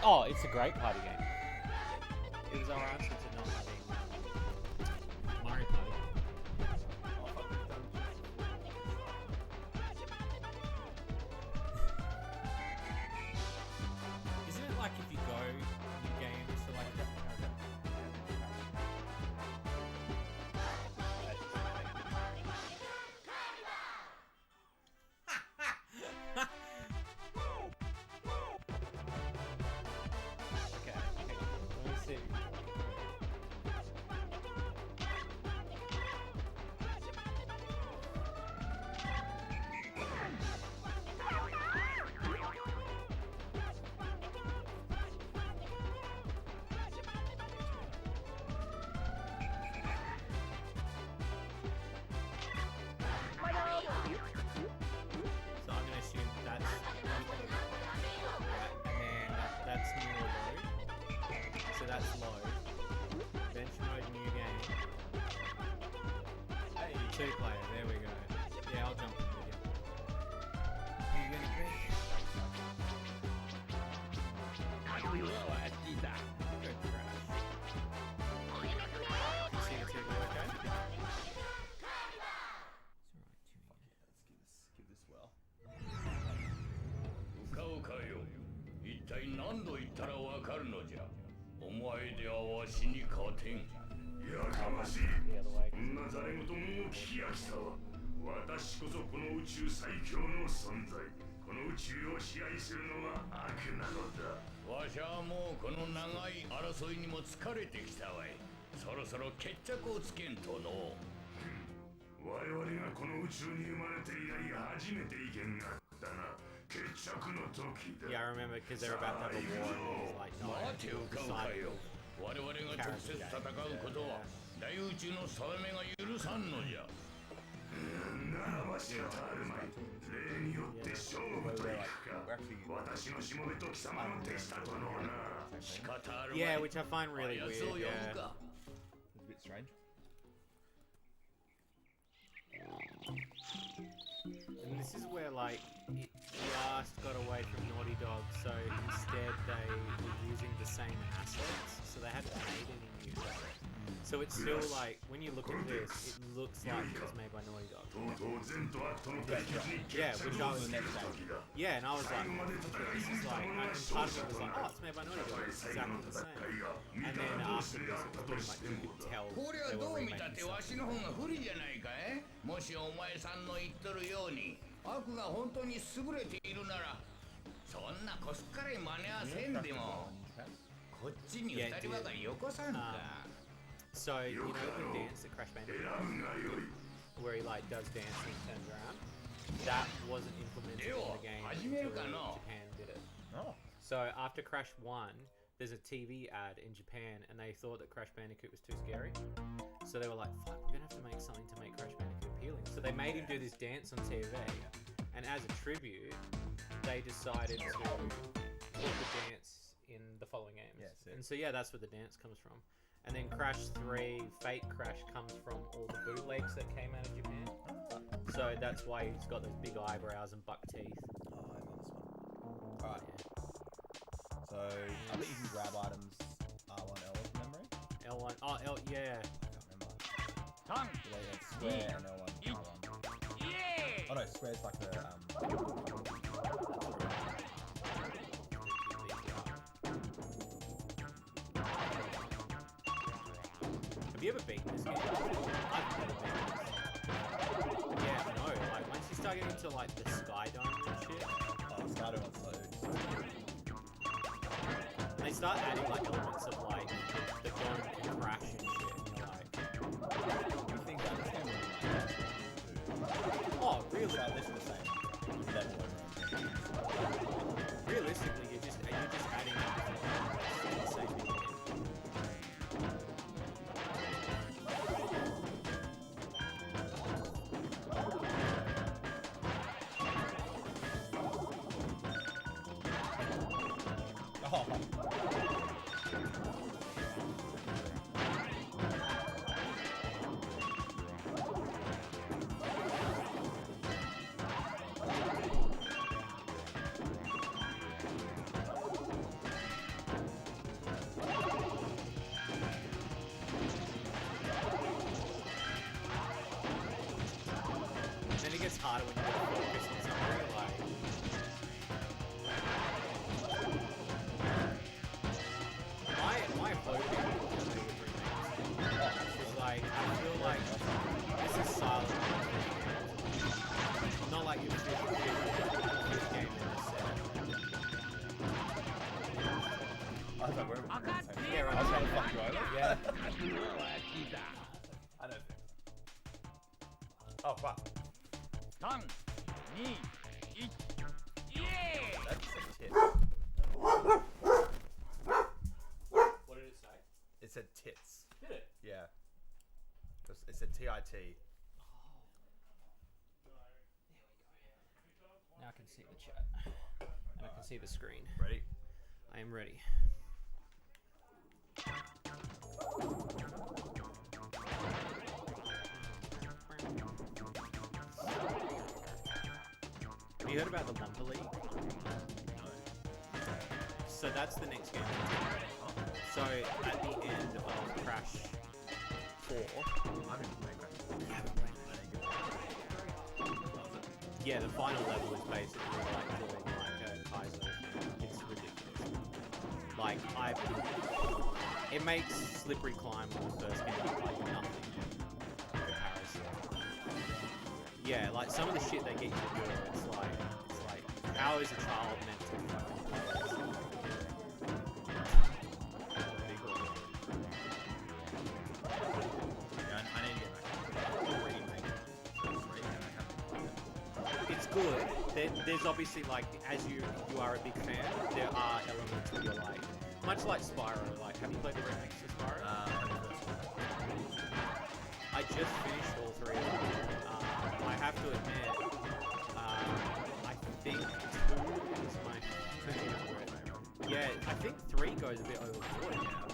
Oh, it's a great party game. It was our answer to not having Mario Party. Isn't it like if you go new games to like okay, hang on. Let me see. So I'm gonna assume that's right, and then that's new or low. So that's low. Bench mode, new game. Hey, two player. There we go. Yeah, I'll jump in with you. Who are you gonna pick? Go Crash. You see the two go okay? It's alright, Let's give this well. うかうかよ。一体何度言ったらわかるのじゃ。お前ではわしに勝てん。やかましい。 The other way. こんなざれ言も聞き飽きたわ。私こそこの宇宙最強の存在。この宇宙を支配するのは悪なのだ。わしはもうこの長い争いにも疲れてきたわい。そろそろ決着をつけんとの。我々がこの宇宙に生まれて以来初めて意見があったな。決着の時だ。 Yeah, I remember because they were about to have a war and it was like, no, 待てうかうか decide. よ。我々が直接戦うことは大宇宙の定めが許さんのじゃ。ならば仕方あるまい。例によって勝負といくか。私のしもべと貴様の手下とのな。仕方あるまい。 Yeah, which I find really あやつを weird. 呼ぶ Yeah. か。 It's a bit strange. And this is where like it just got away from Naughty Dog, so instead they were using the same assets, so they hadn't made any new stuff. So it's still like when you look at this, it looks like it was made by Naughty Dog. とうとう善と悪との対決に Yeah, 決 which 着 I を was つける時だ。 yeah, and I was like, this is like, and part of it was like, oh, it's made by Naughty Dog, it's exactly the same. And then after this, it was pretty much you could tell こりゃ they ど were う見たっ remaking てわ something. しの方が不利じゃないかい。もしお前さんの言っとるように悪が本当に優れているならそんなこすっからい真似はせんでもこっちに二人ばかりよこさんか。 So, you know the dance that Crash 選 Bandicoot, ぶがよい。 where he like does dance and turns around? That wasn't implemented in the game until Japan did it. Oh. So after Crash 1, there's a TV ad in Japan and they thought that Crash Bandicoot was too scary. So they were like, fuck, we're gonna have to make something to make Crash Bandicoot appealing. So they made him do this dance on TV, and as a tribute, they decided to put the dance in the following games. Yes, yeah. And so yeah, that's where the dance comes from. And then Crash 3, Fate Crash comes from all the bootlegs that came out of Japan. So that's why he's got those big eyebrows and buck teeth. Oh, I got this one. Alright. So, I think you can grab items R1, L from memory. L1, oh, L, yeah. I can't remember. So they had square and L1, R1. Oh no, square's like the, Have you ever beaten this game? I've never beaten this. But yeah, no, like once you start getting into like the Sky Dome and shit, oh, started on so and they start adding like elements of like the dome can crash and shit, and you're like, you think that this game will oh, really? So this is the same. It's level Realistically, you're just adding different elements to the same game. Oh. Then it gets harder when you gotta focus on something like. My hope is like I feel like this is silent. Not like you feel this game in this set. I was like, where are we going? Yeah, right. I was trying to fuck you over. Yeah. I don't think. Oh, fuck. Tang, ni, ich. Yeah! That's a tit. What did it say? It said tits. Did it? Yeah. It said TIT. Now I can see the chat. And I can see the screen. Ready? I am ready. Have you heard about the Wumpa League? No. So that's the next game. So at the end of Crash 4, I haven't played Crash. yeah, the final level is basically like doing like a Kaiser. It's ridiculous. Like it makes Slippery Climb on the first game like nothing in comparison. Yeah, like some of the shit they get you to do, it's like how is a child meant to fucking play this? Yeah, I need to get back. It's good. There's obviously like, as you are a big fan, there are elements where you're like, much like Spyro. Like, have you played the remix of Spyro? I just finished all three of them. I have to admit, I think 2 is my favorite. Yeah, I think 3 goes a bit overboard now.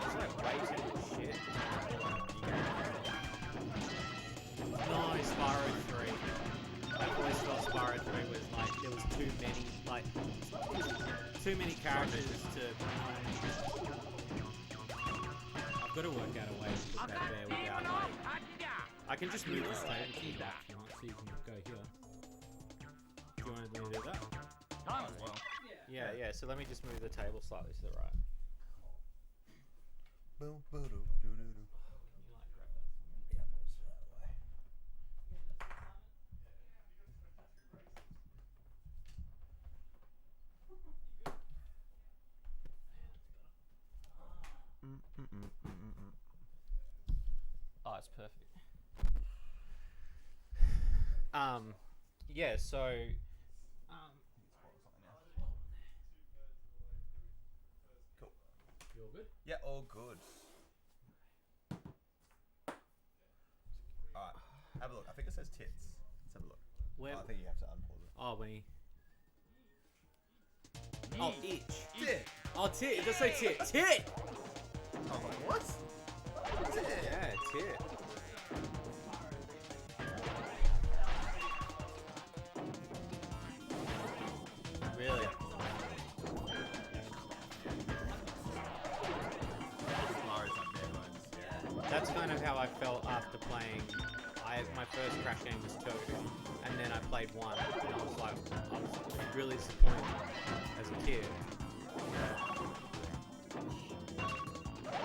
It's like way too much shit. No, Spyro 3. I always felt Spyro 3 was like, there was too many characters to... I've got to work out a way to put that there without like... I can just move this table to the back if you want, so you can go here. Do you want me to do that? As well. Yeah, so let me just move the table slightly to the right. Boom, boom, Can you like grab that for me? Yeah, Oh, it's perfect. Yeah, so Cool. you all good? Yeah, all good. Alright, have a look. I think it says tits. Let's have a look. Where? Oh, I think you have to unpause it. Oh, when he... Oh, itch. Tit! Oh, tit. It does say tit. Tit! I'm like, what? Tit! Yeah, tit. Really? Mario's like bare bones. Yeah. That's kind of how I felt after playing. My first Crash game was 2, and then I played 1, and I was like, I was really disappointed as a kid. I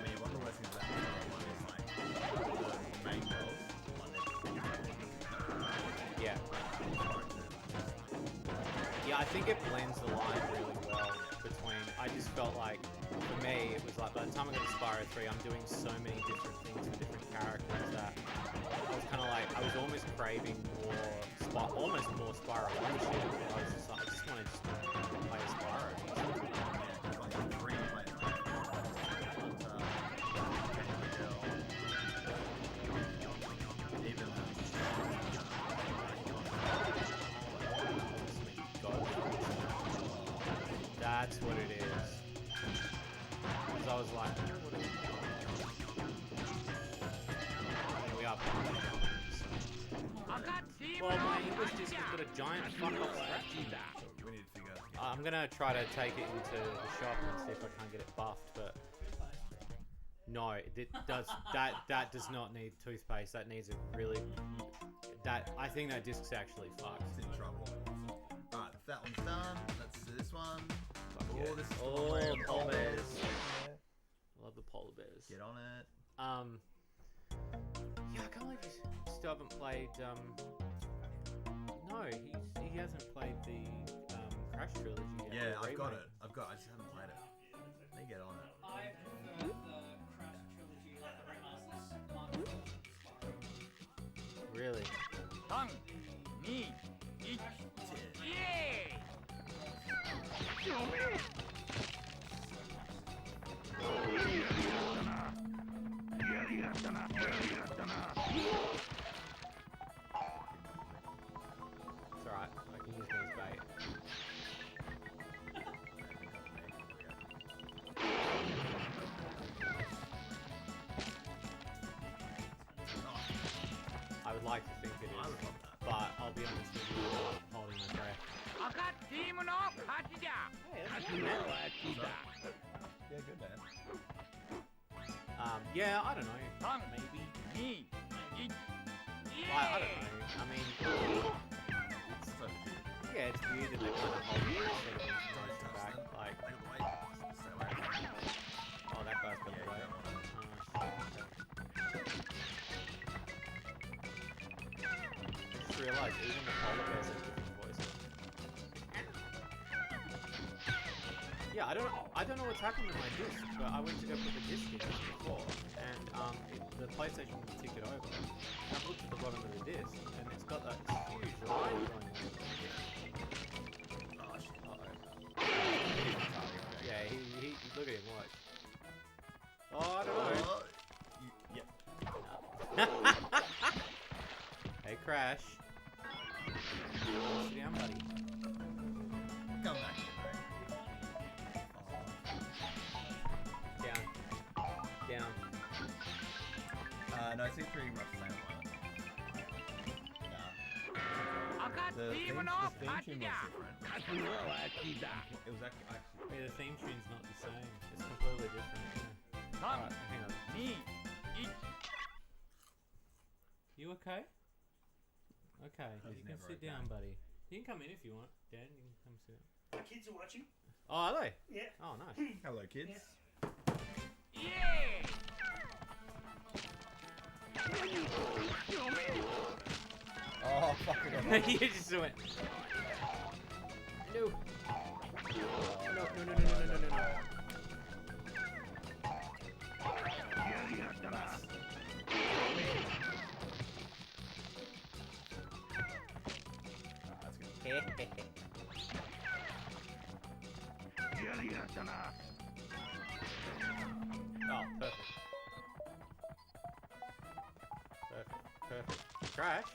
mean, one of the worst things about one is like the main world. Yeah. Yeah, I think it blends the line really well between. I just felt like, for me, it was like by the time I got to Spyro 3, I'm doing so many different things with different characters that I was kind of like, I was almost craving almost more Spyro 1 shit. I was just like, I just want to play as Spyro. That's what it is. Because I was like, what is it? Here we are. Well, my English disc has got a giant fuck off scratch in that. We need to figure out. I'm gonna try to take it into the shop and see if I can get it buffed, but no, it does that does not need toothpaste. That needs a really I think that disc's actually fucked. It's in trouble. Alright, that one's done. Let's do this one. Fuck Oh, yeah. this is the Oh, one where polar bears. Yeah. Love the polar bears. Get on it. Yeah, I can't believe you still haven't played. No, he hasn't played the Crash trilogy yet. Yeah, or I've got remake. it. I just haven't played it. Let me get on it. I prefer the Crash trilogy, like the remasters. Really? 3、2、1、イエーイ It's alright. I can use these bait. I would like to think it I is, would love that. but I'll be honest with you, I'm holding my breath. 赤チームの勝ちだ Hey, that's good, man. Yeah, good man. Yeah, I don't know. 3、 Maybe. 2、1、イエーイ I don't know. I mean, It's so cute. yeah, it's weird that they kind of hold it instead of Don't pushing touch back. them. Like, Look at the weight. Stay away from them. oh, that guy's got Yeah, the you weight. don't want Oh, I just realised even the polar bears have different voices. Yeah, I don't know what's happened to my disc, but I went to go put the disc in before, and the PlayStation wouldn't tick it over. And I've looked at the bottom of the disc, and it's got that huge line going on. Oh, shit. Uh-oh. Yeah, he look at him, watch. Oh, I don't know. Oh, yep. Hey, Crash. Sit down, buddy. Come back here, bro. Down. Down. No, it's pretty much the same one. Nah. 赤 The チー theme, ムの the theme 勝ち tune だ was different. It was actually Yeah, the theme tune's not the same. It's completely different. Yeah. 3、 Alright, hang on. 2、1 You okay? Okay, He's you can never sit okay. down, buddy. You can come in if you want, Dan. You can come sit down. The kids are watching. Oh, are they? Yeah. Oh, nice. Hello, kids. Yeah. イエーイ Oh, fuck it. You just went. No. No. That's good. Oh, perfect. Perfect.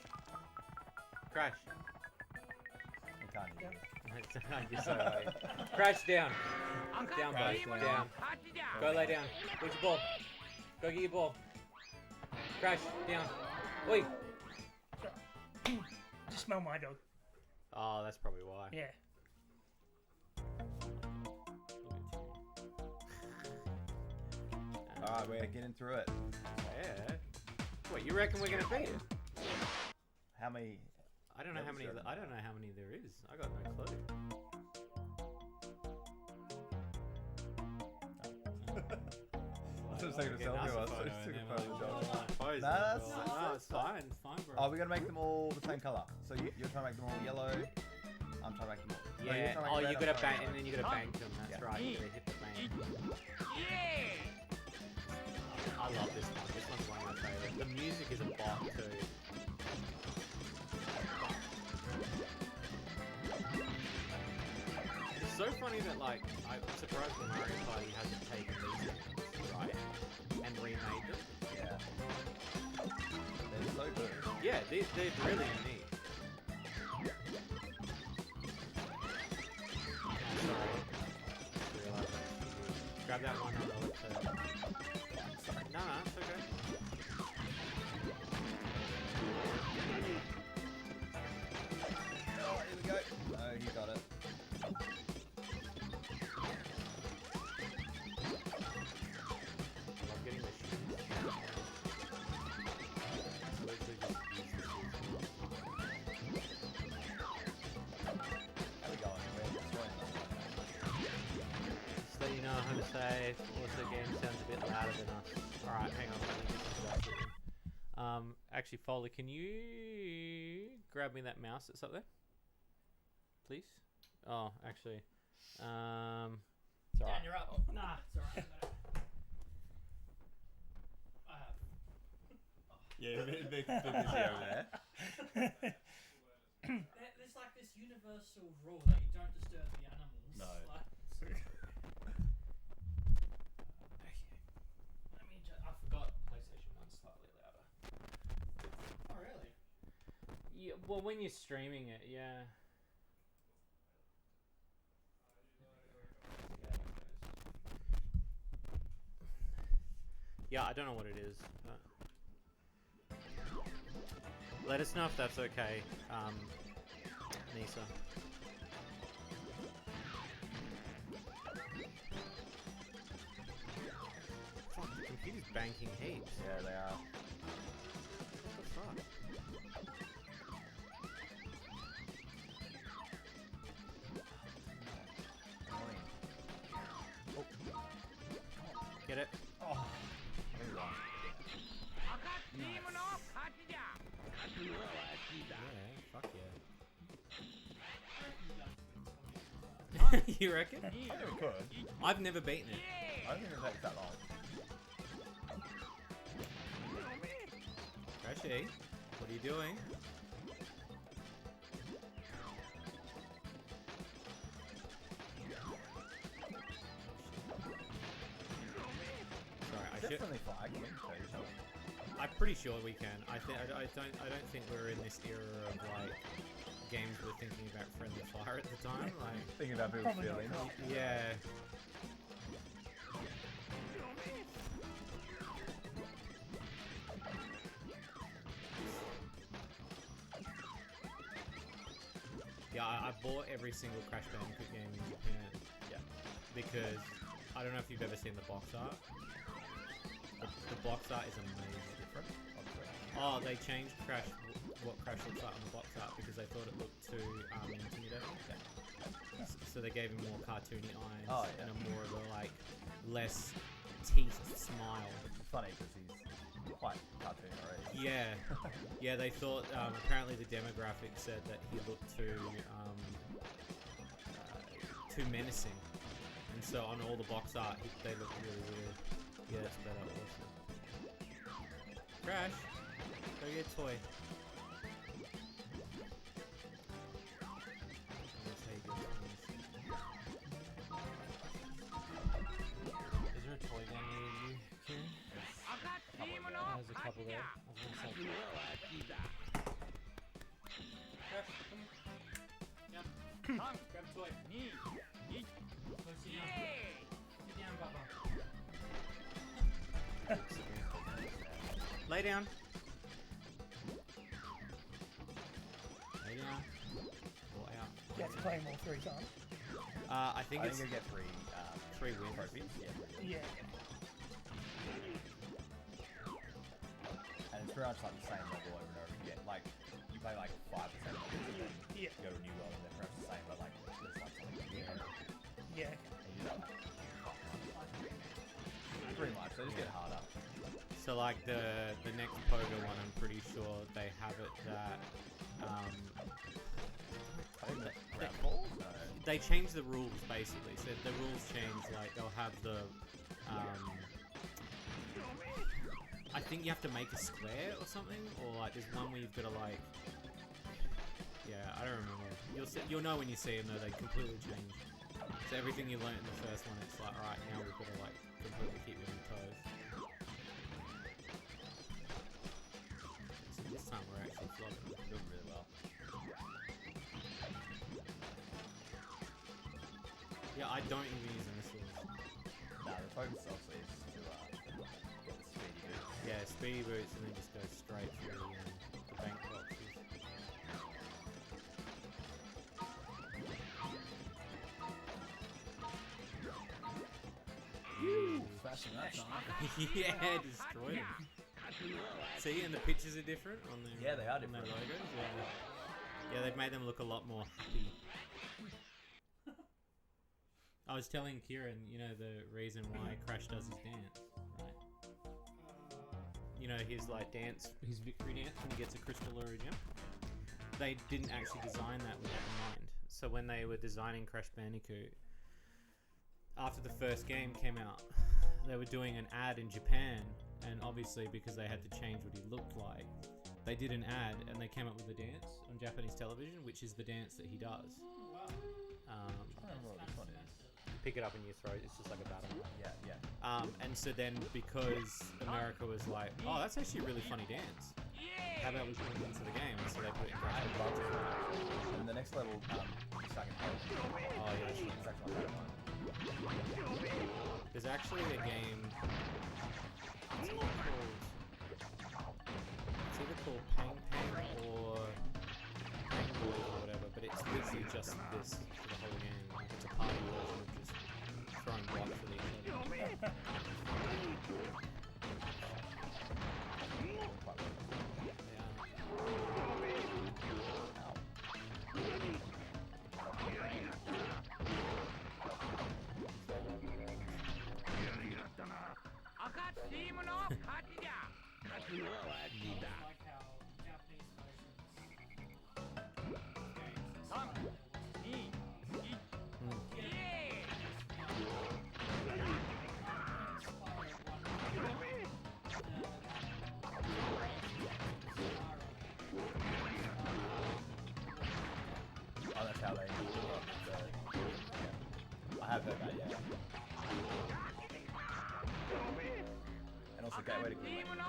Crash. You can't eat it. You're so right. Crash down. 赤 Down, チ buddy. ームの Down. 勝ちだ Go lay down. Where's your ball? Go get your ball. Crash down. Oi. Just smell my dog. Oh, that's probably why. Yeah. Alright, we're getting through it. Yeah. What, you reckon we're gonna beat it? How many? I don't know how many. I don't know how many there is. I got no clue. I was taking a Getting selfie. us I a was photo just and taking then a photo. we'll- Pose Nah, as that's- well. No, it's fine. It's fine, bro. Oh, we're gonna make them all the same color. So you're trying to make them all yellow. I'm trying to make them all. No, you're Yeah. trying to make Oh, red, you I'm gotta trying to bang, make and then you gotta bank them. That's Yeah. right. You gotta hit the bank. イエーイ I love this one. This one's one of my favorites. The music is a bop too. It's so funny that I'm surprised that Mario Party hasn't taken these games, right, and remade them. Yeah. They're so good. Yeah, they're really unique. Sorry. Just realised I should grab that one on the left side. Sorry. No, it's okay. Oh, here we go. Oh, you got it. I love getting the shoes. Literally just use the shoes. say also game sounds a bit louder than us. Alright, hang on, let me just adjust it in. Actually, Foley, can you grab me that mouse that's up there? Please? Oh, actually. It's alright. Dan, you're up. Nah, it's alright. Yeah, you're a bit busy over there. There's like this universal rule that you don't disturb the animals. No. Like, let me just. I forgot PlayStation 1's slightly louder. Oh, really? Yeah, well, when you're streaming it, yeah. Yeah, I don't know what it is. But let us know if that's okay, Nisa. Fuck, the computer's banking heaps. Yeah, they are. What the fuck? Get it? Oh. There you go. Yeah, fuck yeah. You reckon? I think we could. I've never beaten it. I don't think it takes that long. Crashy, what are you doing? Sorry, I should. Definitely flag. I'm pretty sure we can. I don't think we're in this era of like games we're thinking about friendly fire at the time. Like Thinking about people's feelings. yeah. Yeah, I bought every single Crash Bandicoot game in Japan. Yeah. Because I don't know if you've ever seen the box art. The box art is amazing. Different. Oh, they changed Crash, what Crash looks like on the box art because they thought it looked too intimidating. So they gave him more cartoony eyes and a more of a like less teeth smile. It's funny because he's quite cartoony already. Yeah, yeah. They thought apparently the demographic said that he looked too menacing, and so on all the box art they look really weird. Yeah, it's better. Awesome. Crash, go get a toy. That's how you get toys. Is there a toy down near you, Kieran? There's a couple there. I was gonna say. Crash, come on. Yep. Grab a toy. Go sit down. Sit down, Bubba. Lay down. Lay down. Or out. You have to play them all 3 times. I think I it's think you get three wins. trophies. Yeah. Yeah. And it's very much like the same level over and over again. Like you play like 5% of it, and then you go to a new world and then perhaps the same, but like there's like something new. Yeah. And you do that. Pretty much. They just get harder. So like the next Pogo one, I'm pretty sure they have it that I think the ground balls? No. they change the rules basically. So the rules change, like they'll have the I think you have to make a square or something, or like there's one where you've got to like I don't remember. You'll know when you see them though. They completely change. So everything you learnt in the first one, it's like alright, now we've got to like completely keep you on your toes. So this time we're actually flogging them. Doing really well. Yeah, I don't even use the missiles. Nah, the focus obviously is to get the speedy boost. Yeah, speedy boots and then just go straight through the bank boxes. Smashing that time. Yeah, destroyed them. See, and the pictures are different on their, Yeah, they are on their different. logos. Yeah, they've made them look a lot more happy. I was telling Kieran, you know, the reason why Crash does his dance, right? You know, his like dance, his victory dance when he gets a crystal or a gem. They didn't actually design that with that in mind. So when they were designing Crash Bandicoot, after the first game came out, they were doing an ad in Japan, and obviously because they had to change what he looked like, they did an ad and they came up with a dance on Japanese television, which is the dance that he does. Wow. I don't remember what this one is. You pick it up in your throat. It's just like a battle. Yeah. And so then because America was like, oh, that's actually a really funny dance. How about we put it into the game? And so they put it in Crash. I love it. And the next level, second level. Oh yeah, sure. It's actually my favorite one. There's actually a game. It's either called Pang Pang or Pang Boy or whatever, but it's literally just this for the whole game. Like it's a party version of just throwing blocks at each other. Like how Japanese Oh, that's how they do it. I have heard that, yeah. And also Gateway to Greenland.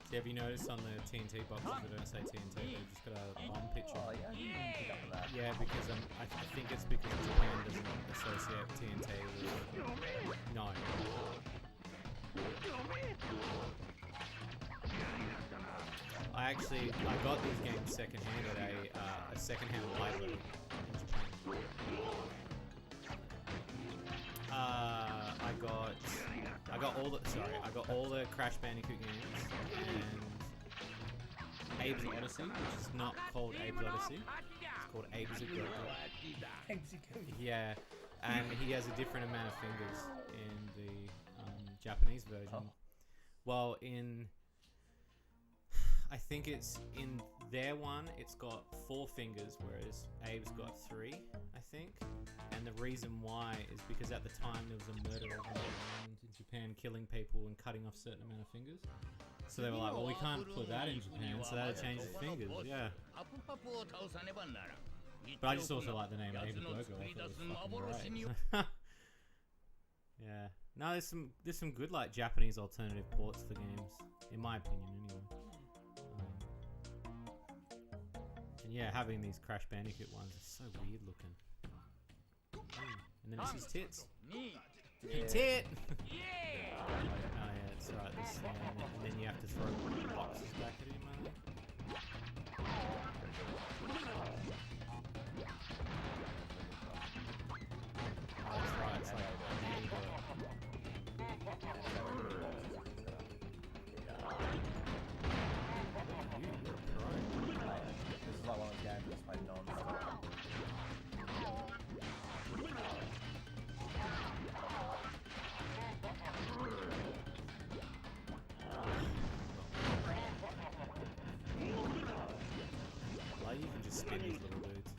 See, have you noticed on the TNT boxes they don't say TNT, they've just got a bomb picture. Oh, yeah, I didn't pick up on that. Yeah, because I think it's because Japan doesn't associate TNT with... No. I got these games secondhand at a secondhand library in Japan. I got all the Crash Bandicoot games and Abe's Odyssey, which is not called Abe's Odyssey. It's called Abe's Go-Go. Yeah, and he has a different amount of fingers in the Japanese version. Oh. Well, I think it's in their one, it's got 4 fingers, whereas Abe's got 3, I think. And the reason why is because at the time there was a murder going on in Japan, killing people and cutting off a certain amount of fingers. So they were like, well, we can't put that in Japan, so they had to change the fingers, yeah. But I just also like the name Abe's Go-Go, I thought it was fucking great. Yeah. No, there's some good like Japanese alternative ports for games, in my opinion, anyway. And yeah, having these Crash Bandicoot ones is so weird looking. And then it's his tits. Hey, tit! Oh yeah, it's right. This thing, and then you have to throw boxes back at him, I think. Oh, that's right. It's like This is like one of those games that's played non-stop. Like you can just spin these little dudes.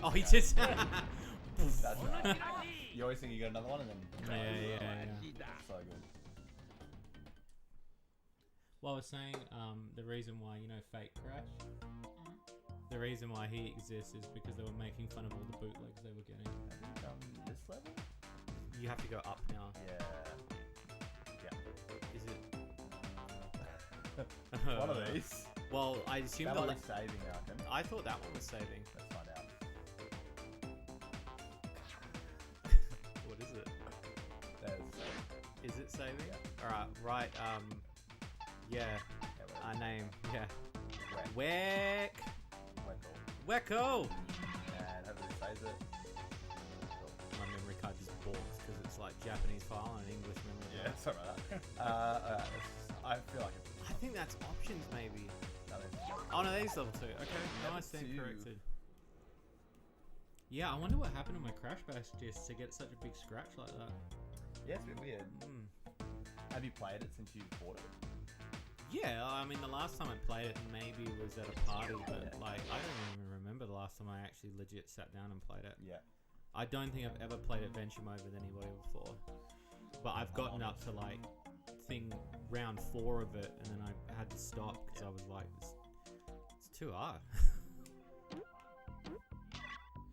Oh, he just. That's you always think you got another one and then... Yeah. So good. Well, I was saying, the reason why, you know, Fake Crash, the reason why he exists is because they were making fun of all the bootlegs they were getting. Have you done this level? You have to go up now. Yeah. Is it? One of these. Well, I assume That the one is saving, I reckon. I thought that one was saving. Let's find out. What is it? There's... Is it saving? Yeah. Alright, right, Yeah. Name. Yeah. Wek. Wecko. Wecko. And hopefully it saves it. My memory card just balks because it's like Japanese file and English memory. Yeah, sorry about that. I feel like it's. I think that's options maybe. No, Oh no, these level 2. Okay, now I stand Two. corrected. Yeah, I wonder what happened to my Crash Bash disc to get such a big scratch like that. Yeah, it's a bit weird. Have you played it since you bought it? Yeah, I mean the last time I played it maybe was at a party, but like I don't even remember the last time I actually legit sat down and played it. Yeah. I don't think I've ever played Adventure Mode with anybody before, but I've gotten up to like round 4 of it, and then I had to stop because I was like, it's too hard.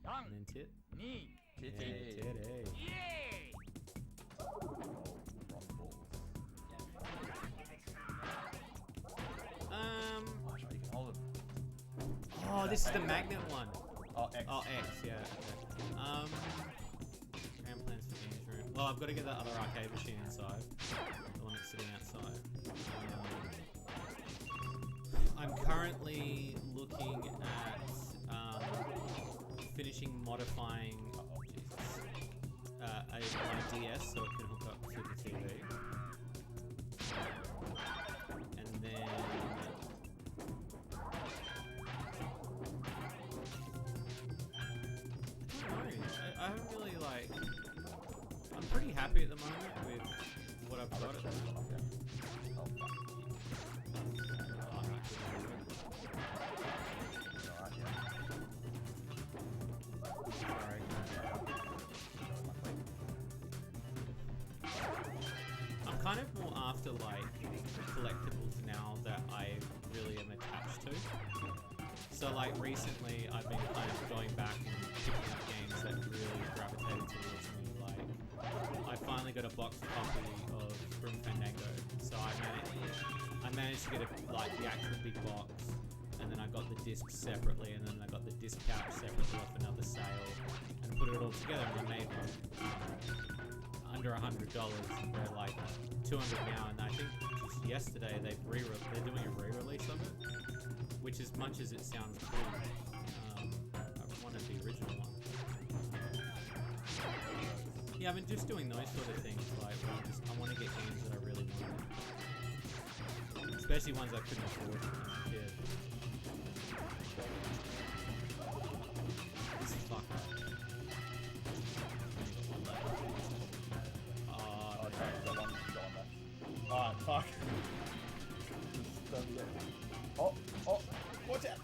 And then tit. Titty. Titty. Oh, sure, you can hold it. Oh, this is the magnet one. Oh, X. Oh, X, yeah. Okay. Grand plans for games room. Well, I've got to get that other arcade machine inside. The one that's sitting outside. I'm currently looking at finishing modifying my DS so it can hook up to the TV. And then I haven't really like. I'm pretty happy at the moment with what I've got at the moment. I'm kind of more after like collectibles now that I really am attached to. So like recently I've been kind of going back and picking up games that really gravitated towards me. Like I finally got a box copy of Grim Fandango. So I managed to get like the actual big box, and then I got the disc separately, and then I got the disc pouch separately off another sale, and put it all together, and I made under $100. They're like 200 now, and I think just yesterday they're doing a re-release of it, which as much as it sounds cool, I wanted the original one. Yeah, I've been just doing those sort of things, like where I want to get games that I really want, especially ones I couldn't afford when I was a kid. This is fucked up. Oh, fuck. Oh, watch out!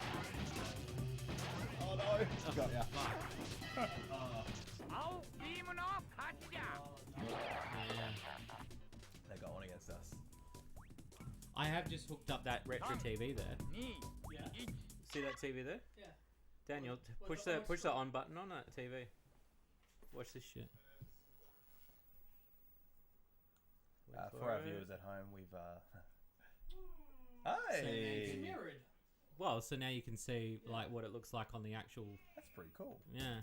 Oh no! Got ya. Fuck. Yeah. They're going against us. I have just hooked up that retro TV there. Yeah. See that TV there? Yeah. Daniel, push the on button on that TV. Watch this shit. For our viewers at home, we've It's Hey! mirrored. Well, so now you can see like what it looks like on the actual. That's pretty cool. Yeah.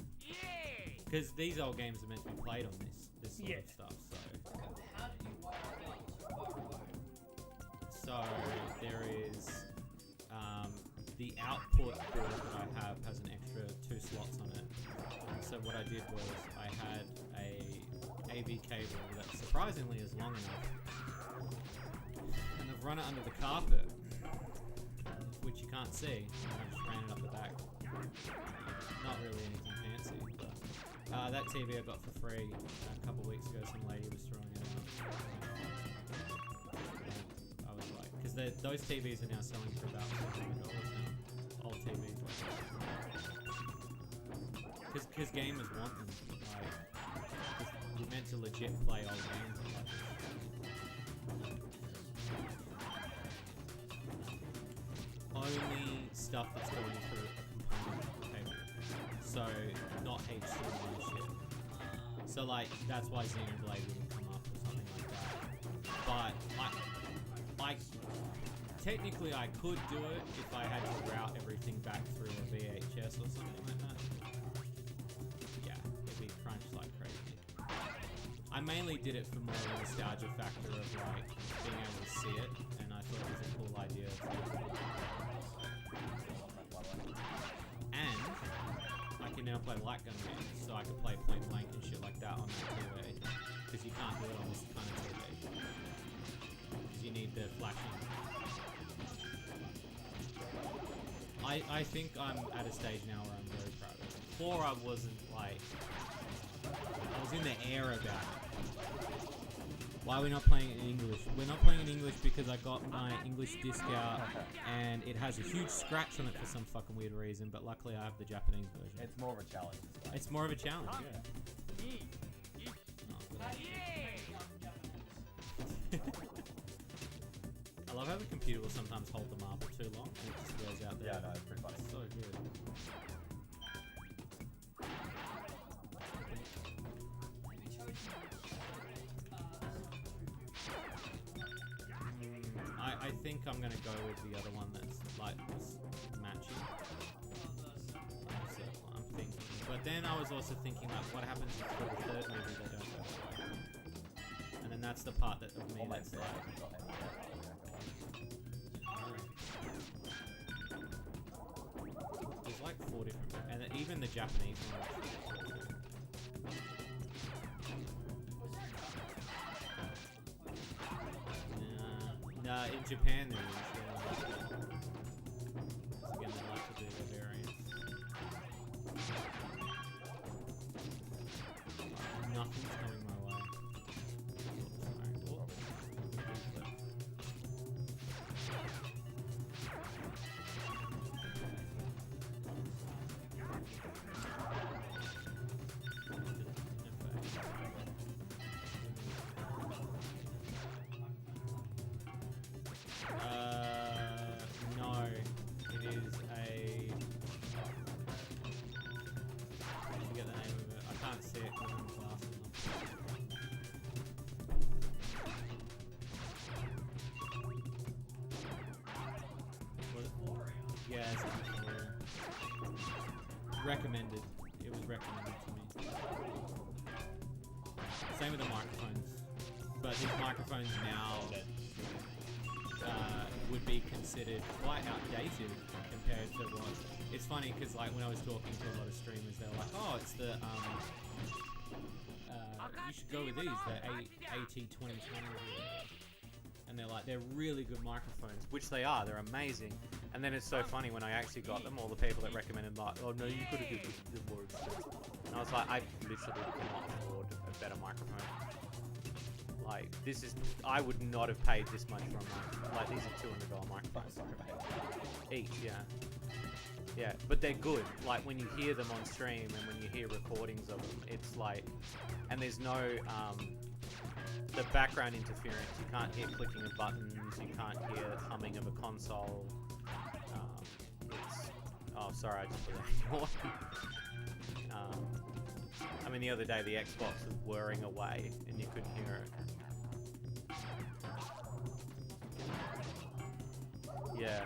Because these old games are meant to be played on this sort of stuff. How did you wire it up? So there is the output board that I have has an extra 2 slots on it. And so what I did was I had a AV cable that surprisingly is long enough, and I've run it under the carpet, which you can't see. And I just ran it up the back. Not really anything fancy, but that TV I got for free a couple weeks ago. Some lady was throwing it out. I was like, because those TVs are now selling for about $400 now. Old TVs, because gamers want them. Like, you're meant to legit play old games. Only stuff that's going through a component cable. So not HDMI shit. So like that's why Xenoblade wouldn't come up or something like that. But I technically I could do it if I had to route everything back through a VHS or something like that. Yeah, it'd be crunched like crazy. I mainly did it for more the nostalgia factor of like being able to see it, and I thought it was a cool idea. And I can now play light gun games, so I can play point blank and shit like that on that TV. Because you can't do it on this kind of TV. Because you need the flashing. I think I'm at a stage now where I'm very proud of it. Before I wasn't like... I was in the air about it. Why are we not playing it in English? We're not playing in English because I got my English disc out and it has a huge scratch on it for some fucking weird reason, but luckily I have the Japanese version. It's more of a challenge. It's more of a challenge, yeah. I love how the computer will sometimes hold the marble too long and it just wears out there. Yeah, no, it's pretty funny. So good. I think I'm gonna go with the other one that's like matching. So I'm thinking, but then I was also thinking like, what happens if for the third movie they don't go that way? And then that's the part that of me that's like. There's like 4 different, and even the Japanese one. Nah, in Japan there is. Again, they like to do the variants. Nothing's coming my way. No, it is a... I forget the name of it. I can't see it because I'm glasses on. Yeah, it's recommended. It was recommended to me. Same with the microphones. But these microphones now would be considered quite outdated compared to what... It's funny because like when I was talking to a lot of streamers, they were like, oh, it's the... you should go with these, the AT2020. And they're like, they're really good microphones, which they are, they're amazing. And then it's so funny when I actually got them, all the people that recommended like, oh no, you could have given them more expensive. And I was like, I literally cannot afford a better microphone. Like, this is, I would not have paid this much for a mic. Like, these are $200 microphones. Each, yeah. Yeah, but they're good. Like, when you hear them on stream and when you hear recordings of them, it's like, and there's no, the background interference. You can't hear clicking of buttons, you can't hear humming of a console. It's, oh, sorry, I just put that on. I mean, the other day the Xbox was whirring away and you couldn't hear it. Yeah.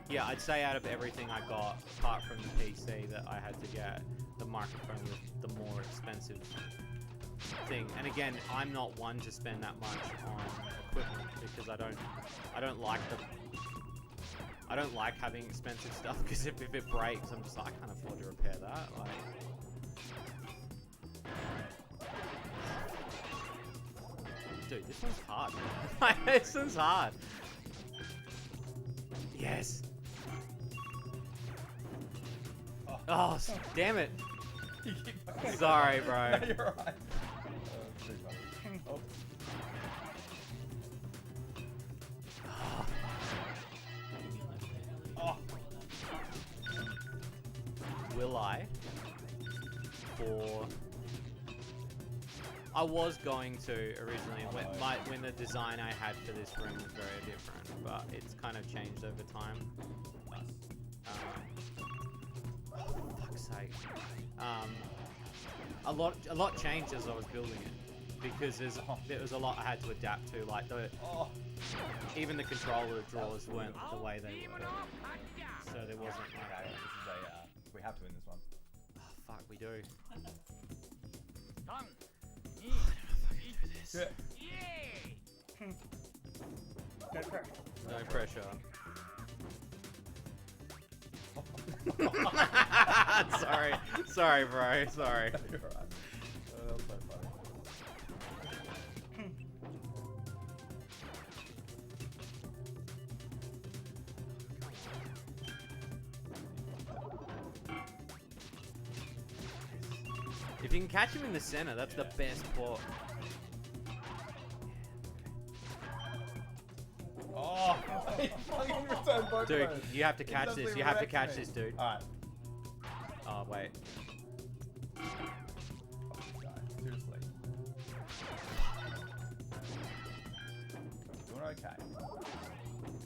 Yeah, I'd say out of everything I got, apart from the PC that I had to get, the microphone was the more expensive thing. And again, I'm not one to spend that much on equipment because I don't like having expensive stuff because if it breaks, I'm just like, I can't afford to repair that. Like, dude, this one's hard, man. This one's hard. Yes. Oh, damn it. Sorry, bro. No, you're right. Oh. Oh. Will I? I was going to originally, when the design I had for this room was very different, but it's kind of changed over time. Fuck's sake. A lot changed as I was building it, because there was a lot I had to adapt to, like even the controller drawers weren't the way they were, so there wasn't like... Okay, this is a, we have to win this one. Oh, fuck, we do. I don't know if I can do this. Yeah. No pressure. No pressure. Sorry, bro. Sorry. You're right. That was so funny. If you can catch him in the center, that's the best plot. Oh, he fucking returned both Dude, throws. you have to He catch doesn't this. even You have to wreck catch me. this, dude. Alright. Oh, wait. Fuck this guy. Seriously. Doing okay.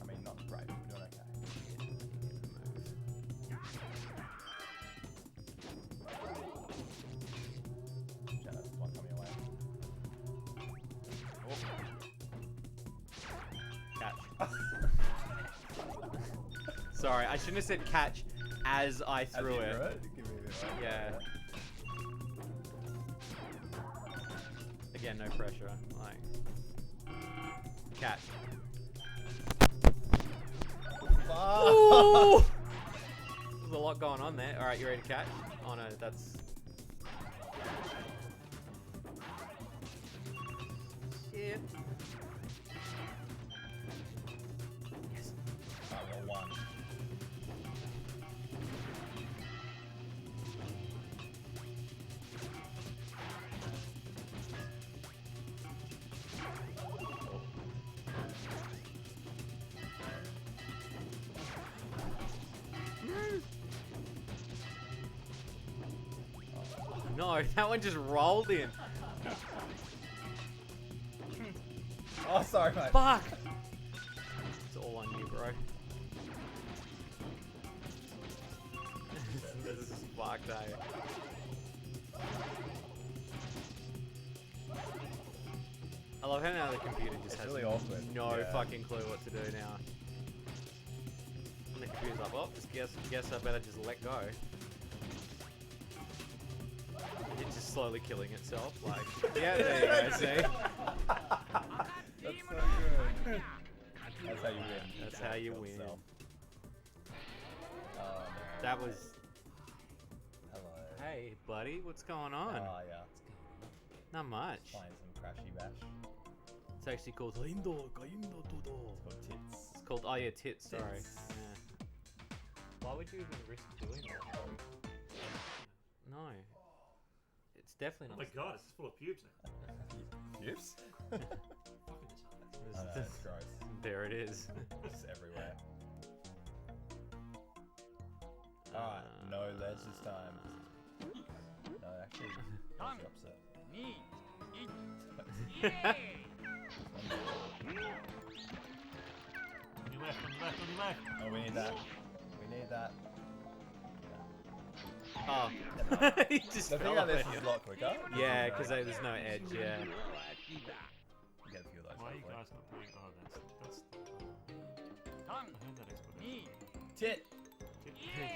I mean, not great, but doing okay. Jenna, one coming away. Catch. Sorry, I shouldn't have said catch as I threw it. Give me the one. Yeah. Again, no pressure. Like, catch. Fuck. There's a lot going on there. All right, you ready to catch? Oh no, that's. Shit. Yes. I roll one. No, that one just rolled in. Oh, sorry, mate. Fuck. It's all on you, bro. This is fucked, eh? I love how now the computer just It's has really awkward. no Yeah. fucking clue what to do now. And the computer's like, well, just guess I better just let go. It's just slowly killing itself, like, yeah, there you go, see? That's so good. That's how you win. That's how you win. Yourself. Oh, man. That was, Hello. hey, buddy, what's going on? Oh, yeah. Not much. Playing some Crashy Bash. It's actually called It's called Tits. It's called, oh yeah, tits, sorry. Tits. Yeah. Why would you even risk doing that? No. It's definitely Oh not. my god, it's just full of pubes now. Pubes? Fucking retarded. I know, it's gross. There it is. It's everywhere. Alright, no ledge this time. No, actually, it's the opposite. On your left, on your left, on your left. Oh, we need that. We need that. Oh. He just The fell thing about off this it. is a lot quicker. Yeah, because there's no edge, yeah. You get a few of those. Why are you hopefully. guys not doing? Oh, that's. I heard that explanation. Tit!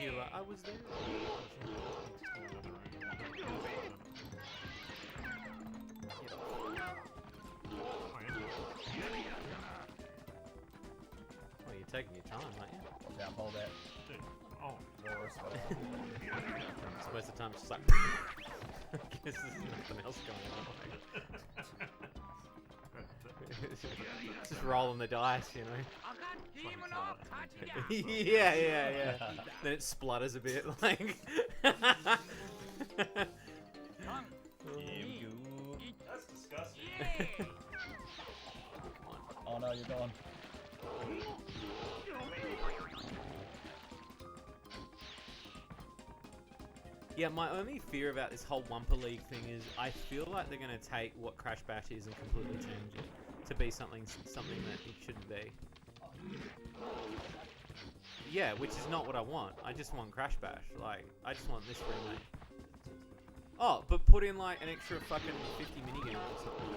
You're like, I was there. Well, you're taking your time, aren't you? Watch out, hold that. Dude, oh, More respect. So most of the time it's just like, I guess there's nothing else going on. Just rolling the dice, you know. yeah. Then it splutters a bit, like. that's disgusting. Oh no, you're gone. Yeah, my only fear about this whole Wumpa League thing is I feel like they're going to take what Crash Bash is and completely change it to be something that it shouldn't be. Yeah, which is not what I want. I just want Crash Bash. Like, I just want this remake. Oh, but put in like an extra fucking 50 minigames or something.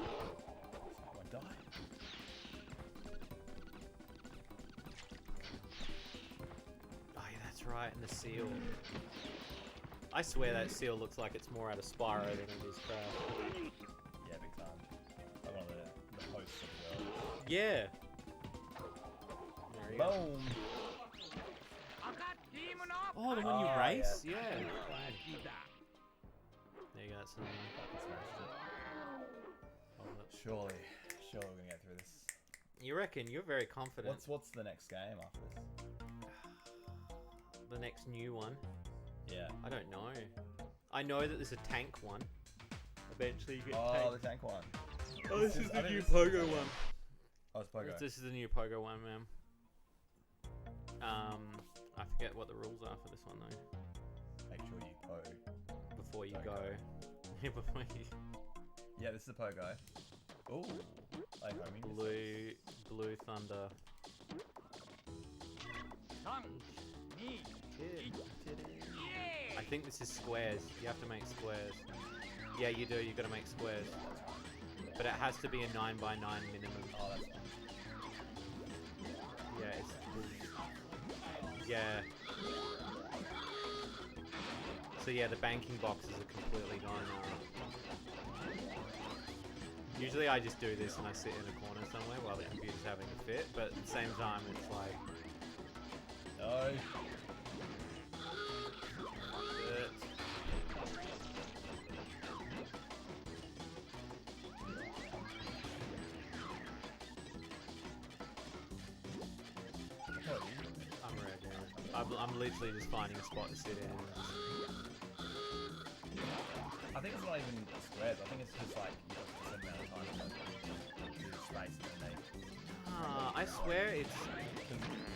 I die. Oh yeah, that's right, and the seal. I swear that seal looks like it's more out of Spyro than it is Crash. Yeah, big time. Like one of the hosts of the world. Yeah. you go. Boom. Oh, the one you Oh, race? yeah. Yeah. There you go. That's Surely we're gonna get through this. You reckon? You're very confident. What's the next game after this? The next new one? Yeah. I don't know. I know that there's a tank one. Eventually you get The tank one. Oh, this is I the think new this is Pogo the- one. Oh, it's Pogo. This is the new Pogo one, man. I forget what the rules are for this one though. Make sure you Pogo. Before you Pogo. go. Yeah, before you... Yeah, this is a Pogo. Ooh. Like homing. Blue Thunder. I think this is squares. You have to make squares. Yeah, you do. You got to make squares. But it has to be a 9x9 minimum. Oh, that's fine. Yeah, it's... Yeah. So yeah, the banking boxes are completely gone now. Usually I just do this and I sit in a corner somewhere while the computer's having a fit, but at the same time it's like... No. I'm ready. I'm literally just finding a spot to sit in. I think it's not even squares. I think it's just like you got a certain amount of time to do space and then I swear it's...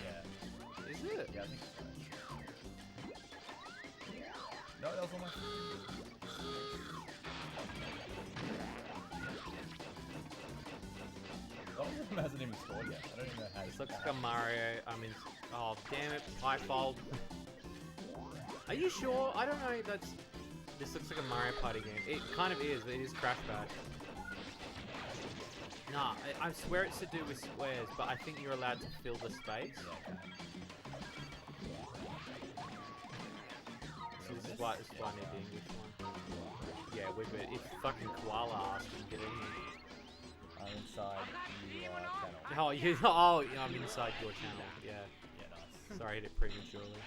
yeah. Is it? Yeah, I think so. No, that was on my... One hasn't even scored yet. I don't even know how This looks like a Mario. I mean... Oh, damn it. I fold. Are you sure? I don't know. This looks like a Mario Party game. It kind of is, but it is Crash Bad. Nah, I swear it's to do with squares, but I think you're allowed to fill the space. So this is why I need the English one. Yeah, we're good. If fucking Koala asks me to get in here. I'm inside the channel. Oh, yeah, I'm inside your channel. Yeah. Yeah, nice. Sorry, I hit it prematurely.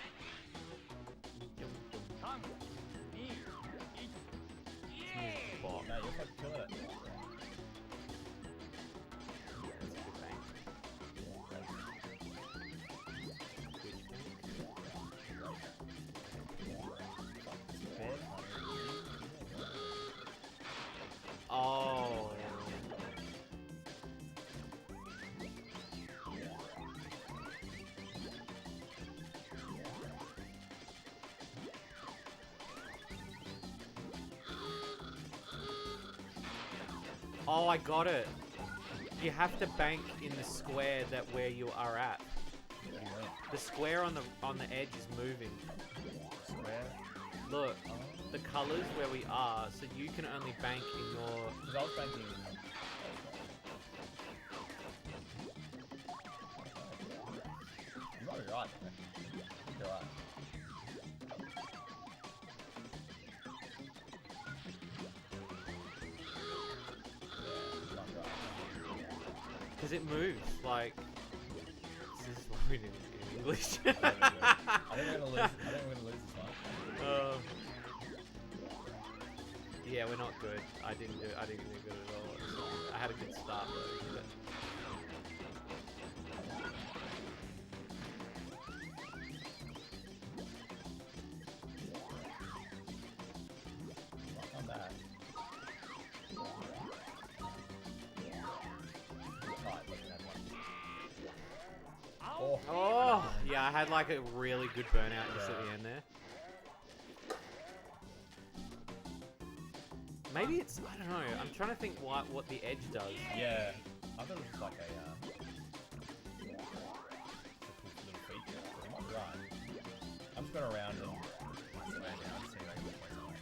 Bot. No, you're fucking killing it. That's a good bank. Oh. Oh, I got it. You have to bank in the square where you are at. The square on the edge is moving. Square? Look, the colors where we are, so you can only bank in your... Because I was banking... You might be right. You're right. Because it moves, like... This is why we didn't do English. I think we're gonna lose this one. Yeah, we're not good. I didn't do good at all. So I had a good start though. But... Not bad. Oh, yeah, I had like a really good burnout just at the end there. Maybe it's, I don't know, I'm trying to think what the edge does. Yeah, I thought it was just like a little feature, but it might be right. I'm just going around and slam down, see if I can get points away.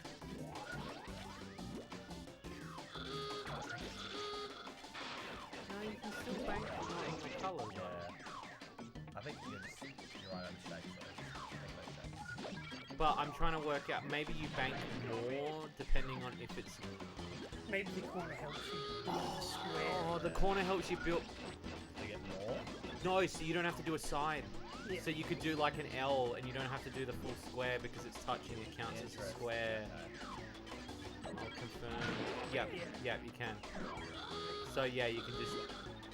No, you can still bank on the colours. Yeah. I think you're right on the shapes, so make those shapes. But I'm trying to work out, maybe you bank more depending on if it's... Maybe the corner helps you build the square. Oh, the corner helps you build... To get more? No, so you don't have to do a side. Yeah. So you could do like an L, and you don't have to do the full square because it's touching. It counts as a square. I'll confirm. Yep, yep, you can. So yeah, you can just.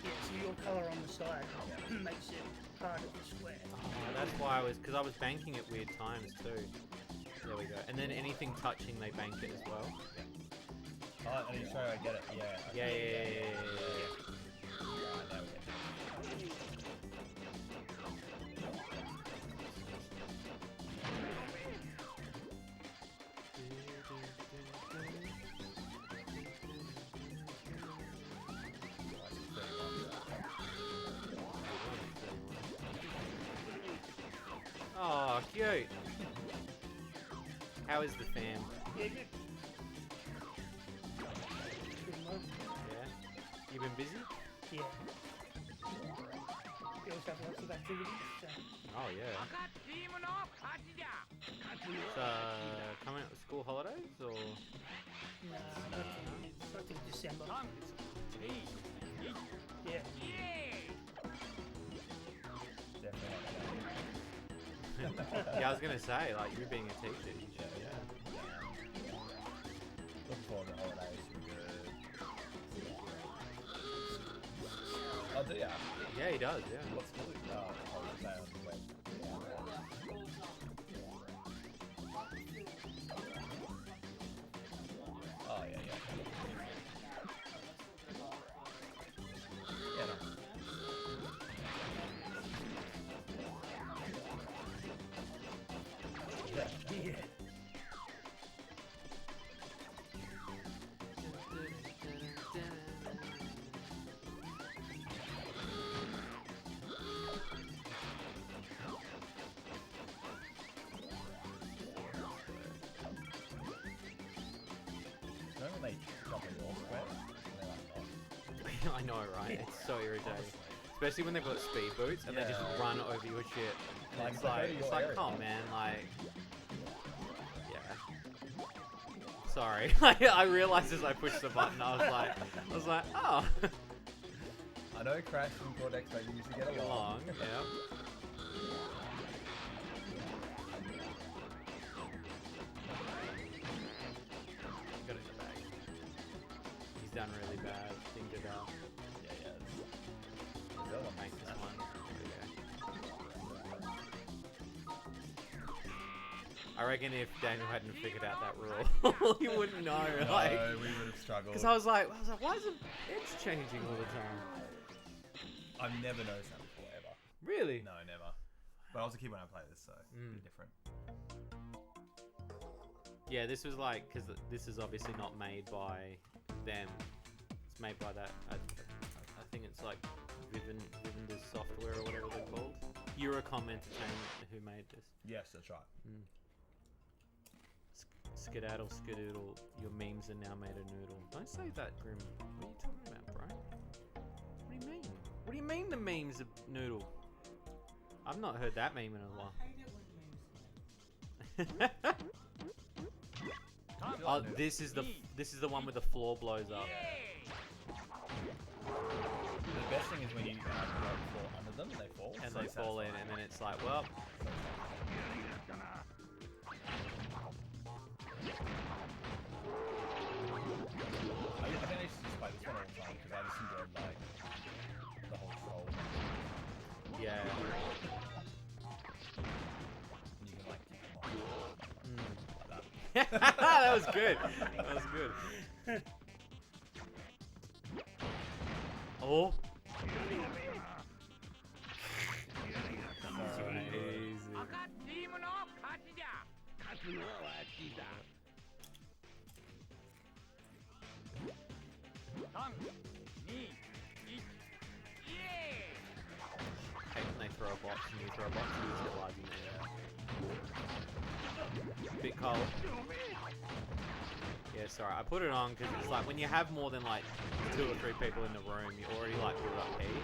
Yeah, so your colour on the side makes it part of the square. Oh, that's why because I was banking at weird times too. There we go. And then anything touching, they bank it as well. Oh, and sorry, I get it. Yeah. Yeah. Right, now we get it. Oh, cute. How is the fam? Yeah, good. Good month. Yeah. You been busy? Yeah. We also have lots of activities. So. Oh yeah. So coming up with school holidays or? No, not till December. Yeah. Yeah, I was gonna say like you being a teacher. You should, yeah. Looking forward to holidays. Oh, do ya? Yeah, he does. Yeah. What's school? Oh, holiday on the web. Oh, yeah. Yeah, no. Yeah. Remember when they drop in your square? They're like, oh. I know, right? It's so irritating. Especially when they've got speed boots and they just Yeah. run over your shit. And Like, it's go to like, your it's like, area. come on, man, like, yeah. Sorry, I realized as I pushed the button, I was like, oh, I know Crash and Cortex they usually get get along. along, yeah. Got it in the bag. He's done really bad. Dinged it out. Yeah. That one makes this one. I reckon if Daniel hadn't figured out that rule, he wouldn't know. Like, No, we would have struggled. because I was like, why is the edge changing all the time? I've never noticed that before, ever. Really? No, never. But I was a kid when I played this, so it's a bit different. Yeah, this was like, because this is obviously not made by them. It's made by that. I think it's like Vivender's software or whatever they're called. Eurocom Entertainment who made this. Yes, that's right. Skedaddle, skedoodle, your memes are now made a noodle. Don't say that, Grim. What are you talking about, bro? What do you mean? What do you mean the memes are noodle? I've not heard that meme in a while. Oh, this is the one where the floor blows up. The best thing is when you fall under them, they fall. And so they fall in, and then it's like, well, I think I used to just play this one all the time because I just enjoyed like the whole troll. yeah. And you can like kick them off like that. That was good. That was good. Oh. Hey, when they throw a box and you throw a box, you just get laggy. Bit cold. Yeah, sorry, I put it on because it's like when you have more than like 2 or 3 people in the room, you already like build up heat.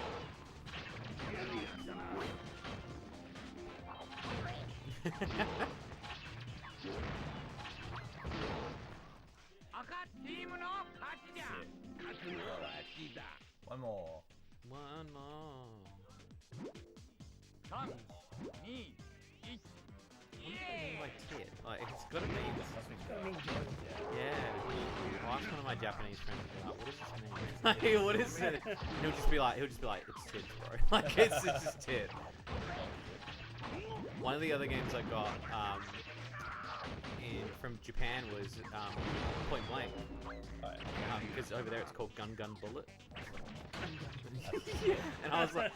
One more. One more. 3、2、1。What do they mean by tit? Like, it's gotta be. Must be I mean, Yeah. I asked one of my Japanese friends, like, what does this mean? Like, what is it? And he'll just be like, it's tits, bro. Like, it's just tit. One of the other games I got from Japan was Point Blank. Because over there it's called Gun Gun Bullet. And I was like,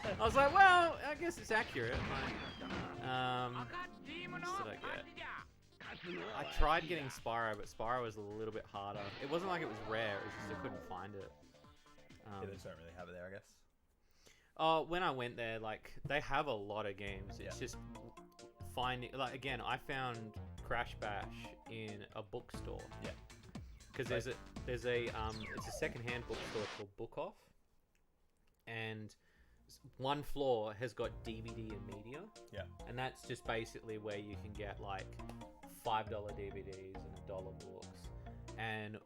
well, I guess it's accurate. Like, what did I get? I tried getting Spyro, but Spyro was a little bit harder. It wasn't like it was rare, it was just I couldn't find it. Yeah, they just don't really have it there, I guess. Oh, when I went there, like, they have a lot of games. It's just finding, like, again, I found Crash Bash in a bookstore. Yeah. Because it's a second-hand bookstore called Book Off, and one floor has got DVD and media. Yeah. And that's just basically where you can get like $5 DVDs and $1 books, and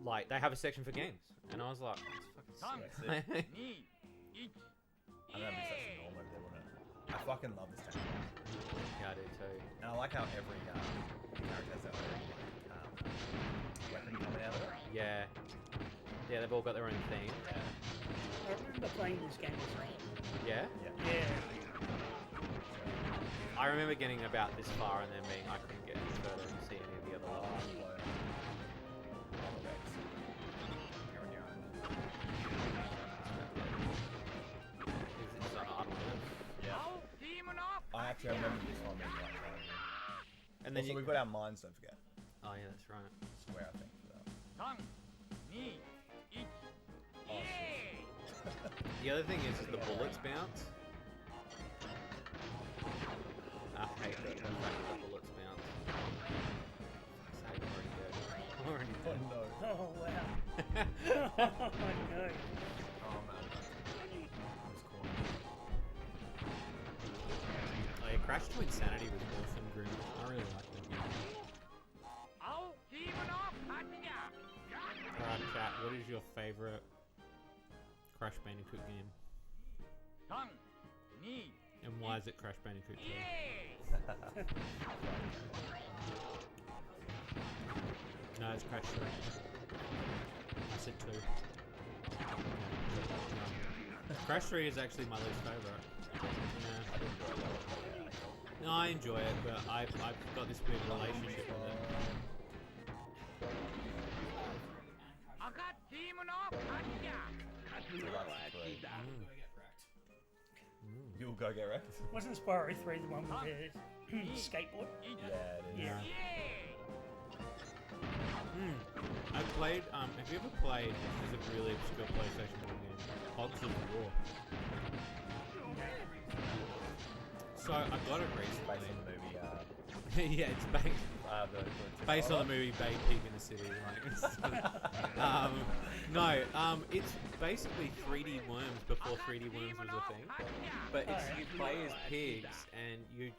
like they have a section for games. And I was like, that's fucking sick. I remember such a norm over there, wasn't it? I fucking love this town. Yeah, I do too. And I like how every character has their own weapon coming out of it. Yeah. Yeah, they've all got their own theme. I remember playing this game as well. Yeah? Yeah. I remember getting about this far and then being I couldn't get any further and see any of the other levels. Is it on Yeah. I actually remember this one being quite challenging. And then Also, we've got our mines, don't forget. Oh yeah, that's right. Square, I think, for that. 3、2、1。 Oh, shit. The other thing is the bullets bounce. I hate the fact that the bullets bounce. Fuck's sake, I'm already dead. I'm already dead. Oh, wow. Oh, no. Oh, man. That's cool. Oh, yeah, Crash to Insanity was awesome, Grim. I really liked that game. Alright, chat, what is your favourite Crash Bandicoot game? 3、2、 And why is it Crash Bandicoot 2? No, it's Crash 3. I said 2. No. Crash 3 is actually my least favourite. Yeah. No, I enjoy it, but I've got this weird relationship with it. You'll go get wrecked. Wasn't Spyro 3 the one with the skateboard? Yeah, it is. Yeah. I played, have you ever played, this is a really obscure PlayStation 1 game, Hogs of War? So, I got it Based recently. on the movie, Yeah, it's based on the movie Bay Pig in the City. Like, it's basically 3D worms before 3D worms was a thing. But it's you play as pigs and you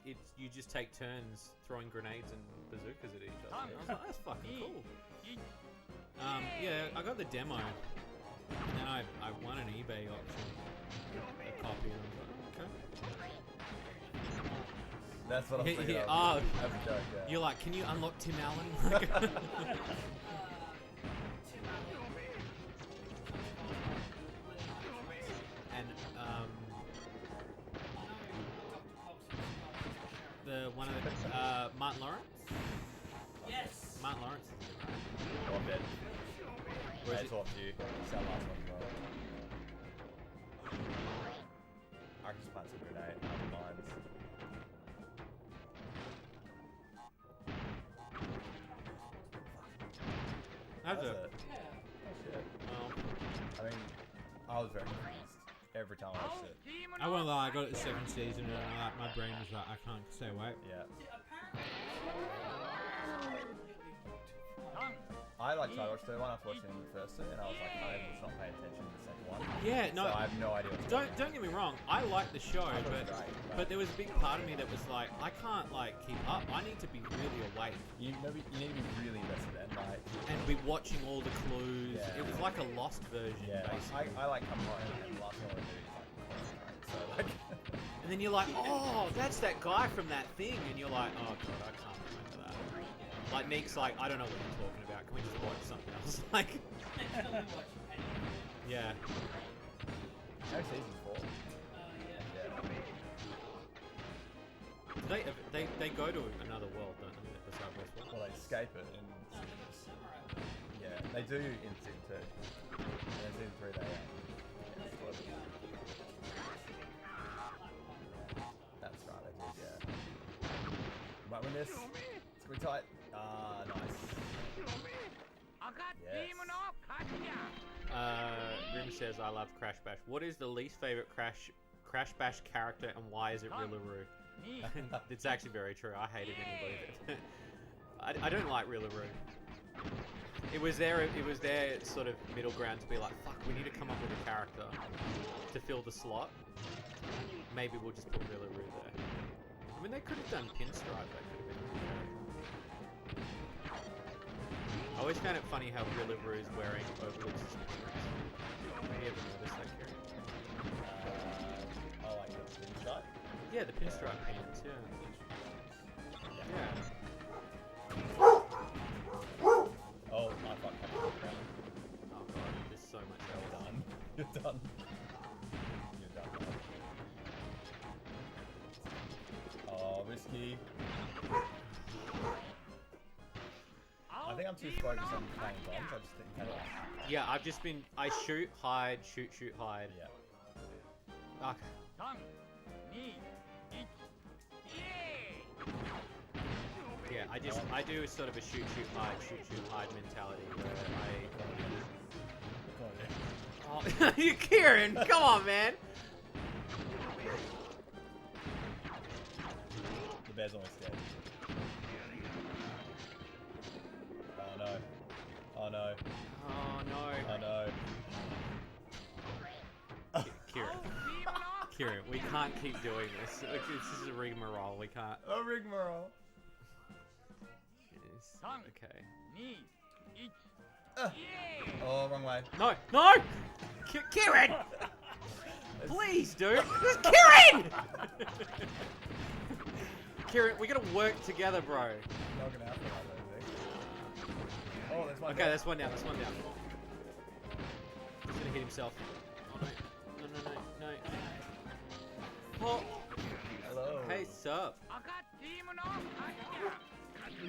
just take turns throwing grenades and bazookas at each other. And I was like, that's fucking cool. Yeah, I got the demo, and then I won an eBay auction, a copy, and I was like, okay. That's what I'm thinking Yeah, of. oh, As a joke, yeah. you're like, can you unlock Tim Allen? And the one of the Martin Lawrence. Yes. Martin Lawrence. Go on, Ben. Or is I it- talked to you. It's our last one as well. I can just plant some grenade mines. That's That's it. it. Shit. Well, I mean, I was very confused every time I watched it. I won't lie, I got it the second season and my brain was like, I can't stay awake. Yeah. Done. I like tried to watch the one after watching the first two, and I was like, I was not paying attention to the second one. Yeah, no, So I have no idea what's going on. don't get me wrong, I like the show, I thought it was but great, but there was a big part of me that was like, I can't like keep up. I need to be really awake You need to be really invested in, like, and be watching all the clues. Yeah. It was like a Lost version, yeah, basically. I like come home and the last thing I want to do is like concentrate. So like, And then you're like, oh, that's that guy from that thing. And you're like, oh god, I can't remember that. Like Nick's like, I don't know what you're talking about. Can we just watch something else? Like, yeah. No season 4. yeah. They go to another world, don't they? Besides Westworld. Well, they escape it in. Yeah, they do in season 2. And in season 3 they explode it. That's right, they did, yeah. Might win this. It's gonna be tight. Ah, nice. Yes. Grim says, I love Crash Bash. What is the least favorite Crash Bash character and why is it Rillaroo? It's actually very true. I hated it and believe it. I don't like Rillaroo. It was their sort of middle ground to be like, fuck, we need to come up with a character to fill the slot. Maybe we'll just put Rillaroo there. I mean, they could have done Pinstripe. That could have been okay. I always found it funny how Rillaroo is wearing Overlook's pinstripes. Have you ever noticed that, Kieran? I like the pinstripe. Yeah, the pinstripe pants, yeah. Yeah. Oh, my fuck. Oh god, there's so much Well else. done. You're done. You're done. Oh, risky. I think I'm too focused on playing bombs. I just think Yeah, I've just been. I shoot, hide, shoot, hide. Yeah. Okay. Yeah, I do sort of a shoot, hide mentality where I. Oh, you Kieran, come on, man. The bear's almost dead. Oh no. Oh no. Oh no. Oh no. Kieran, we can't keep doing this. Like, this is a rigmarole. We can't. Oh, rigmarole. Yes. Okay. Oh, wrong way. No, no! Kieran! Please, dude! This Kieran! Kieran, we gotta work together, bro. Not gonna happen like that, is it? Oh, that's one. Okay, that's one down, that's one down. He's gonna hit himself. Oh, no. Oh! Hello. Hey, sup?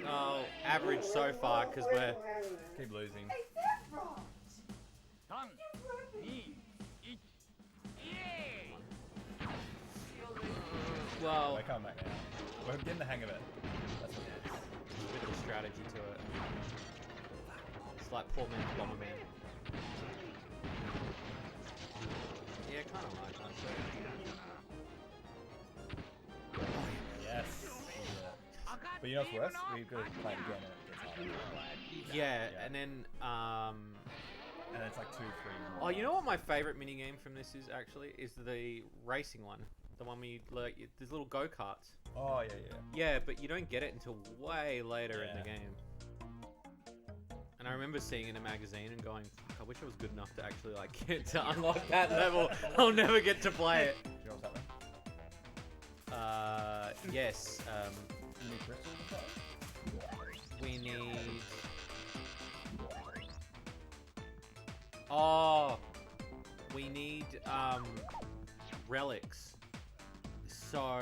Oh, average so far, because we're... Keep losing. Well, We're coming back now. We're getting the hang of it. That's what it is. there's a bit of a strategy to it. It's like poor man's Bomberman. Yeah, kind of like that. Yes. Yeah. But you know what's worse? We could play it again and it gets harder. Yeah, and then, And it's like 2, 3 more. Oh, you know what my favorite minigame from this is, actually? Is the racing one. The one where you, like, there's little go-karts. Oh, yeah. Yeah, but you don't get it until way later in the Yeah. game. And I remember seeing it in a magazine and going, fuck, I wish I was good enough to actually, like, get to unlock that level. I'll never get to play it. Do you know what's happening? Yes, You need crystals to play? we need... Oh, we need, relics. So,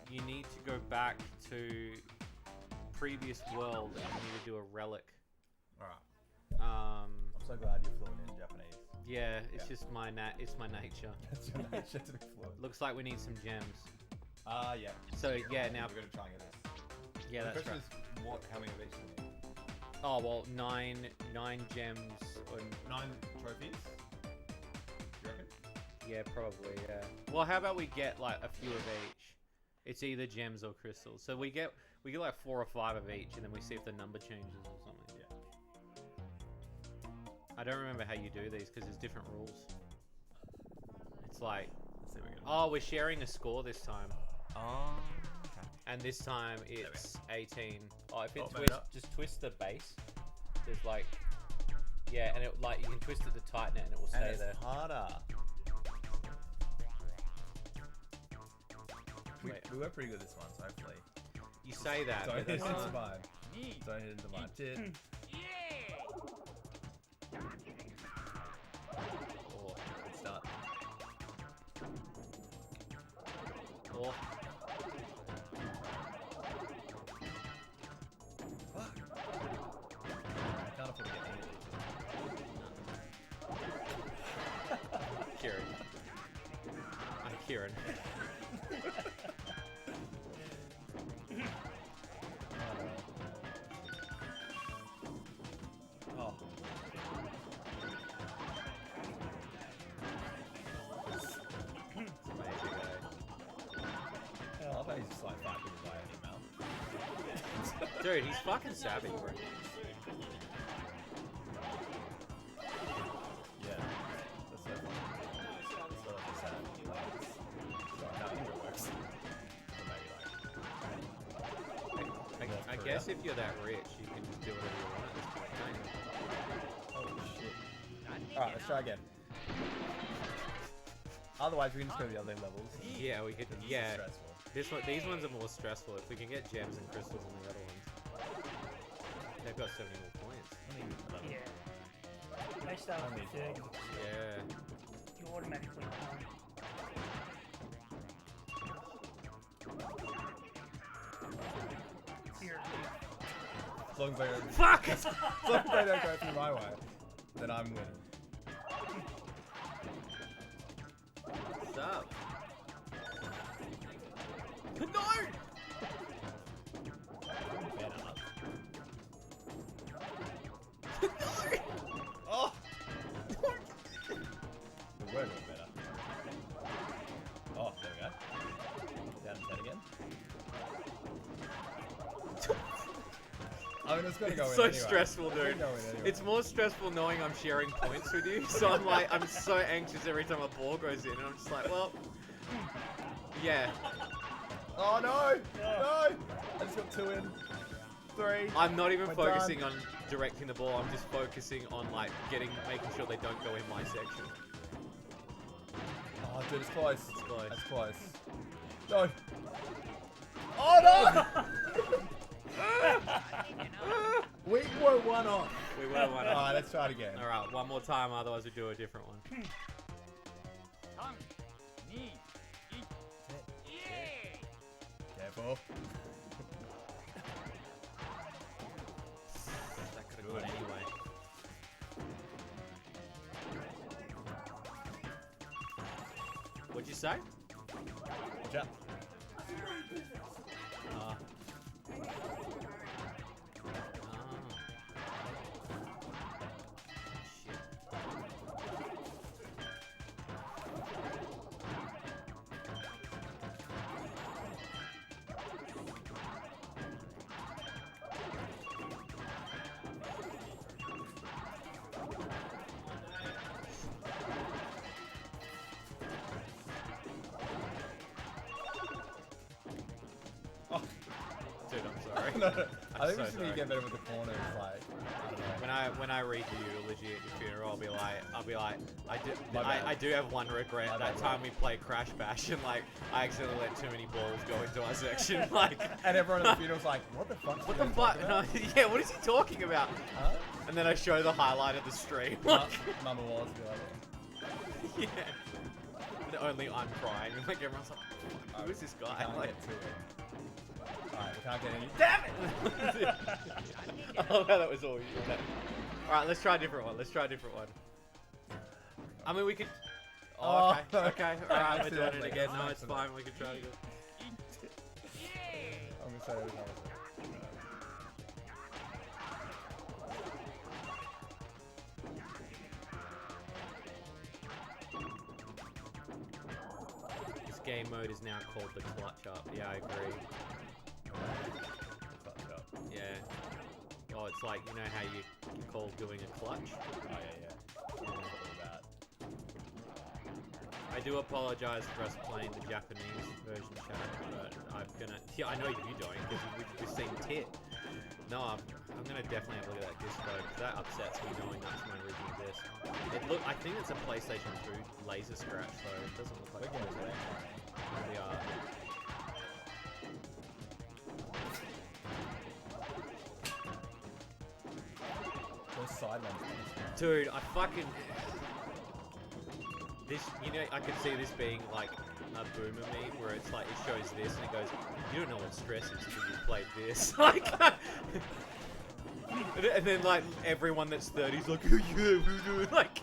you need to go back to previous world and you need to do a relic. Alright. Um, I'm so glad you're fluent in Japanese. yeah, it's Yeah. just it's my nature. That's your nature to be fluent. Looks like we need some gems. Yeah. So, yeah, now, We're gonna try and get this. yeah, The that's question right. is, how many of each do we need? Oh, well, nine gems. 9 trophies? Do you reckon? Yeah, probably, yeah. Well, how about we get, like, a few of each? It's either gems or crystals. So we get like 4 or 5 of each, and then we see if the number changes or something. Yeah. I don't remember how you do these, because there's different rules. It's like... Let's see what we get. Oh, we're sharing a score this time. Oh, okay. And this time it's 18. Oh, if it made up. just twist the base. There's like... Yeah, and it like you can twist it to tighten it and it will And stay it's there. harder. We were pretty good this one, so hopefully. You say that, Don't but hit that's into not... mine. Don't hit into mine. Did. Oh, Good start. oh. Fuck. I can't afford to get any Kieran. I'm Kieran. Oh. It's amazing, I love how he's just like fighting his way in your mouth. Dude, he's fucking savage, bro. Yeah. That's so funny. So that's sad. So how it works. So maybe I guess if you're that rich, you can just do whatever you want at this point, can't you? holy shit. Alright, let's try again. Otherwise, we can just go to the other levels. Yeah, we could. This is Yeah, stressful. these ones are more stressful. If we can get gems and crystals on the other ones, they've got so many more points. Yeah. They start Only with 30. Yeah. You automatically behind. Here. As long as they don't, Fuck! as long as they don't go through my way, then I'm winning. What's up? No! Oh! We were doing better. Oh, there we go. Down to 10 again. I mean, it's gonna go It's in so anyway. stressful, It's gonna dude. go in anyway. It's more stressful knowing I'm sharing points with you. So I'm like, I'm so anxious every time a ball goes in, and I'm just like, well, yeah. Oh no! No! I just got 2 in. 3. I'm not even We're focusing done. on directing the ball. I'm just focusing on like making sure they don't go in my section. Oh, dude, it's close. It's close. That's close. No! Oh no! We were 1 off. We were one. Alright, let's try it again. All right, one more time. Otherwise, we do a different one. 3、2、1。 Careful. That could have gone anyway. What'd you say? Watch out. Ah. Shit. Oh. Dude, I'm sorry. No, no. I think so we just need to sorry. get better with the corners, like, I don't know. When I read the eulogy at your funeral, I'll be like, My bad. I do have one regret. My That bad, time we played Crash Bash and like I accidentally let too many balls go into our section. Like, And everyone at the funeral's like, what the fuck? what the fuck? Yeah, what is he talking about? Huh? And then I show the highlight of the stream. Ma- Mama Wallace be like, Yeah. And only I'm crying. Like everyone's like, who is this we guy? can't Like, get to it. Alright, we can't get any. damn it! I love how that was all you. Alright, let's try a different one. Let's try a different one. I mean, we could. Oh, Oh. okay. Okay. Alright, we're doing it Accidentally. again. No, it's Accidentally. fine. We can try it again. I'm gonna say every time I say This game mode is now called the clutch up. Yeah, I agree. Clutch up. Yeah. Oh, it's like, you know how you call doing a clutch? Oh, yeah. Yeah. What about? I do apologize for us playing the Japanese version chat, but I'm gonna. Yeah, I know you don't, because we've seen Tit. No, I'm gonna definitely have a look at that disc though, because that upsets me knowing that's my original disc. I think it's a PlayStation 2 laser scratch, so it doesn't look like We're gonna do PlayStation. that. We are. side ones. Dude, I fucking... This, you know, I could see this being like a boomer meme where it's like, it shows this and it goes, you don't know what stress is until you played this. Like... And then like everyone that's 30 is like, oh yeah, we do. Like,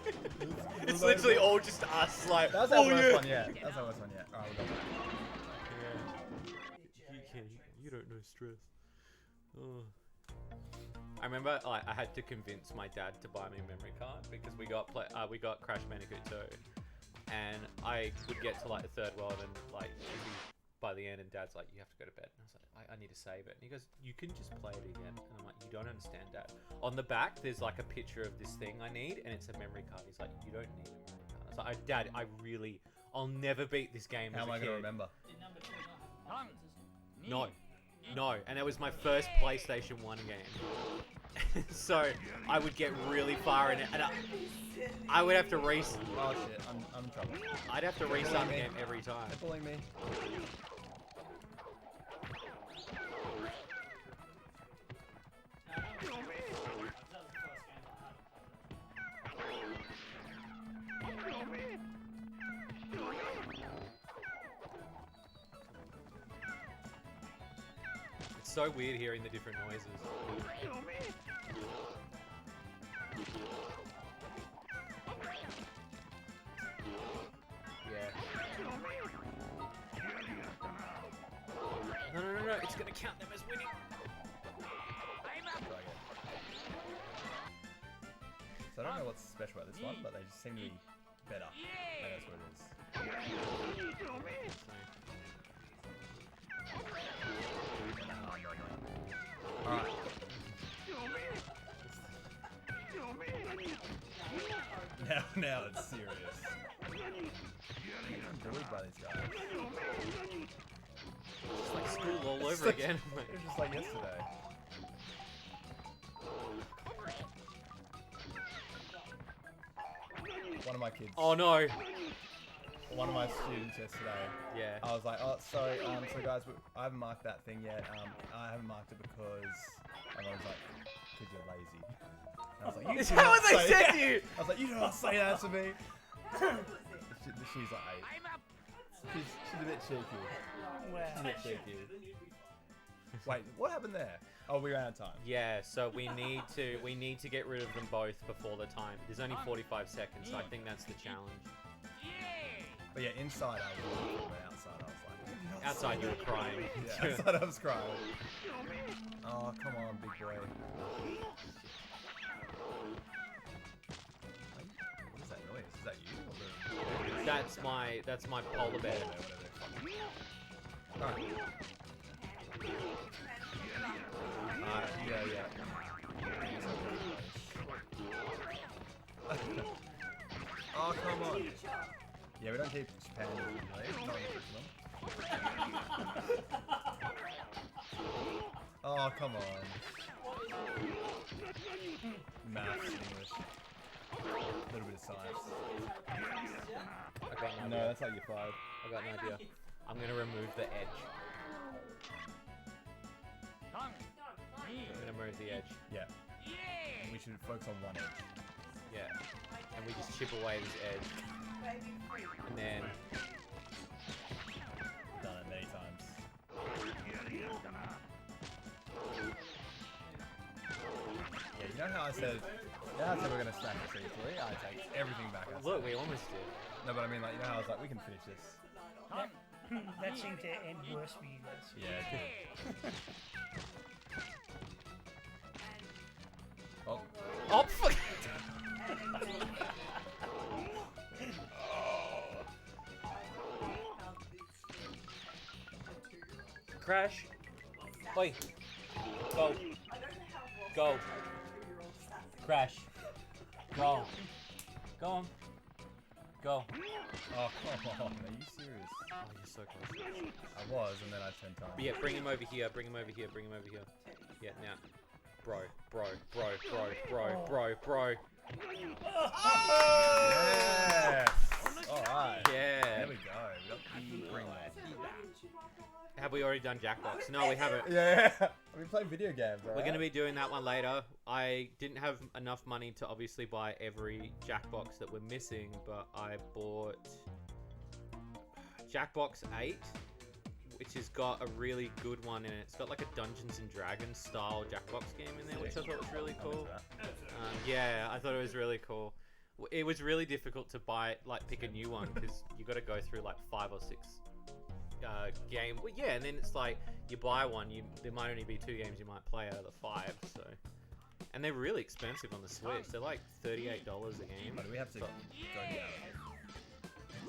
it's literally all just us. Like, That was our worst one yet. That was our worst one yet. Alright, we'll go back. You don't know stress. Oh. I remember like I had to convince my dad to buy me a memory card because we got Crash Bandicoot 2, and I would get to like the third world and like by the end, and Dad's like, you have to go to bed. And I was like, I need to save it. And he goes, you can just play it again. And I'm like, you don't understand, Dad. On the back, there's like a picture of this thing I need, and it's a memory card. He's like, you don't need a memory card. I was like, Dad, I'll never beat this game. How am I going to remember? Did number 2 not have buttons? No, and it was my first PlayStation 1 game. So I would get really far in it, and I would have to restart. Oh shit, I'm in trouble. I'd have to restart the game every time. They're pulling me. It's so weird hearing the different noises. No, it's gonna count them as winning. So I don't know what's special about this one, but they just seem to be better. Maybe that's what it is. Alright. Now it's serious. I'm bullied by these guys. It's like school all over again. It was just like yesterday. One of my kids. Oh no. One of my students yesterday. Yeah. I was like, oh, sorry, so guys, I haven't marked that thing yet. I haven't marked it because, and I was like, because you're lazy. And I was like, Is that what they said to you? I was like, you do not say that to me. She's like, she's a bit cheeky. Wow. She's a bit cheeky. Wait, what happened there? Oh, we ran out of time. Yeah, so we need to get rid of them both before the time. There's only 45 seconds, so I think that's the challenge. But yeah, inside I was looking, but outside I was like... Outside you were crying. Yeah, outside I was crying. Oh, come on, big boy. What is that noise? Is that you? Or That's my polar bear. Alright. Yeah. Oh, come on. Yeah, we don't keep Japan in the lead. Oh, come on. Maths, English. A little bit of science. No, that's like year 5. I got an idea. I'm gonna remove the edge. I'm gonna remove the edge. Yeah. We should focus on one edge. Yeah. And we just chip away this edge. And then... Done it many times. Yeah, you know how I said we're gonna stack this easily? I take everything back. Look, we almost did. No, but I mean, like, you know how I was like, we can finish this. That seemed to end worse for you guys. Yeah, it did. Oh. Oh, fuck! Crash. Oi. Go. Go. Crash. Go. Go on. Go. Oh, come on. Are you serious? Oh, you're so close. I was, and then I turned time. But yeah, bring him over here. Bring him over here. Bring him over here. Yeah, now. Bro. Yes! Alright. Yeah. There we go. We got the ring light. How Have we already done Jackbox? No, we haven't. Yeah. I've been playing video games. We're going to be doing that one later. I didn't have enough money to obviously buy every Jackbox that we're missing, but I bought Jackbox 8, which has got a really good one in it. It's got like a Dungeons and Dragons style Jackbox game in there, which I thought was really cool. Yeah, I thought it was really cool. It was really difficult to buy, like, pick a new one because you got to go through like 5 or 6 game. Well, yeah, and then it's like you buy one, there might only be 2 games you might play out of the 5. So, and they're really expensive on the Switch. They're like $38 a game. But do we have to go down? So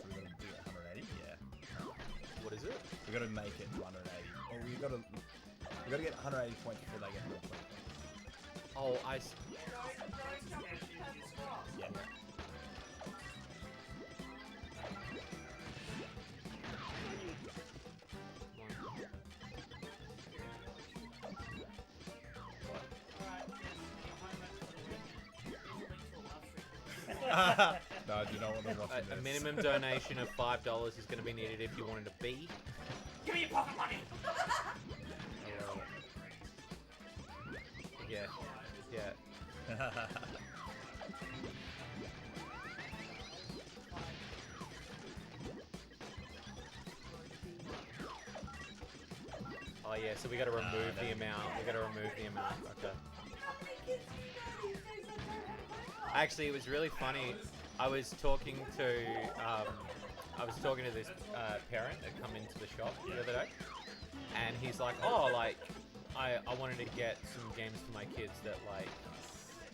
we got to do it 180. Yeah. What is it? We got to make it 180. Or we got to get 180 points before they get 120 points. Oh, Yeah. No, do you not want to watch a minimum donation of $5 is going to be needed if you wanted to be. Give me your pocket money! Yeah. Yeah. Oh yeah, so we got to remove the amount. We got to remove the amount. Okay. Actually, it was really funny. I was talking to this parent that come into the shop the other day, and he's like, "Oh, like, I wanted to get some games for my kids that like."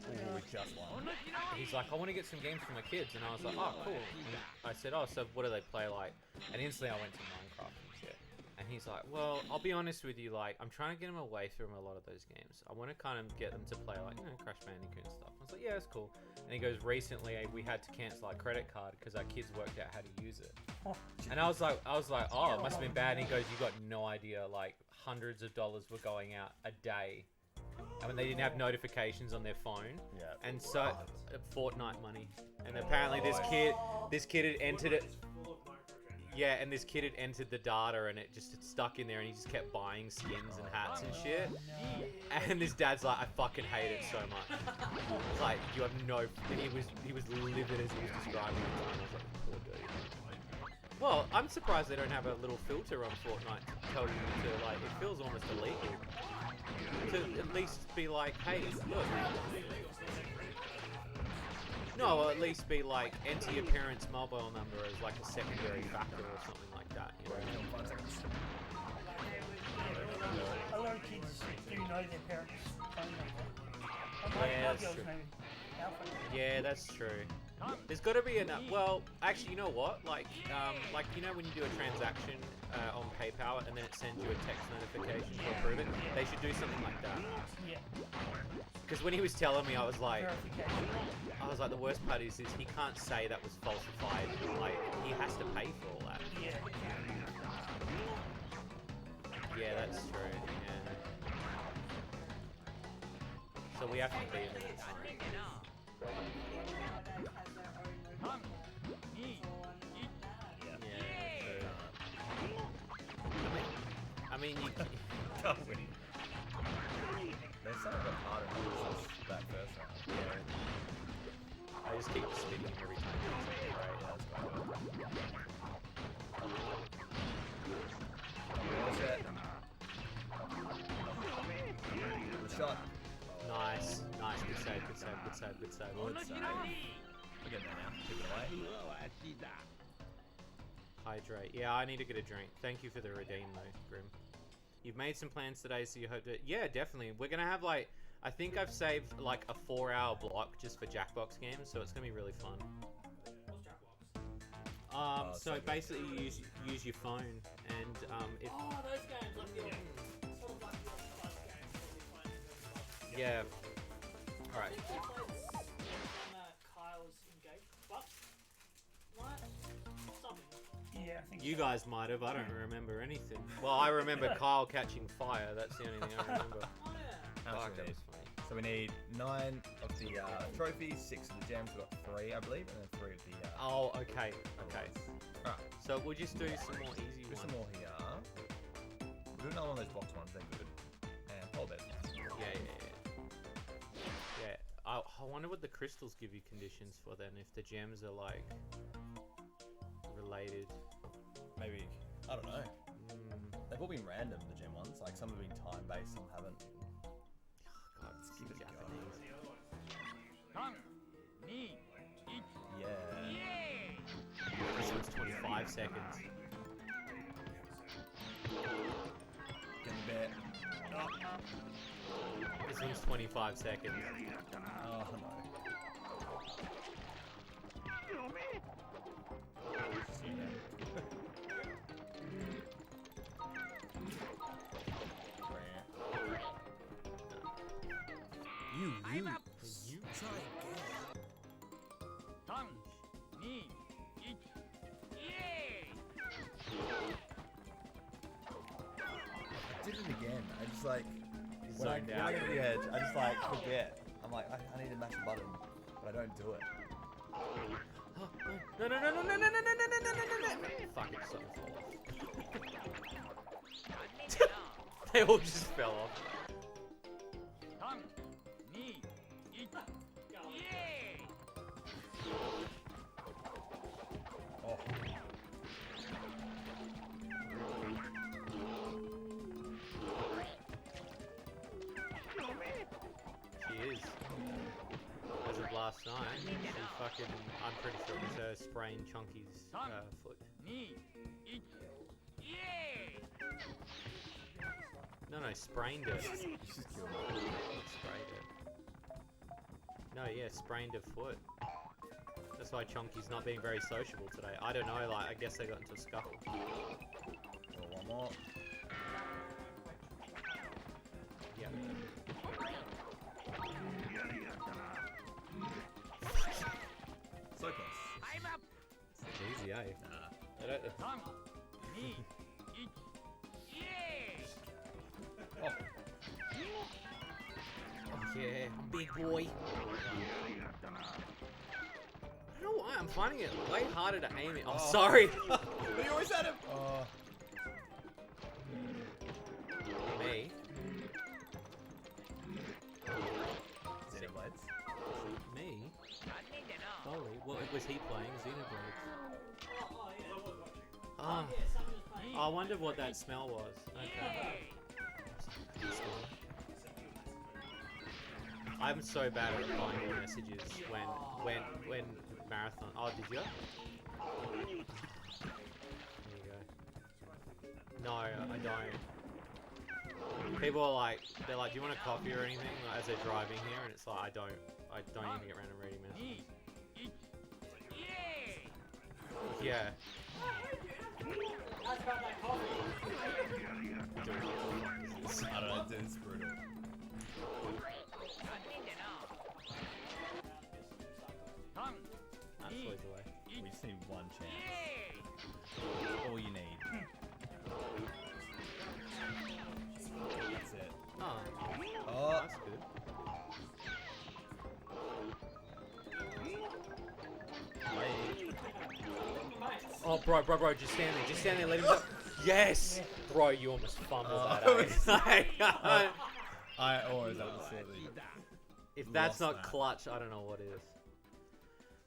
Ooh, just one. He's like, "I want to get some games for my kids," and I was like, "Oh, cool." And I said, "Oh, so what do they play like?" And instantly, I went to Minecraft and shit. And he's like, "Well, I'll be honest with you. Like, I'm trying to get them away from a lot of those games. I want to kind of get them to play like, Crash Bandicoot and stuff." I was like, "Yeah, that's cool." And he goes, "Recently, we had to cancel our credit card because our kids worked out how to use it." And I was like, "Oh, it must have been bad." And he goes, "You got no idea. Like, hundreds of dollars were going out a day." I mean, they didn't have notifications on their phone, and so Fortnite money. And apparently, this kid had entered it. Yeah, and this kid had entered the data, and it just stuck in there, and he just kept buying skins and hats and shit. And his dad's like, "I fucking hate it so much." It's like, you have no. And he was livid as he was describing it. And I was like, "Poor dude." Well, I'm surprised they don't have a little filter on Fortnite to tell you to like. It feels almost illegal. To at least be like, "Hey, look." No, or at least be like, enter your parents' mobile number as like a secondary factor or something like that. You know? A lot of kids do know their parents' phone number. Yeah, that's true. Yeah, that's true. There's got to be enough. Well, actually, you know what? Like you know when you do a transaction on PayPal and then it sends you a text notification to approve it. They should do something like that. Yeah. Because when he was telling me, I was like, the worst part is he can't say that was falsified. Like, he has to pay for all that. Yeah. Yeah, that's true. Yeah. So we have to be in this. I mean, you Can't win. There's something about harder than that first round. I just keep spinning every time. Right, yeah, that's That's it. Good shot. nice. Good save. Good save. We're getting there now. Keep it away. Hydrate. Yeah, I need to get a drink. Thank you for the redeem, though, Grim. You've made some plans today, so you hope to... Yeah, definitely. We're going to have, like... I think I've saved, like, a 4-hour block just for Jackbox games, so it's going to be really fun. What's Jackbox? So basically you use your phone, and, it... Oh, those games, like the sort of like the bus games that we play in the Yeah. Alright. I think we played this on Kyle's engagement, but what? Something. Yeah, I think You so. guys might have. I don't remember anything. Well, I remember Kyle catching fire. That's the only thing I remember. Oh yeah. Fuck, that Absolutely. was funny. So we need 9 of the trophies, 6 of the gems. We've got 3, I believe, and then 3 of the... Oh, okay. Alright. So we'll just do some more easy There's ones. some more here. Do another one of those box ones, they're good. And polar bears. Yeah. I wonder what the crystals give you conditions for then, if the gems are like related. Maybe, I don't know. They've all been random, the gem ones. Like some have been time based, some haven't. God, it's Give it a go. Japanese. Yeah. This one's 25 seconds. Get the bet. This one's 25 seconds. Oh no. You try did it again. I just like when I get to the edge, I just like forget. I'm like I need to mash a button, but I don't do it. No. Fuck it, something fell off. They all just fell off. Oh. She is. As of last night, she fucking, I'm pretty sure it was her spraying Chunky's foot. No, sprained it. She's killed me. Sprayed it. No, yeah, sprained her foot. That's why Chunky's not being very sociable today. I don't know, like, I guess they got into a scuffle. Oh, one more. Yeah. So close. It's easy, eh? Nah. I don't... Oh. Oh yeah, big boy. I don't know why, I'm finding it way harder to aim it. Oh, sorry. You always had him. Me. Xenoblades. Me? Holy, what was he playing? Xenoblades. Oh, I wondered what that smell was. Okay. I'm so bad at finding messages when marathon. Oh, did you? There you go. No, I don't. People are like, they're like, do you want a coffee or anything? Like, as they're driving here, and it's like, I don't even get around to reading messages. Yeah. I don't know, it's brutal. That's always the way. We just need one chance. That's all you need. That's it. Oh, Oh, that's good. wait. Oh, bro, just stand there, let him go. Yes! Bro, you almost fumbled Oh, that, eh? I always absolutely. If that's lost not that. clutch, I don't know what is.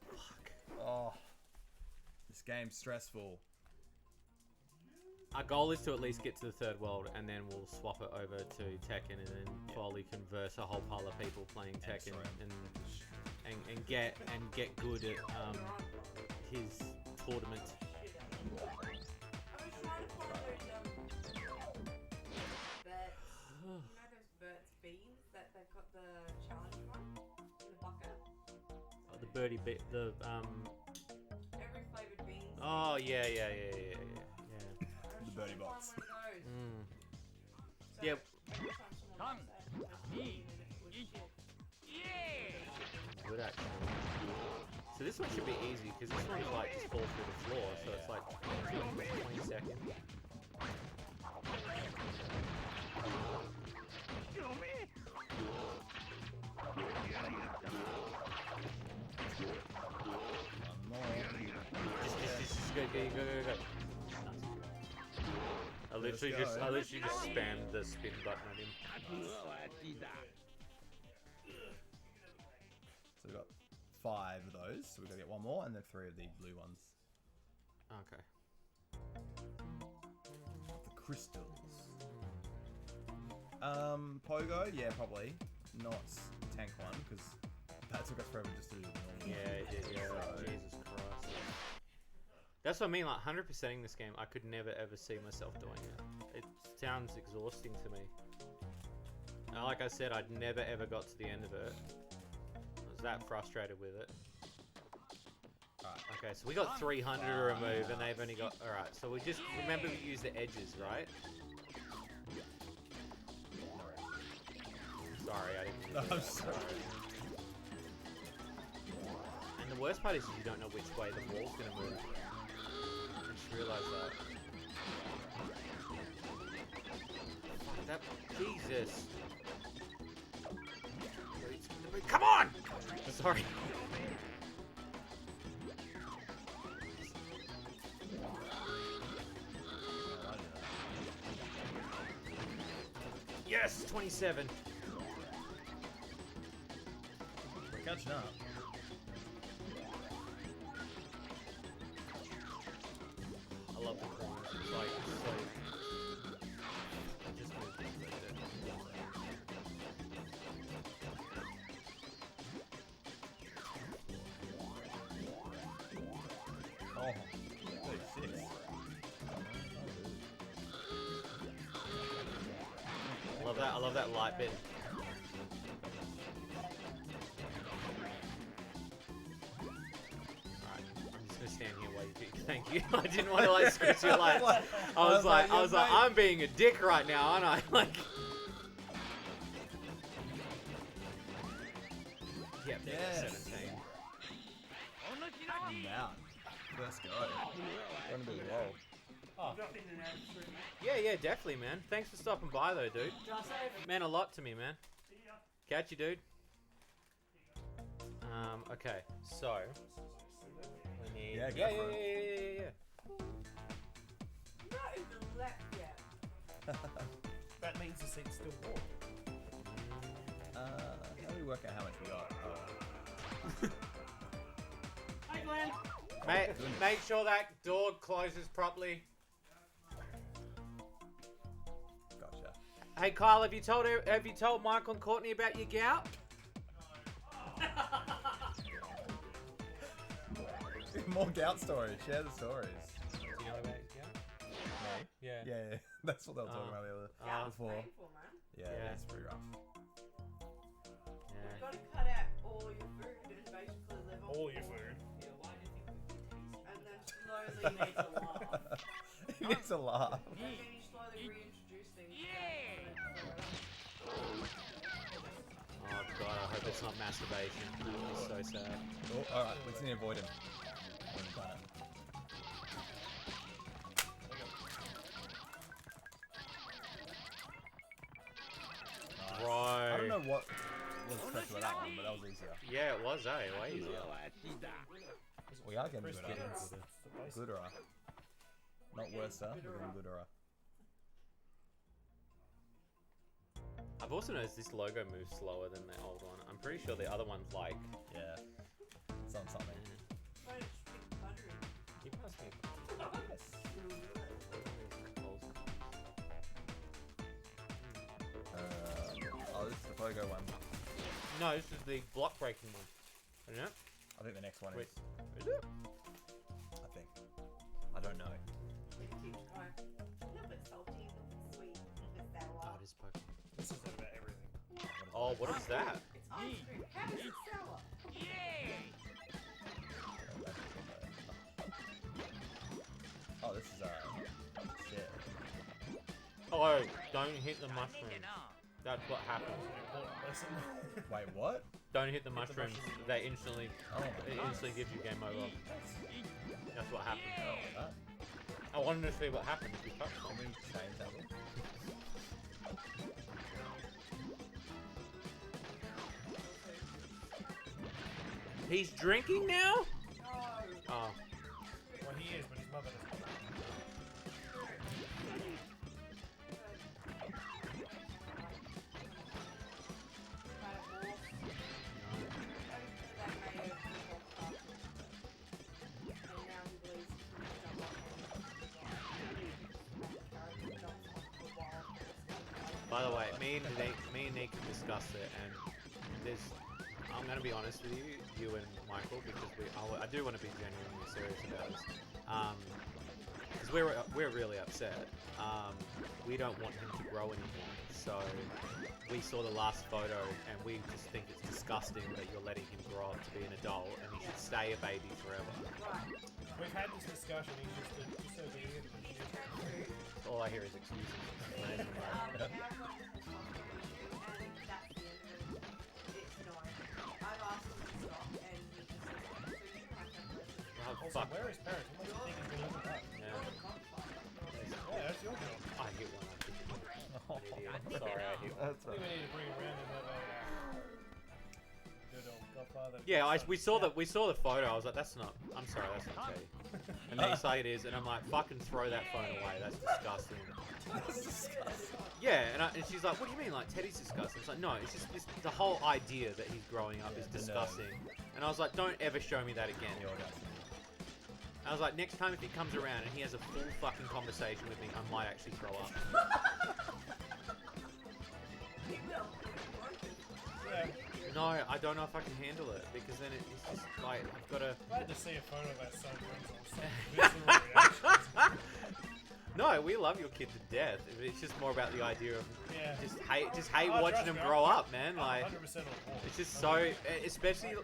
Fuck. Oh, this game's stressful. Our goal is to at least get to the third world, and then we'll swap it over to Tekken, and then Foley converse a whole pile of people playing Tekken, and get good at his tournament. Bert's beans that they've got the challenge one in the bucket. The birdie bit, the Every flavoured beans. Oh yeah. The birdie box. Yep. Good action. So this one should be easy because this one's like just fall through the floor, so it's like 20 seconds. Just go. A literally just spammed the spin button at him. So we've got 5 of those. So we've got to get 1 more and then 3 of the blue ones. Okay. The crystals. Pogo, yeah, probably. Not tank one, because that took us forever just to do the normal. Yeah, it did, yeah. So- Jesus Christ. That's what I mean, like 100%ing this game, I could never ever see myself doing it. It sounds exhausting to me. And like I said, I'd never ever got to the end of it. I was that frustrated with it. Alright. Okay, so we got 300 to remove, and they've only got... Alright, so we just... Remember we use the edges, right? Sorry, I didn't mean to do I'm that. sorry. And the worst part is you don't know which way the ball's gonna move. I just realised that. That... Jesus! Come on! Sorry. Yes! 27! We're catching up. I love the corners. It's like, I just moved it. Oh, 36. I love that light bit. Alright, I'm just gonna stand here while you pick. Thank you. I didn't want to like scratch your lights. I was like, I'm being a dick right now, aren't I? Like. Yep, Yes. 17. I'm out. First go. Run a bit low. Drop in and out of the stream, mate. Yeah, definitely, man. Thanks for stopping by, though, dude. Just save. Meant a lot to me, man. See ya. Catch you, dude. Okay, so we need. Yeah, go yeah, for yeah. Not even left yet. That means the seat's still warm. How do we work out how much we got? Hey, Glenn. Make sure that door closes properly. Gotcha. Hey, Kyle, have you told Michael and Courtney about your gout? More gout stories. Share the stories. Do you know about his gout? No. Yeah. Yeah. That's what they were talking about the other That was before. painful, man. Yeah, Yeah. it's pretty rough. Yeah. You've got to cut out all your food and basically live off All your food. Yeah, why do you think we and then slowly needs a laugh? He needs a laugh. and then you slowly reintroduce things. Oh god, I hope it's not masturbation. That would be so sad. Oh, alright, we just need to avoid him. When we've done it. Nice. Right. I don't know what was special about that one, but that was easier. Yeah, it was, way easier. We are getting Just good kidding. at it. Glitterer. Not worse, we're getting glitterer. I've also noticed this logo moves slower than the old one. I'm pretty sure the other one's like... Yeah. It's on something. But it's big buttery. You pass me Oh, this is the Pogo one. No, this is the block breaking one. Isn't it? I think the next one Wait. is. Is it? I think. I don't know. It keeps going. A little bit salty, a little bit sweet, a bit sour. Oh, it is Pokemon. This is about everything. Oh, what is that? It's ice cream. How is it sour? Oh, this is shit. Oh, don't hit the mushrooms. That's what happens. Important lesson. Wait, what? Don't hit the mushrooms. They instantly, Oh, it instantly gives you game over. That's what happens. that. I wanted to see what happens if you touch Can them. we change that one? He's drinking now? Oh. Well, he is, but his mother doesn't. By the way, me and Nick discussed it, and I'm gonna be honest with you and Michael, because I do want to be genuinely serious about this. Because we're really upset. We don't want him to grow anymore. So we saw the last photo, and we just think it's disgusting that you're letting him grow up to be an adult, and he should stay a baby forever. Right. We've had this discussion. He's just disobedient. All I hear is excuses. Now I've got the whole issue, and that's the end of it. It's no. I've asked him to stop, and he just says, so you have to have this. Oh, Also, fuck. where is parents? He must think he's been living up. Yeah. Yeah, that's your job. I hit one. I'm sorry, I hit one. That's I think we need to bring him around and have a good old godfather. Yeah, we saw the photo. I was like, that's not. I'm sorry, that's not Shady. And then he's like, it is, and I'm like, fucking throw that phone away. That's disgusting. Yeah, and she's like, what do you mean? Like Teddy's disgusting? It's like, no, it's just the whole idea that he's growing up is disgusting. And I was like, don't ever show me that again. I was like, next time if he comes around and he has a full fucking conversation with me, I might actually throw up. Yeah. No, I don't know if I can handle it, because then it's just like, I've got to... Glad to see a photo of our son brings on some visceral reactions. No, we love your kid to death. It's just more about the idea of Yeah. just hate Oh, watching trust him me, grow I'm up, man. Like, 100% on board. it's just so, especially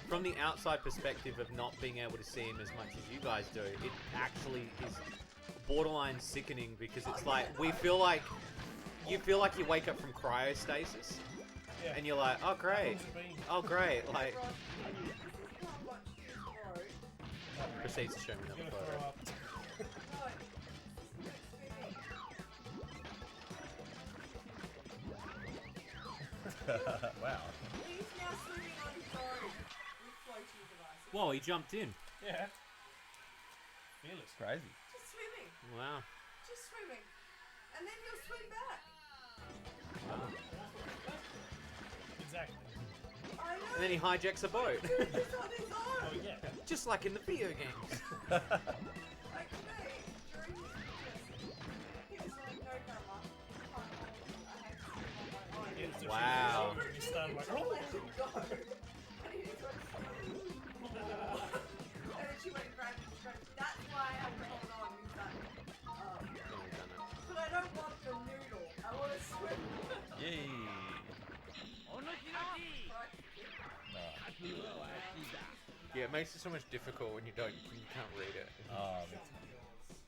from the outside perspective of not being able to see him as much as you guys do. It actually is borderline sickening, because it's like you feel like you wake up from cryostasis, Yeah. and you're like, oh great, oh great, like. This is how much you grow. Proceeds to show me He's another gonna throw photo. up. No, this is good swimming. Wow. He's now swimming on his own with floating devices. Whoa, he jumped in. Yeah. Fearless. Crazy. Just swimming. Wow. Just swimming. And then he'll swim back. Exactly. I know. And then he hijacks a boat. He's on his Oh own. yeah. Just like in the video games. Like today, during his lesson, he was like, no, Grandma, I can't hold you. I have to swim on my own. Yeah, so Wow. He started like, Just oh. let him go. And he just went, and then she went and grabbed him. She goes, that's why I have to hold on. He's like, but I don't want the noodle. I want to swim. Yay. Yeah, it makes it so much difficult when you can't read it.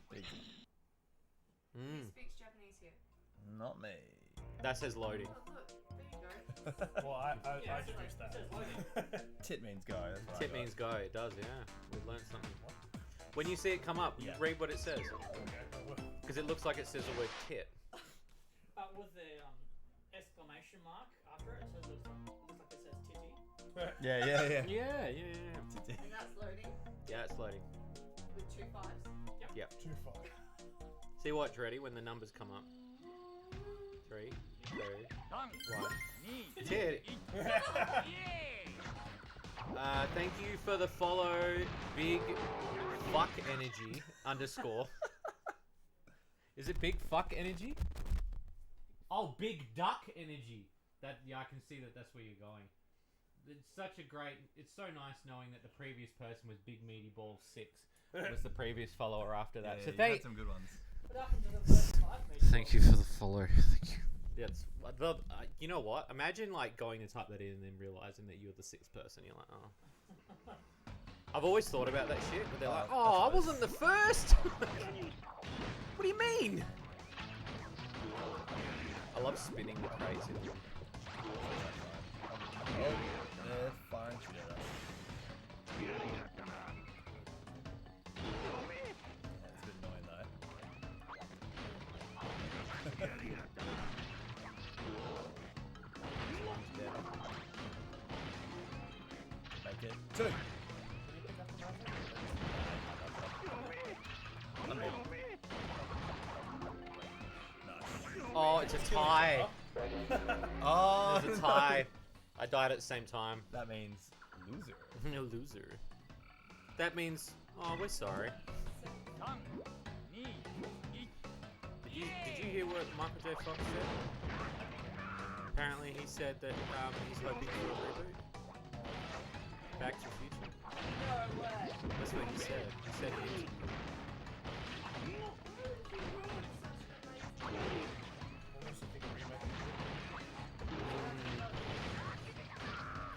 Big. He speaks Japanese here. Not me. That says loading. Oh, look, there you go. Well, I introduced that. Tit means go. That's what I Tip got. means go. It does, yeah. We learned something. When you see it come up, Yeah. read what it says. Okay, well, Because it looks like it says the word tit. But with the exclamation mark after it, so it looks like it says titty. Yeah. Yeah. And that's loading Yeah, it's loading. with 2 5s. too far. See watch ready when the numbers come up. 3, 2, 1. Tit. Thank you for the follow, big fuck energy _ Is it big fuck energy? Oh, big duck energy. That, yeah, I can see that that's where you're going. It's such a great. It's so nice knowing that the previous person was Big Meaty Ball 6 was the previous follower after that. Yeah, So you thank. had some good ones. What happened to the first 5 meters? Thank you for the follow. Thank you. That's well, you know what? Imagine like going to type that in and then realizing that you're the 6th person. You're like, oh. I've always thought about that shit, but they're like, Oh, oh, I that's wasn't the first. What do you mean? I love spinning the crates in them. Oh, they're fine together. Yeah, it's a bit annoying though. Make it 2. Oh, it's a tie. Oh, It's a tie. I died at the same time. That means loser. A loser. That means, oh, we're sorry. Did you hear what Michael J. Fox said? Apparently he said that he's hoping for a reboot. Back to the Future. No way. That's what he said. He said he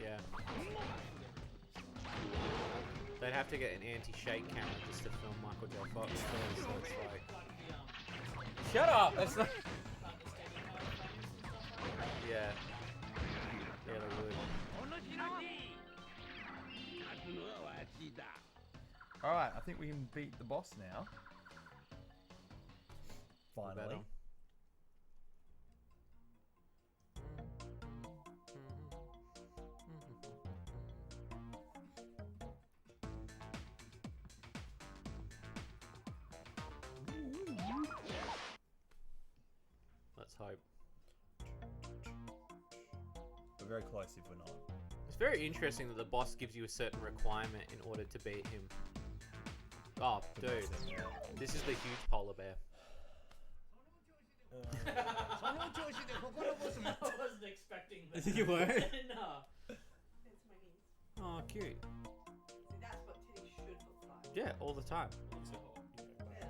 yeah. They'd have to get an anti-shake camera just to film Michael J. Fox. So it's like, shut up! That's not. Yeah. Yeah, they would. Alright, I think we can beat the boss now. Finally. Let's hope. We're very close if we're not. It's very interesting that the boss gives you a certain requirement in order to beat him. Oh, dude. This is the huge polar bear. I wasn't expecting that. You were? No. It's my niece. Oh, cute. See, that's what titties should look like. Yeah, all the time. Yeah.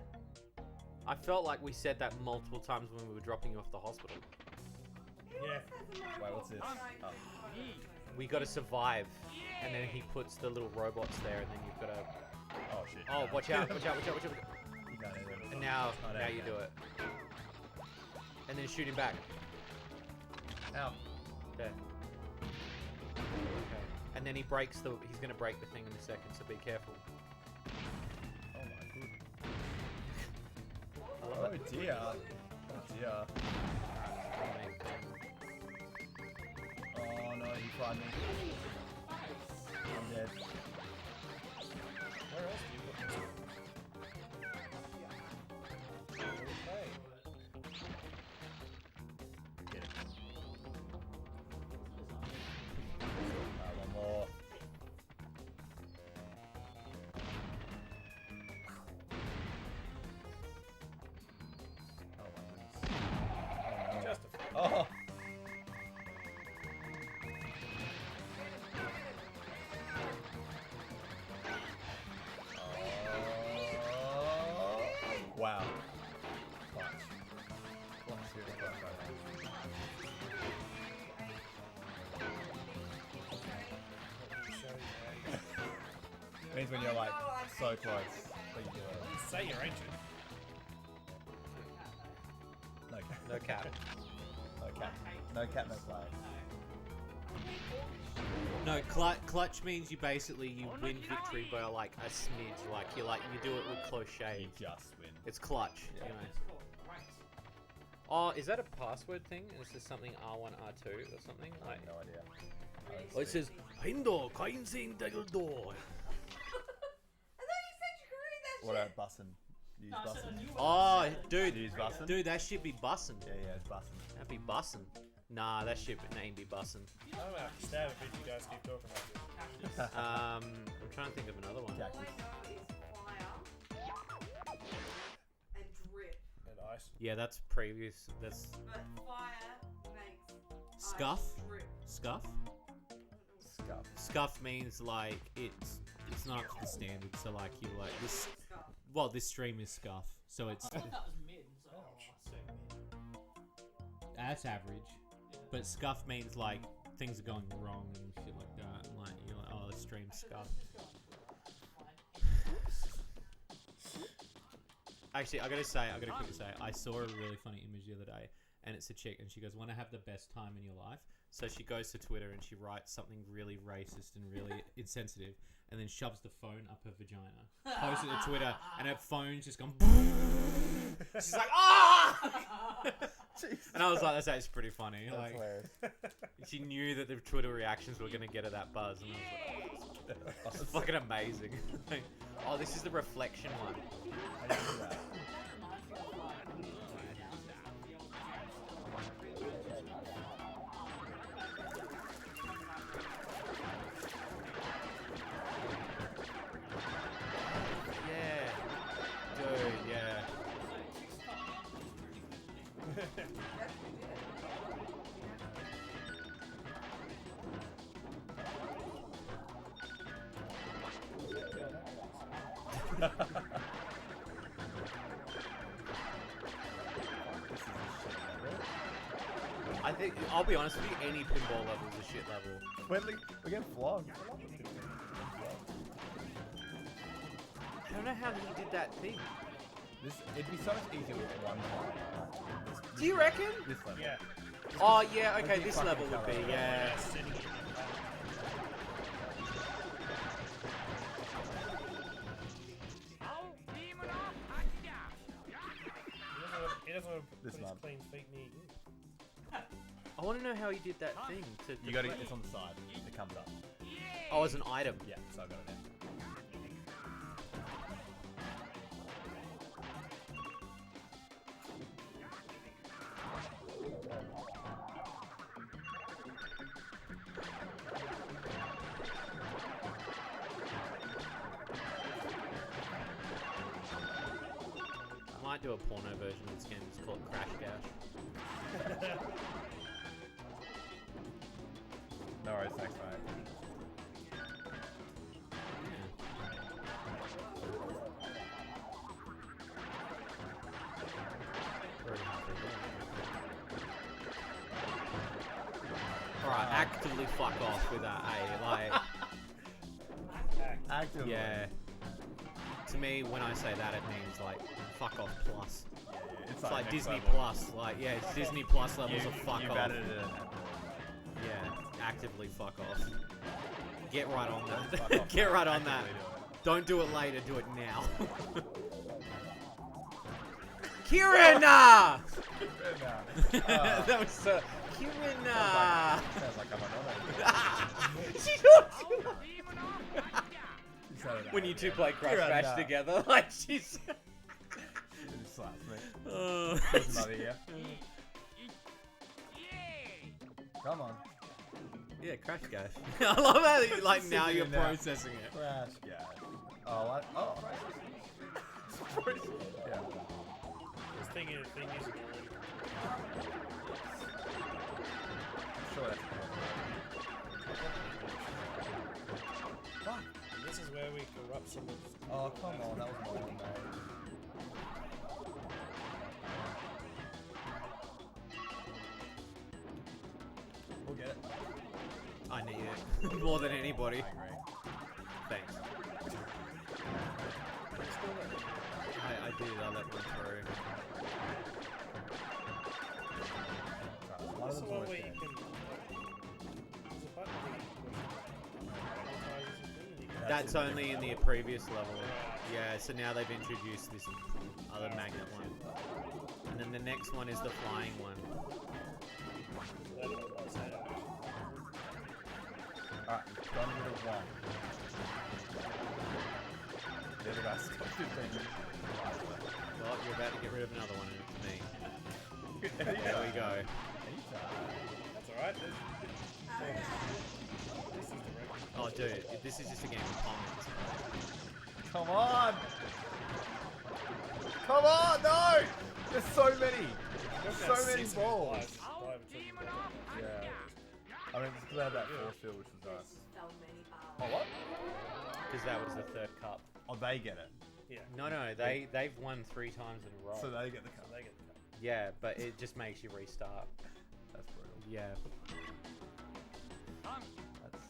I felt like we said that multiple times when we were dropping you off the hospital. Yeah. Wait, what's this? Oh. We gotta survive, and then he puts the little robots there, and then you've gotta. Oh shit. Oh, watch out! Watch out! Watch out! Watch out! You can't even. And now Oh, you do it. And then shoot him back. Ow. There. Okay. And then he breaks the. He's gonna break the thing in a second, so be careful. Oh my goodness. I love Oh it. dear. Oh dear. Oh no, he find me. I'm dead. Where else do you look? Okay. Get it. One more. Oh my goodness. Oh no. Just a Oh! Wow. Clutch. Clutch, seriously, clutch right now. Means when you're like so close, but you do it. say you're ancient. No cap. No cap. No cap. No cap, no flag. No, clutch means you basically you win victory by like a smidge, like you do it with close You shave. just win. It's clutch, you know. Oh, is that a password thing? Is this something R1, R2 or something? I Like, have no idea. oh, it says Hindo Kainsin Dagdo. I thought you said you could read that What shit. about bussin'? Use No, I said bussin'? a new one. Oh, dude, Use bussin'? dude, that shit be bussin'. Yeah, it's bussin'. That be bussin'. Nah, that shit ain't be bussin'. I don't know how to stab if you guys keep talking like this. I'm trying to think of another one. All I Cactus. know is fire and drip. And ice. Yeah, that's previous. That's But fire makes Scuff? ice drip. scuff. Scuff. Scuff means like it's not up to the standard. So like you like this. Scuff. Well, this stream is scuff, so it's I thought that was mid. So that's average. But scuff means like things are going wrong and shit like that. And like you're like, oh, the stream's scuff. Actually, I gotta quickly say, I saw a really funny image the other day, and it's a chick, and she goes, "Want to have the best time in your life?" So she goes to Twitter and she writes something really racist and really insensitive, and then shoves the phone up her vagina, posts it to Twitter, and her phone's just gone. She's like, "Ah!" And I was like, "That's actually pretty funny." That's Like, hilarious. she knew that the Twitter reactions were gonna get her that buzz, and I was like, "It's fucking amazing." Like, oh, this is the reflection one. How do you do that? Yeah, dude, yeah. I think I'll be honest with you. Any pinball level is a shit level. We get flogged. I don't know how he did that thing. It'd be so much easier with one line. Do you reckon? This level. Yeah. Oh yeah, okay. It'd be This fucking level would be color. yeah. Sitting in it. He doesn't want to This put his one. clean feet near you. I want to know how he did that thing. You got it's on the side. It comes up. Oh, as an item. Yeah, so I got it now. I might do a porno version of this game. It's called Crash Gash. No worries, thanks, mate. Alright, actively fuck off with that, eh? Like, Actively. yeah. To me, when I say that, it means like fuck off plus. Yeah, It's like next Disney level. Plus. Like, yeah, it's Disney Plus levels of fuck You've off. added it. Yeah, actively fuck off. Get right on Fuck that. off, Get mate. right on that. Actively do Don't do it later, do it now. Kirina! it. That was so. Kirina! Sounds like I'm another. She talks So when you two play Crash Kirina. Bash together, like she's. It slaps me. Oh, There's another here. Come on. yeah, Crash Gash. I love how you, like Sitting now you're in there. processing it. Crash gas. Oh, what? Oh. Yeah. This thing is already. Sure that's Fuck. This is where we corrupt some of. Oh, come on. That was my one, mate. We'll get it. I need it more than anybody. I agree. Thanks. I did. I let one through. One This of is them's one always where you dead. can. There's a button where you can magnetize the thing and you can. That's only in the previous level. Yeah, so now they've introduced this other magnet one. And then the next one is the flying one. Alright, done with a one. The other guy's still 15. Well, you're about to get rid of another one, and it's me. There we go. That's alright. This is the record. Oh, dude, this is just a game of Pong at this point. Come on! Come on, no! There's so many! There's so many balls! Yeah. I mean, it's because I had that force field, which was nice. So many Oh, what? Because that was the third cup. Oh, they get it. Yeah. No, they've won 3 times in a row. So they get the So cup. they get the cup. Yeah, but it just makes you restart. That's brutal. Yeah. That's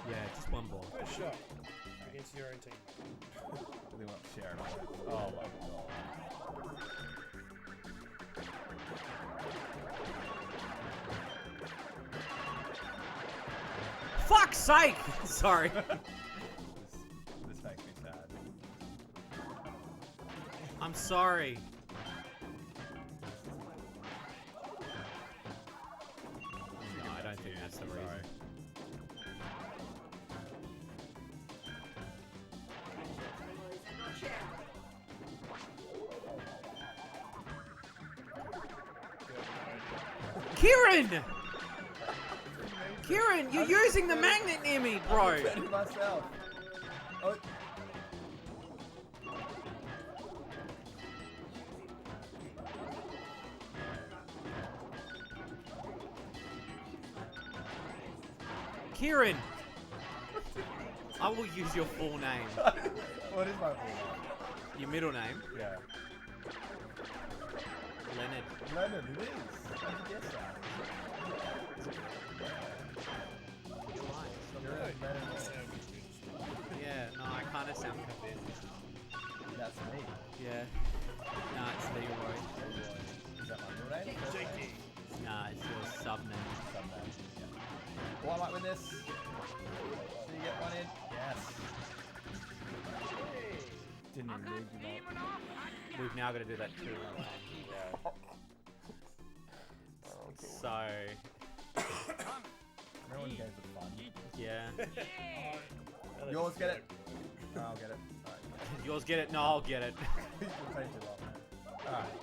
Yeah, just one ball. Good shot. Against your own team. they want to share it. Oh my god. Fuck's sake! Sorry. This makes me sad. I'm sorry. No, I don't think that's the reason. Sorry. Kieran! Kieran, you're using the magnet near me, bro! Defending myself. Oh. Kieran! I will use your full name. What is my full name? Your middle name? Yeah. Leonard. Leonard, it is. How'd you guess that? You're right, Leonard. Yeah, no, I kind of sound convinced. That's me. Yeah. Nah, it's Leroy. Is that my middle name? JP. Nah, it's your sub name. Subname. Yeah. Well, I might win this. So you get one in. Yes. Didn't even need you, mate. We've now got to do that 2 more times. So, Remember when games were fun? yeah. Yours get it. No, I'll get it. Alright. Yours get it? No, I'll get it. You'll take too long. Alright.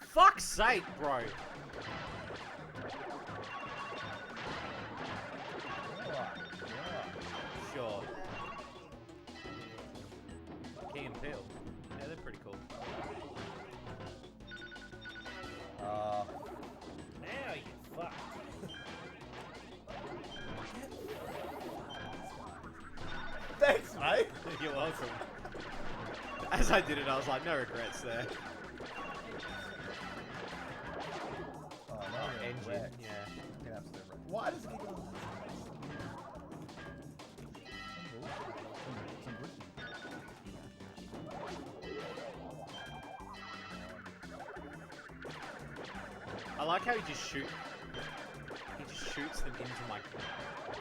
Fuck's sake, bro. Alright. Sure. Key and Peel. Yeah, they're pretty cool. Now you fucked. Thanks, mate. You're welcome. As I did it, I was like, no regrets there. Oh, no, I'm Engine, wrecked. yeah. Fucking absolute wreck. Why does it keep going? I like how he just shoots them into my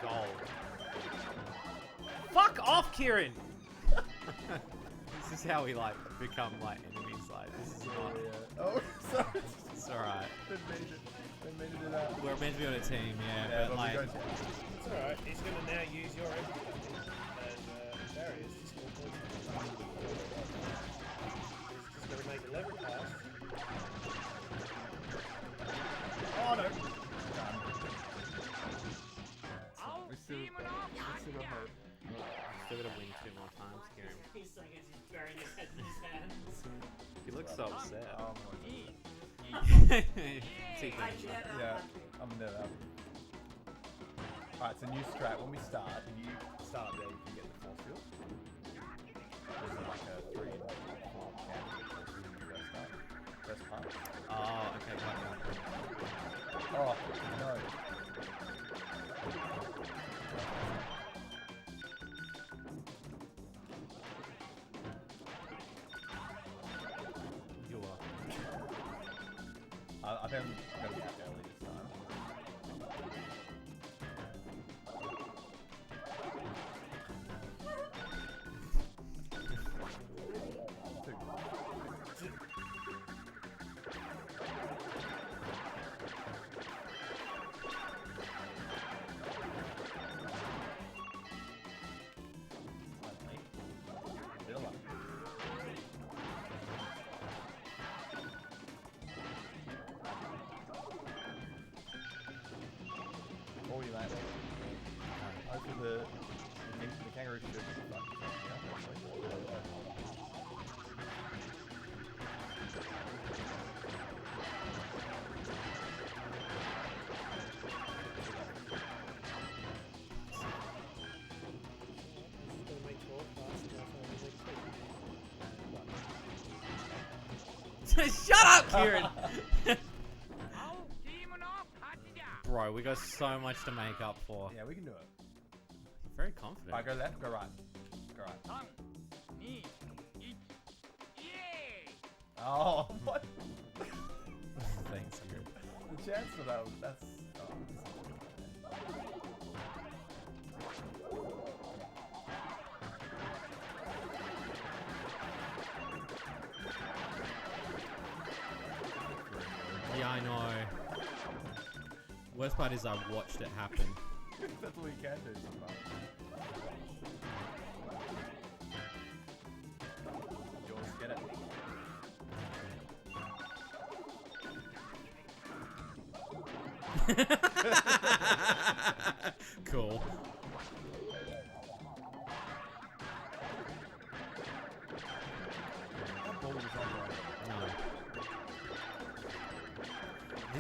goal. Fuck off, Kieran! This is how we like become like enemies. Like this is not. Oh, sorry. It's alright. Didn't mean to do that. We're meant to be on a team, yeah, Yeah, but but we like. don't. It's alright. He's going to now use your empathy as barriers to score points. He's just going to make a lever pass. Oh no. We still got hope. Still gotta win 2 more times, Kieran. He's saying as he's burying his head in his hands. He looks so upset. Oh my I god. never Yeah, I'm never happy. Alright, it's a new strat. When we start, if you start there, you can get the force field. There's like a 3 and 4 candidates when you first start. First part. Oh, okay, got it. Oh, no. You're welcome. I think I'm going to be out early this time. Bit of luck. What were you mate? Hopefully the kangaroo should He's going to make 12 passes after the next Shut up, Kieran! Bro, we got so much to make up for. Yeah, we can do it. You're very confident. Alright, go left, go right. Go right. Oh, what? Thanks, Kieran. The chance for that, that's... Oh, Yeah, I know. Worst part is I watched it happen. that's all you can do sometimes. Yours, get it. Cool. That ball was on right. No.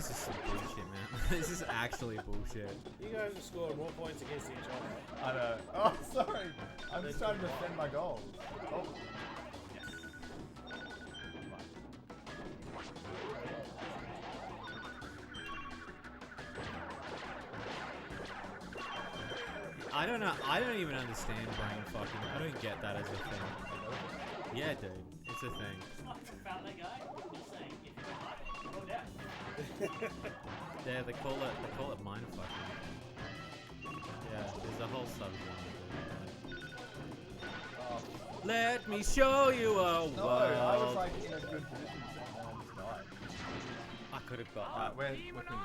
This is some bullshit, man. This is actually bullshit. You guys are scoring more points against each other. I know. Oh, sorry. I'm just trying to defend my goals. Oh. Yes. I don't know. I don't even understand brain fucking. I don't get that as a thing. Yeah, dude. It's a thing. It's not about that guy. Just saying, if you don't like it, go down. Yeah, they call it mind fucking. Yeah, there's a whole subgenre. Let me show you a world. No, I was like in a good position and I just died. I could have got Alright, that. we're clean this one.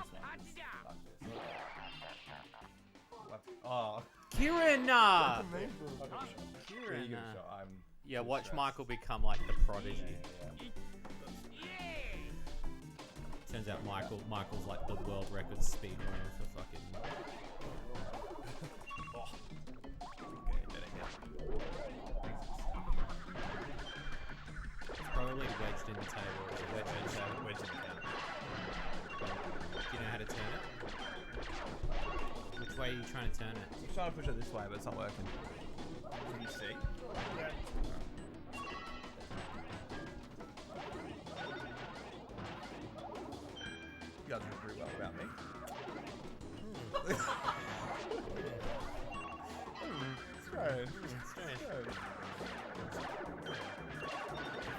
Fuck this. Oh. Kieran! Yeah, you Kieran! give it a shot. I'm Yeah, too watch stressed. Michael become like the prodigy. Yeah. Turns out Michael's like the world record speed runner for fucking. Oh. Okay, better hit. It's probably wedged in the table. It's wedged in the table. Wedge in the table. Do you know how to turn it? Which way are you trying to turn it? I'm trying to push it this way, but it's not working. Can you see? Yeah. You guys know pretty well about me. Strange. Strange.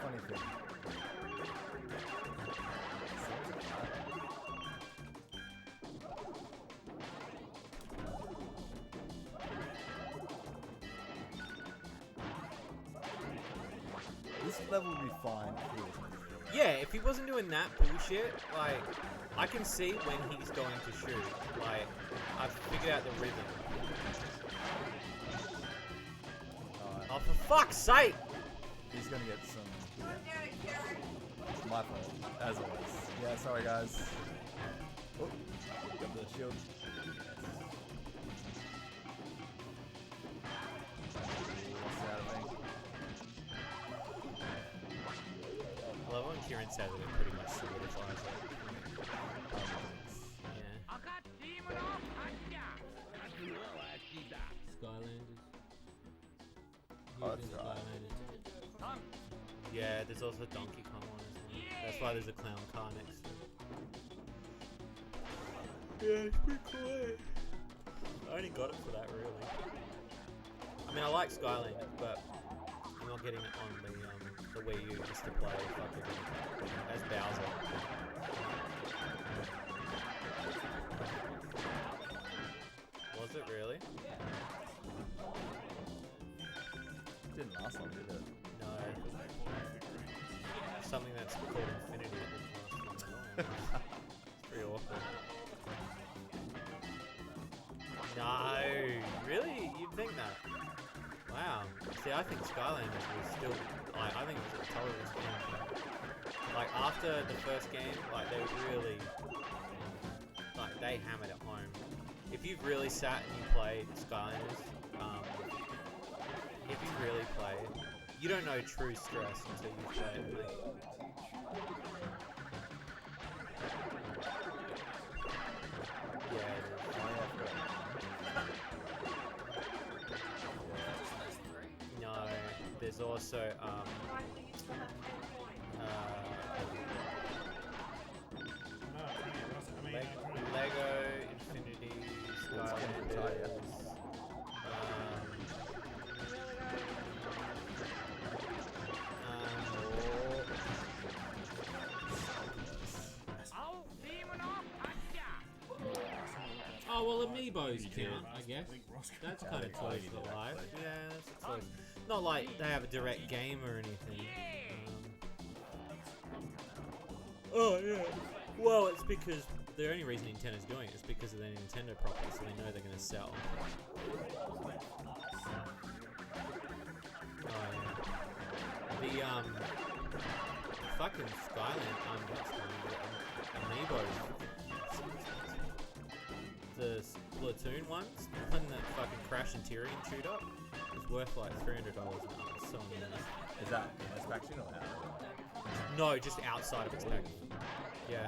Funny thing. This level would be fine if he wasn't doing that. Yeah, if he wasn't doing that bullshit, like, I can see when he's going to shoot. Like, I've figured out the rhythm. Oh, for fuck's sake! He's gonna get some. Go down it, Karen. My fault, as always. Yeah, sorry guys. Oh, got the shield. Yes. Out of me. I love when Kieran says it, it pretty much solidifies it. Yeah. Skylanders. Oh, that's Using right. Skylanders. Yeah, there's also Donkey Kong one as well. That's why there's a clown car next to it. Yeah, it's pretty cool. I only got it for that, really. I mean, I like Skylanders, but I'm not getting it on the Wii U just to play fucking as Bowser. Was it really? Didn't last long, did it? No. Something that's called Infinity didn't last long at all. It's pretty awkward. No, really? You'd think that? Wow. See, I think Skylanders was still. I think it was a tolerance game. Like after the first game, like they really, like they hammered it home. If you've really sat and you played Skylanders, if you really played, you don't know true stress until you play it. Mate. Yeah, it is. No, there's also Why do you still have 10 points? No, I mean, Lego, Infinity, Skylanders. Oh well, Amiibos count, I guess. That's kind of close to life. Yeah, that's close. Not like they have a direct game or anything. Oh yeah. Well, it's because the only reason Nintendo's doing it is because of their Nintendo property, so they know they're going to sell. Oh yeah. The fucking Skyland, not Skyland, Amiibos. The Splatoon ones, the one that fucking Crash and Tyrion chewed up, is worth like $300 now. It's so annoying. Is that in this packaging or out? No, just outside of its packaging. Yeah.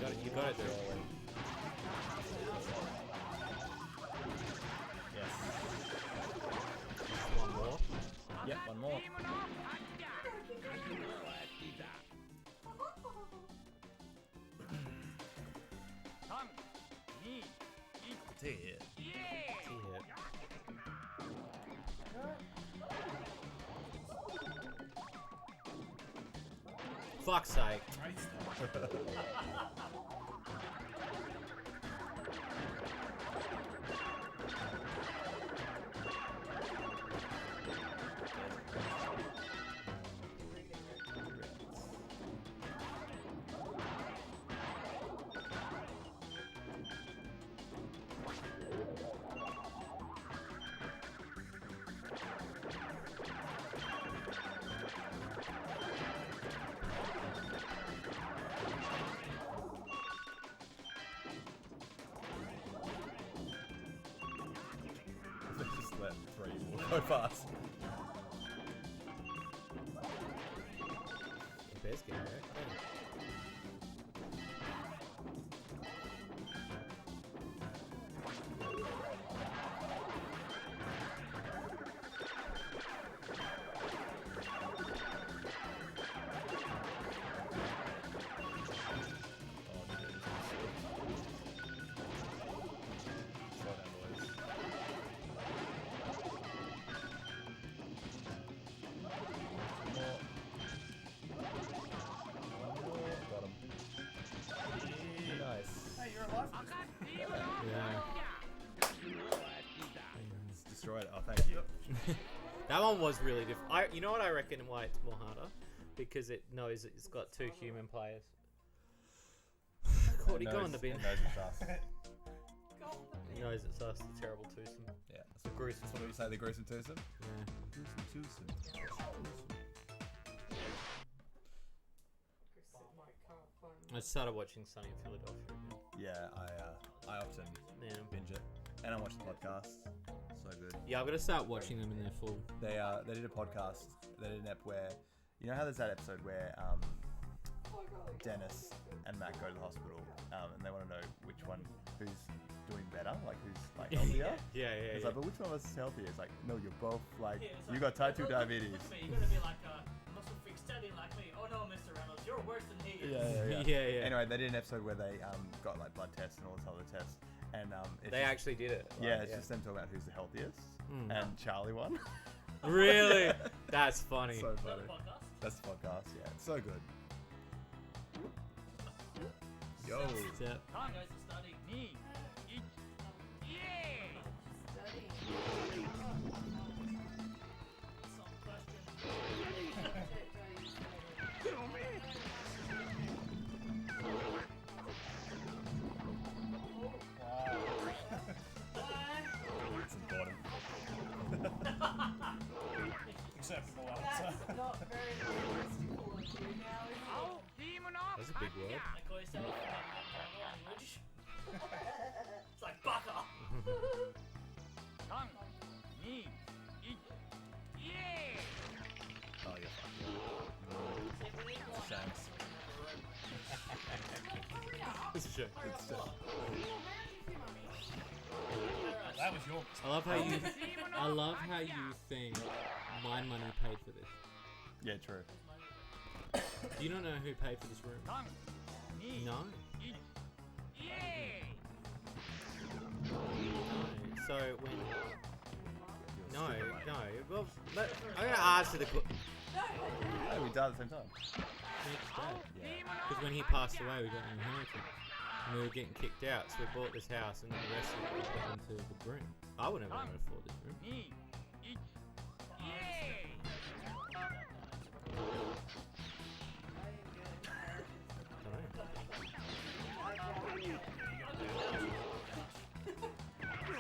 got it. You got it, dude. Yes. One more. Yep, one more. Two hit. Fuck's sake. Just let three go fast. Best game, right? Hey, you're alive. Yeah. It's destroyed it. Oh, thank you. That one was really difficult. You know what I reckon why it's more harder? Because it knows it's got two human players. Cordy, go in the bin. It knows it's us. He knows it's us, the terrible twosome. Yeah. The gruesome. That's what we say, the gruesome twosome? Yeah. Gruesome twosome. I started watching Sunny in Philadelphia again. Yeah, I often binge it. And I watch the podcast. So good. Yeah, I've got to start watching them in their full. They did a podcast. They did an ep where, you know how there's that episode where Dennis and Matt go to the hospital and they want to know which one who's doing better, like who's like healthier. Yeah. It's like, but which one of us is healthier? It's like, no, you're both like, Yeah, it's you like, got type 2 look diabetes. at me, you're gonna be like a muscle freak studying like me. Oh no, Mr. Reynolds, you're worse than he is. Yeah. Anyway, they did an episode where they got like blood tests and all this other tests, and it's They just, actually did it. yeah, it's just them talking about who's the healthiest, and Charlie won. Really? That's funny. So Is that funny. a podcast? That's the podcast. Yeah, it's so good. Yo. Yeah. Come on, guys, to study. Some question. It's important. Acceptable That's answer. not very realistical of you now, is That's a big word. I call yourself language. It's like baka. Oh, yeah. It's a shame. It's a shame. It's, That was your I love how you. I love how you think my money paid for this. yeah, true. Do you not know who paid for this room? No. So when no. Well, I'm gonna ask you the Hey, we died at the same time. because when he passed away, we got an inheritance. And we were getting kicked out, so we bought this house, and then the rest of it was put into the room. I would never want to afford this room.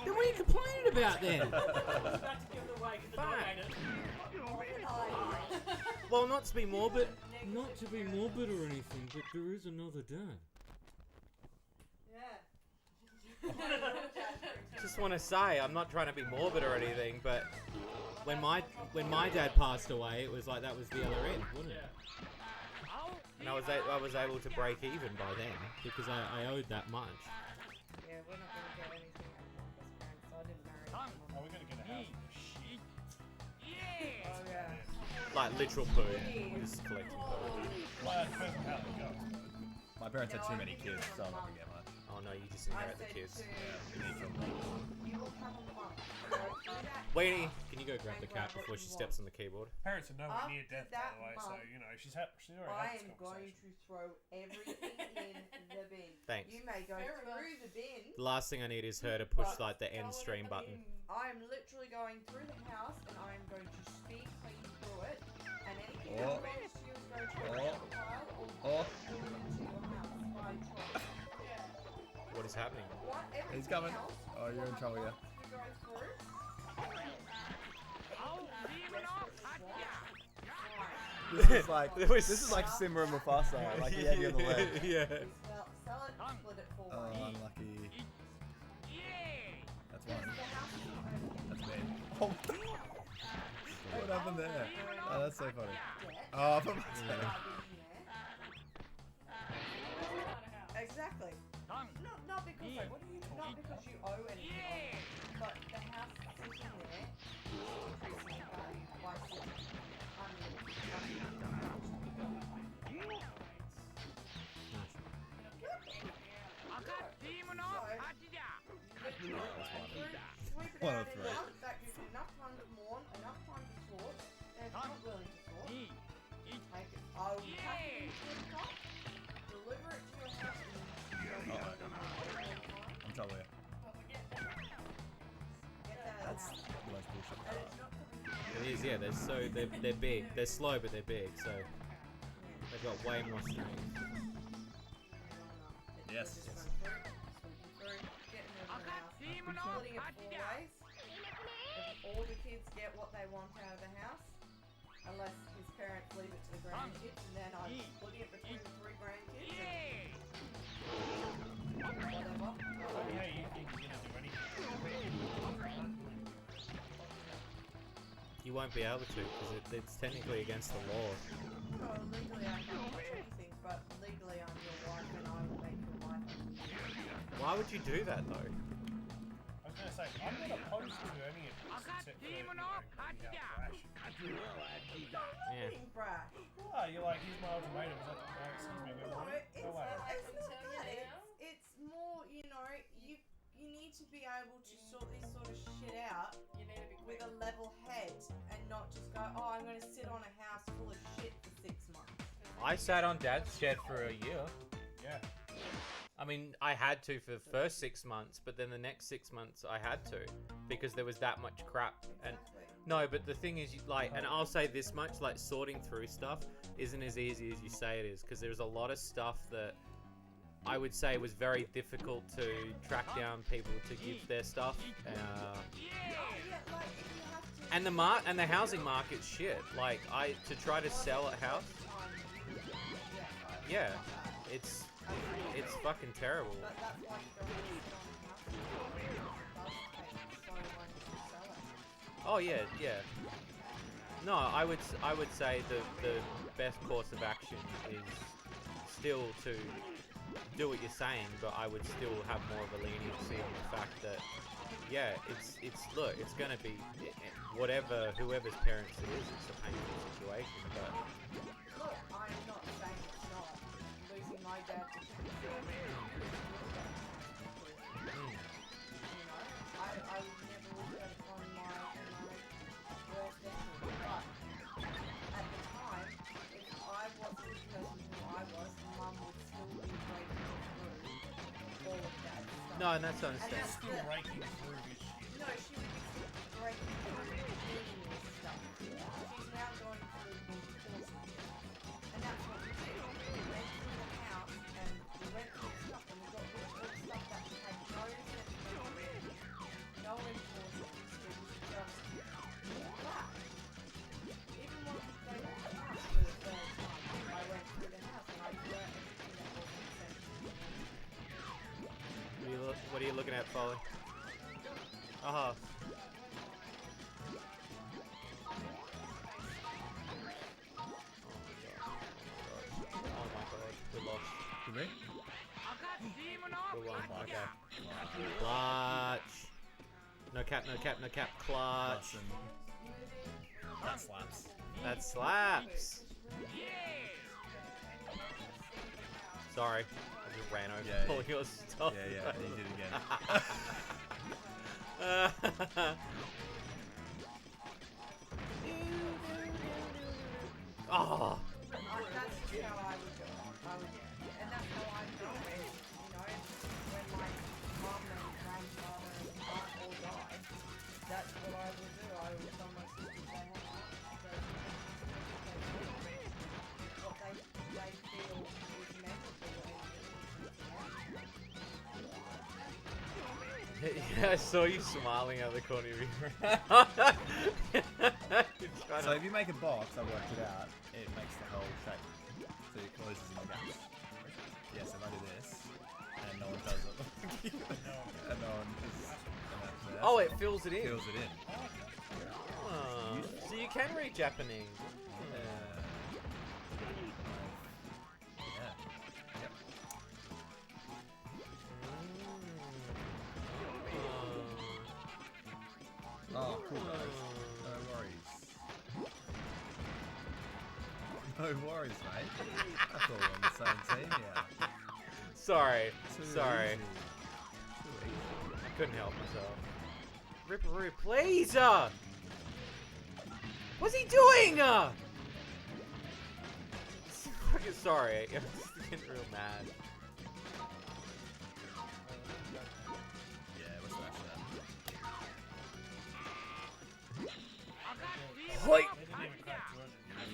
Then what are you complaining about then? About to give it away because the donated. Well, not to be morbid, or anything, but there is another dad. Yeah. Just want to say, I'm not trying to be morbid or anything, but when my dad passed away, it was like that was the other end, wasn't it? and I was able to break even by then because I owed that much. Yeah, we're not gonna get anything out of my best friend, so I didn't marry him. Oh, we're gonna get a house. Oh yeah. Like literal poo. Just collecting poo. Well, it depends on how they go. My parents had too many kids, so I'm not gonna get much. Oh no, you just inherit the kids. You will have a month. Go through that Wait, house can you go grab the cat before she steps on the keyboard? Parents are nowhere near After death, by that the way, so month, you know she's already I had am this going conversation. to throw everything in the bin. Thanks. You may go Fair through the bin. The last thing I need is her to push But like the end stream button. I am literally going through the house and I am going to speed clean through it. And anything Oh. that belongs to you is going to go into the pile or delivered to your house by trolley. What is happening? What? He's Everything coming. else Oh, you're in will trouble, have yeah. to go through. This is like Simba and Mufasa, like he had you on the left. Yeah. Sell it, split it for Oh, one. unlucky. That's The one. house is not open yet. That's me. Oh, what happened there? Oh, that's so funny. Debt. Oh, from Exactly. Not because like, what do you? Not because you owe anything, but the house sitting there is increasing in value by Sweep it One out of in three. one. That gives you enough time to mourn, enough time to sort. And if you're not willing to sort, take it. I will pack it into a cup, deliver it to your house, and I'm trouble here. get that out of That's the house. the most bullshit And part. it's not coming It is, yeah. They're big. They're slow, but they're big. So they've got way more strength. Yes. Splitting it 4 ways. If all the kids get what they want out of the house, unless his parents leave it to the grandkids, and then I'm splitting it between the 3 grandkids. And whatever. Yeah, you think you're gonna do anything? You won't be able to because it's technically against the law. No, legally I can't touch anything, but legally I'm your wife and I will make your life. Why would you do that though? I was gonna say, I'm not opposed to any of this, except for, you know, being brash. Yeah. Being brash. Well, you're like, here's my ultimatum. It's like, excuse me, we're No, running. it's Go away. not that. It's more, you know, you need to be able to sort this sort of shit out You need to be with a level head and not just go, oh, I'm going to sit on a house full of shit for 6 months. I sat on Dad's shed for a year. Yeah. I mean, I had to for the first 6 months, but then the next 6 months I had to because there was that much crap. And Exactly. no, but the thing is, like, and I'll say this much: like, sorting through stuff isn't as easy as you say it is because there's a lot of stuff that I would say was very difficult to track down people to give their stuff. Yeah, like, if you have to... And the housing market's shit. Like, to try to sell a house, yeah, it's fucking terrible. But that's why you don't want to sit on a house. It does take so long to sell it. Oh yeah, yeah. No, I would say the best course of action is still to do what you're saying, but I would still have more of a leniency on the fact that yeah, look, it's gonna be whoever's parents it is, it's a painful situation, but Look, I'm not saying it's not. Losing my dad to cancer. You know, I would never wish that upon my worst enemy. But at the time, if I wasn't the person who I was, Mum would still be breaking through all of that stuff. no, and that's And understandable. that's Still breaking through this shit. No, she would be still breaking through dealing with stuff. She's now going through enforcement. And that's what we did. We went through the house and we went through stuff and we got rid of all the stuff that had no sensibility, no enforcement. It was just crap. Even when they went to the house for the third time, I went through the house and I learned everything that wasn't sensible. What are you looking at, Folly? Uh-huh. Oh my cap, no cap, no cap. Clutch. Listen. That slaps. That slaps. Sorry. I just ran over Yeah, all your stuff. Yeah, and you did it again. Oh. That's just how I would do it. And that's how I do it. You know, when my mum and grandfather and aunt all died, that's what I would do. I would tell my sister, say, hey, what they feel is meant to be. Yeah, I saw you smiling out the corner of your eye. So if you make a box, I worked it out, it makes the whole shape. So it closes in the gaps. Yes, if I do this, and no one does it. And no one just... Oh, it fills it in. Fills it in. Oh, so you can read Japanese. Yeah. Yep. Oh, cool guys. No worries. No worries, mate. I thought we were on the same team here. Sorry. Too Sorry. easy. Too easy. I couldn't help myself. Ripperoo, please! What's he doing? Fucking sorry. I'm just getting real mad. Yeah, let's smash that. Hoi!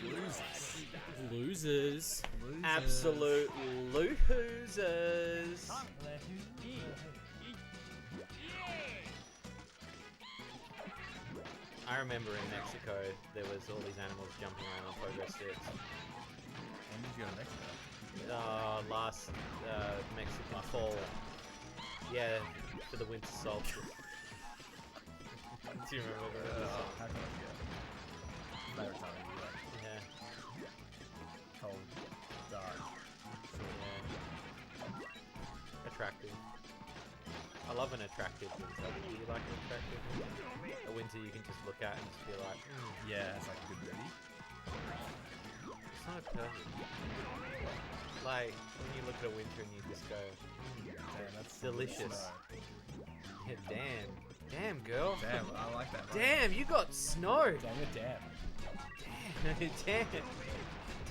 Losers. Losers. Absolute losers. I remember in Mexico there was all these animals jumping around on progress sticks. When did you go to Mexico? Last Mexican fall. Yeah, for the winter solstice. Do you remember that? How can I forget? Favorite time of year. Yeah. Cold, dark, short. Yeah. Attractive. I love an attractive winter. Do you like an attractive winter? A winter you can just look at and just be like, Yeah, it's like a good movie. it's not perfect. Like, when you look at a winter and you just go, Damn, that's delicious. snow. Yeah, damn. Damn, girl. Damn, I like that. Damn, you got snow. Damn, you're damn. Damn.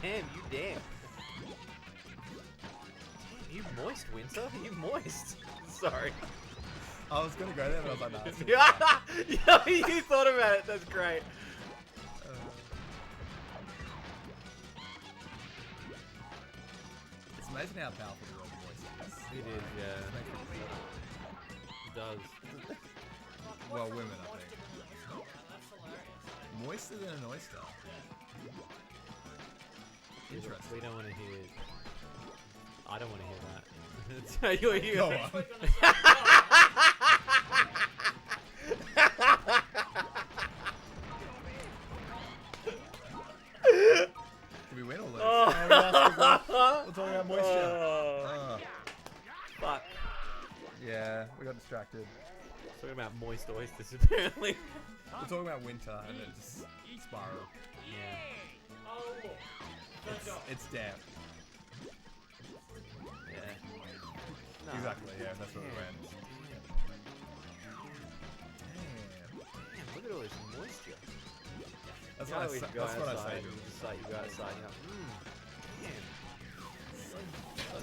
Damn, you damn. You moist, Winter. You moist. Sorry. I was gonna go there, but I was like, nah. It's Yeah, you thought about it. That's great. It's amazing how powerful the word voice is. It is, yeah. It makes me feel- It does. Well, women, I think. That's hilarious. Moister than an oyster. Interesting. We don't want to hear. I don't want to hear that. You're here. Go Next on. week on the Did we win all those? Oh. We're talking about moisture. Oh, fuck. Yeah, we got distracted. Talking about moist oysters, apparently. We're talking about winter and it just spiraled. Yeah. Oh, look. It's damp. Yeah. No. Exactly, yeah, that's what we went. Damn, look at all this moisture. That's You what I know, we say. go That's what I outside say. and you just like, you go outside and you're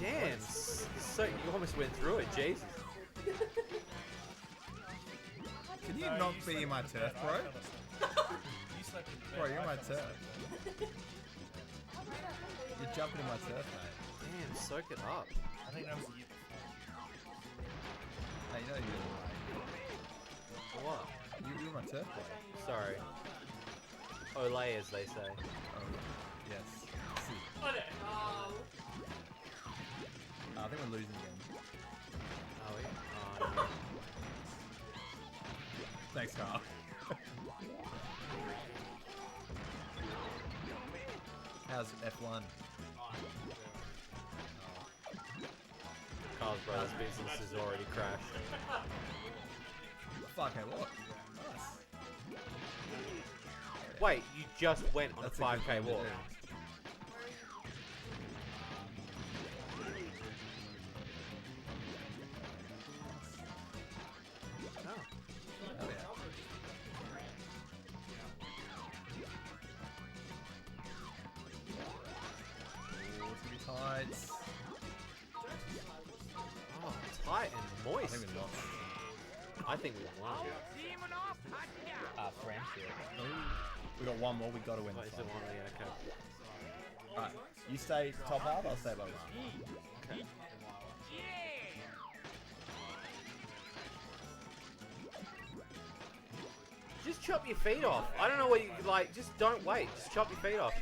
like, damn. Damn. So you almost went through it, Jesus. Can you not be in my turf, bro? You slept in bed. Bro, you're I my fell asleep. turf. You're jumping in my turf, mate. Damn, soak it up. I think that was the year before. Hey, you know you're What? you're my turf, boy. Sorry. Olay, as they say. Oh, yes. See. Oh, no. I think we're losing again. Are we? Oh, no. Thanks, Carl. How's F1? Carl's brother's business has already crashed. Fuck, hey, what? Wait, you just went on That's a a good 5k thing to walk. do. Oh, yeah. Ooh, it's gonna be tight. Oh, tight and I moist. think we lost. I think we won. Friendship. We got one more. We got to win What this is it one. one? Yeah, okay. Alright, you stay top half. I'll stay bottom half. Okay. Just chop your feet off. I don't know what you like. Just don't wait. Just chop your feet off.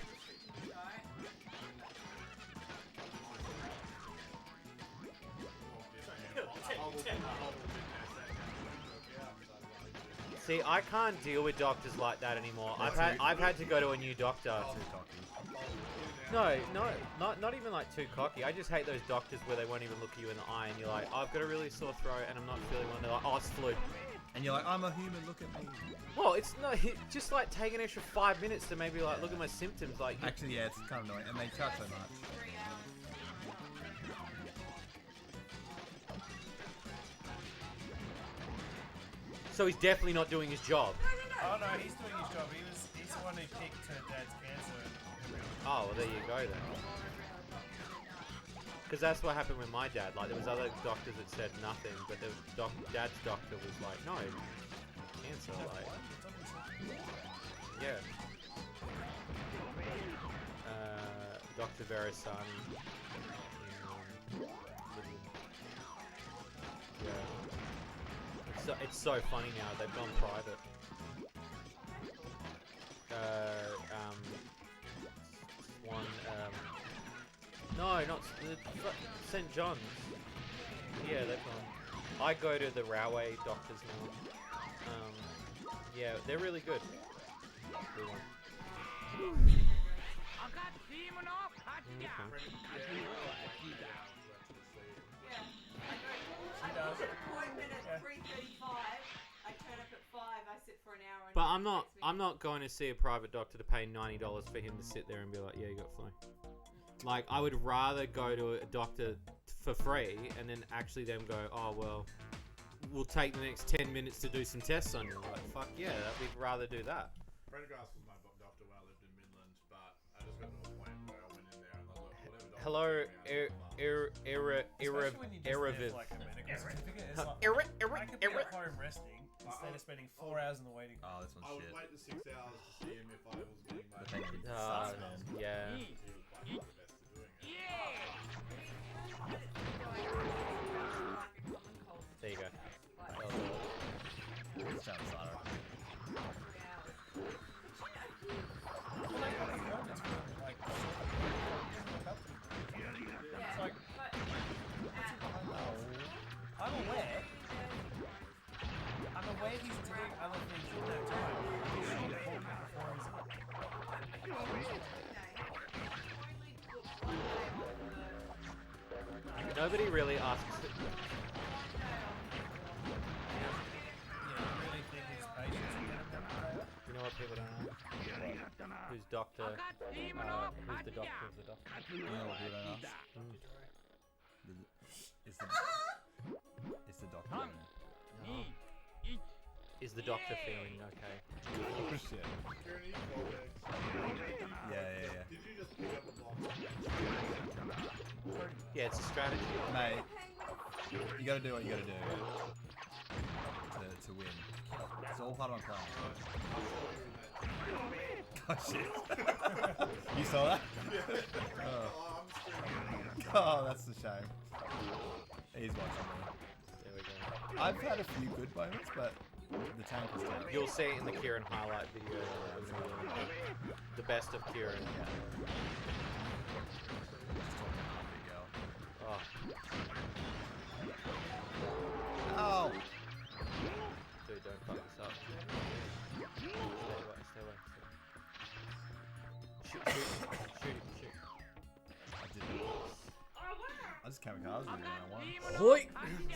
See, I can't deal with doctors like that anymore. I've had to go to a new doctor. Too cocky. No, not even like too cocky. I just hate those doctors where they won't even look you in the eye and you're like, oh, I've got a really sore throat and I'm not feeling well. And they're like, oh, it's flu. And you're like, I'm a human. Look at me. Well, it's not just like take an extra 5 minutes to maybe like look at my symptoms. Like, Actually, yeah, it's kind of annoying, and they charge so much. so he's definitely not doing his job. Oh no, he's doing his job. He's the one who picked her dad's cancer. Oh, well, there you go then. Because that's what happened with my dad. Like, there was other doctors that said nothing, but the dad's doctor was like, no, cancer. Like, yeah. Dr. Verisani. Yeah. It's so funny now. They've gone private. One. No, not St. John's. Yeah, they've gone. I go to the railway doctors now. Yeah, they're really good. Appointment at 3:35. I turn up at 5. I sit for an hour. And But he I'm takes me. not going to see a private doctor to pay $90 for him to sit there and be like, yeah, you got flu. Like, I would rather go to a doctor for free and then actually them go, oh, well, we'll take the next 10 minutes to do some tests on you. Like, fuck yeah, we'd rather do that. Prendergast was my doctor when I lived in Midland, but I just got to a point where I went in there and I was like, whatever doctor Hello, Especially when you just Eraviv. have like a medical certificate, it's like, I could be at home resting instead of spending 4 hours in the waiting room. Oh, this one's I would shit. wait the 6 hours to see him if I was getting my The thing he sucks, man. Yeah. was by far the best at doing it. There you go. It's down the side. It's like, I'm aware. I'm aware he's doing other things in that time. He's not called me before he's Nobody really asks. really think his patients are going to You know what people don't know? Who's doctor? Who's the doctor of the doctor? You know what people don't ask? Is the doctor in there? Is the doctor feeling okay? Oh, shit. Tyranny, Vortex. Yeah. Did you just pick up a box? Yeah, it's a strategy. Mate, you gotta do what you gotta do to win. It's all part of my plan. Oh shit. You saw that? Oh, I'm screaming. Oh, that's a shame. He's watching me. There we go. I've had a few good moments, but the tank is terrible. You'll see it in the Kieran highlight video. The best of Kieran. Oh. Oh! Dude, don't fuck this up. Stay away. Shoot. I just kamikaze when I want. Hoi!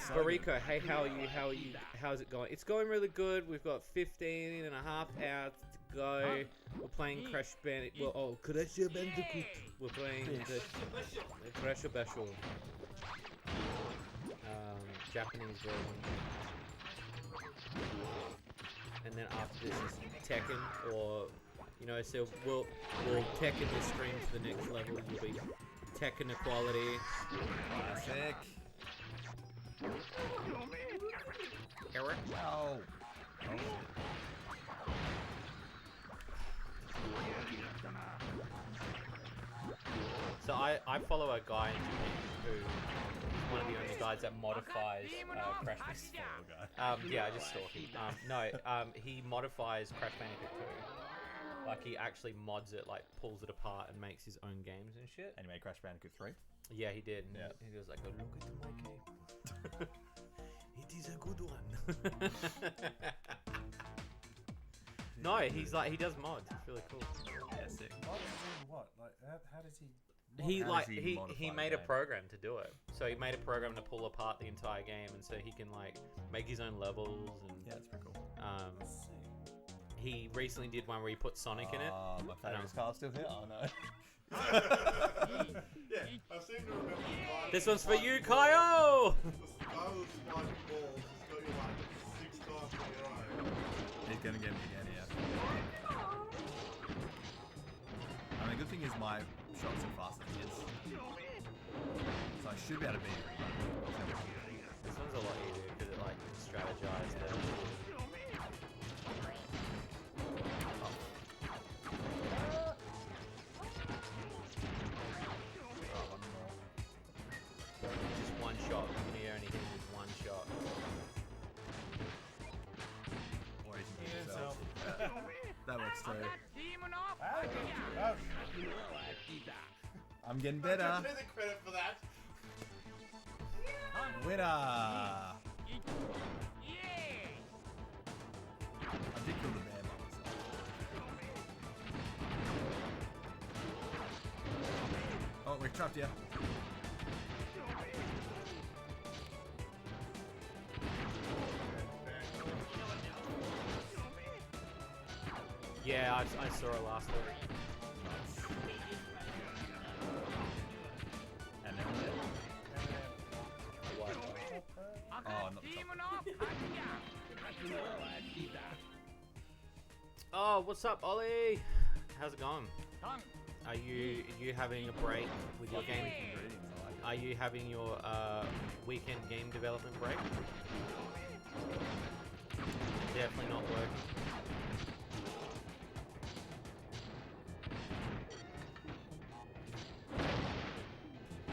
So Bariko, hey, how are you? How's it going? It's going really good. We've got 15 and a half hours to go. We're playing Crash Bandicoot. Well, oh, Crash Bandicoot. We're playing the Crash Bandicoot. Japanese version. And then after this is Tekken, or you know, so we'll Tekken the stream to the next level. You'll be Tekken equality. Classic. Eric. Oh. So I follow a guy in Japan who is one of the only guys that modifies Crash Bandicoot. Yeah, I just stalked him. He modifies Crash Bandicoot 2. Like, he actually mods it, like, pulls it apart and makes his own games and shit. And he made Crash Bandicoot 3? Yeah, he did. And Yeah. he was like, oh, look at my game. It is a good one. No, he's like, he does mods. It's really cool. Yeah, sick. What? Like, how does he? He How like does he he modify made the a game? program to do it. So he made a program to pull apart the entire game, and so he can like make his own levels. And Yeah, that's pretty cool. he recently did one where he put Sonic in it. My favourite car's still here? Oh, no. Yeah, I seem to remember. This one's for you, Kyle. The style of spiky balls has got you like 6 times in a row. He's going to get me again, yeah. I mean, the good thing is my shots are faster than his. So I should be able to beat him. This one's a lot easier because it like strategized there. Just one shot. You can only hit with one shot. Or he can beat himself. That works too. I'm getting better. Give me the credit for that. Winner! I did kill the bear by myself. Oh, we're trapped here. Yeah, I saw it last week. And then What? oh, not the top. Oh, what's up, Ollie? How's it going? Are you having a break with your game? Are you having your weekend game development break? Definitely not working.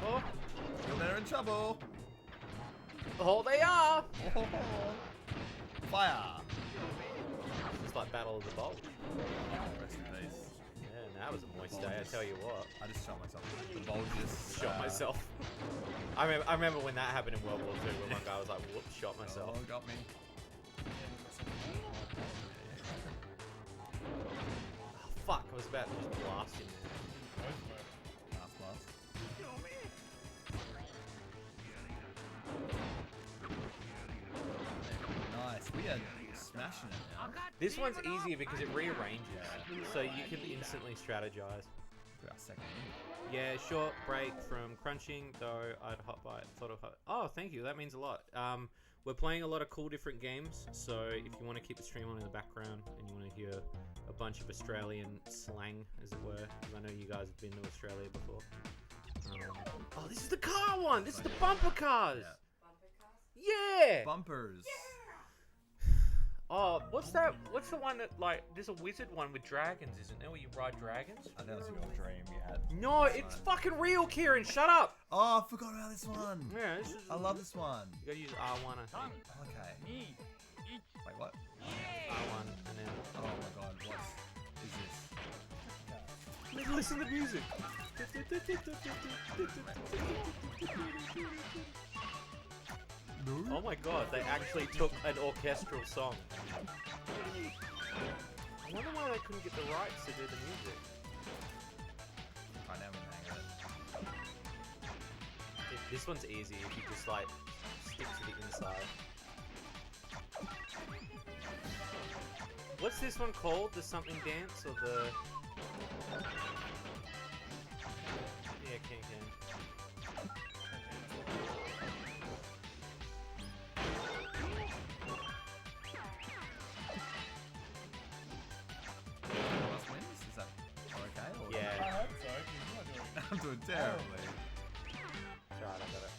Oh, They're in trouble. oh, they are. Fire. It's like Battle of the Bulge. Rest in peace. Yeah, that was a moist day. I tell you what. I just shot myself. The bulges. Shot myself. I remember when that happened in World War II, when one guy was like, "Whoops, shot myself." Oh, got me. Oh, fuck! I was about to just blast him there. Last blast. Nice. We are smashing it now. This one's easier because it rearranges, so you can instantly strategize. We're our second Yeah, short break from crunching, though I'd hot bite. Oh, thank you. That means a lot. We're playing a lot of cool different games, so if you want to keep the stream on in the background and you want to hear a bunch of Australian slang, as it were, because I know you guys have been to Australia before. Oh, this is the car one! This is the bumper cars! Yeah! Bumpers. Oh, what's that? What's the one that, like, there's a wizard one with dragons, isn't there, where you ride dragons? I think that was your dream you had. No, it's fucking real, Kieran. Shut up. Oh, I forgot about this one. Yeah, this is. I love this one. You gotta use R1, I think. Okay. Wait, what? R1, and then. Oh my god, what is this? Listen to the music. Oh my god, they actually took an orchestral song. I wonder why they couldn't get the rights to do the music. I know I'm hang on. This one's easy if you just like stick to the inside. What's this one called? The something dance or the? Yeah, Can. Last wins? Is that okay? Or Yeah. I hope so, 'cause you're not doing I'm doing terribly. That's right, I got it.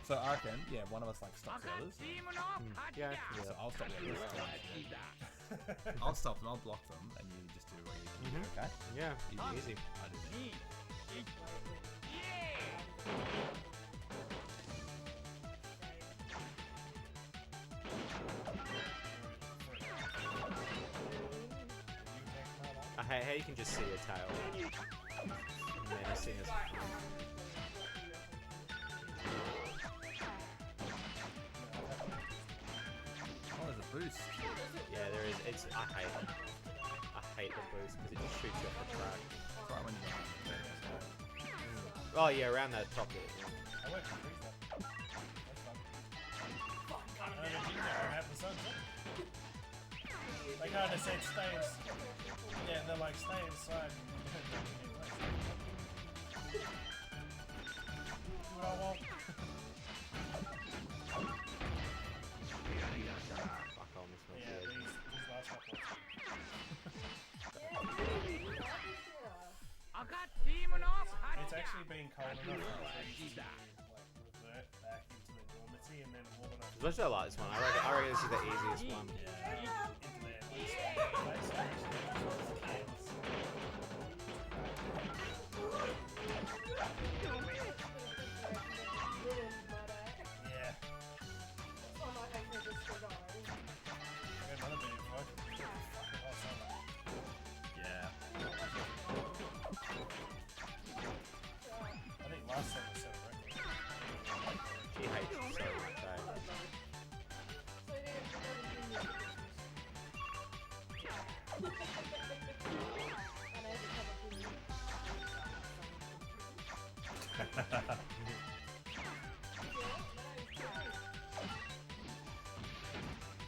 So I reckon, yeah, one of us like stops the others. Yeah. So I'll stop the others. I'll stop them, I'll block them, and you just do what you do, okay? Yeah. Easy. Easy. I do that. I hate how you can just see a tail. Menacing as Oh, there's a boost. Yeah, there is. It's. I hate it. I hate the boost because it just shoots you off the track. Right when you're Oh yeah, around that top bit. I went for freeze that. That's fun. I don't know have the sun. They kind of said stay yeah, they're like stay inside. What I want. Fuck on this one. Yeah, these last couple. It's actually been cold enough for trees to revert back into their dormancy and then warm enough. Especially I like this one. I reckon this is the easiest one. Into their yeah. I got another video for it. Yeah. I think last time was set a record. She hates it so much.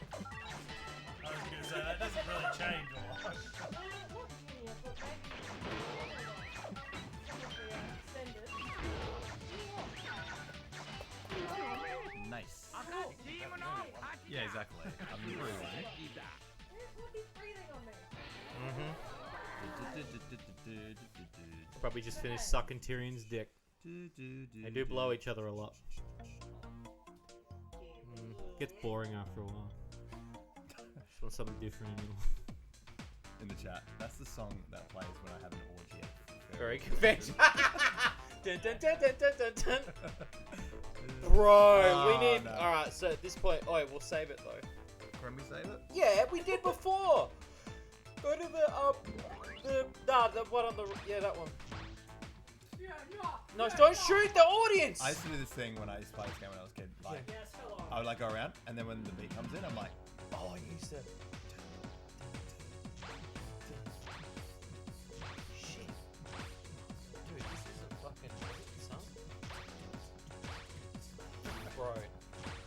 I was gonna say that doesn't really change a lot. Nice. Yeah, exactly. I'm improving. Probably just finished sucking Tyrion's dick. They do blow each other a lot. Gets boring after a while. Just want something different in the middle. In the chat, that's the song that plays when I have an orgy at Very conventional. Dun, dun, dun, dun, dun, dun, dun. Bro, we need. no. Alright, so at this point. Oh, we'll save it though. Can we save it? Yeah, we did before. Go to the one on the. Yeah, that one. No, don't shoot the audience! I used to do this thing when I used to play this game when I was a kid. Like, I would like go around, and then when the beat comes in, I'm like, oh, I used to. Shit. Dude, this is a fucking song. Bro,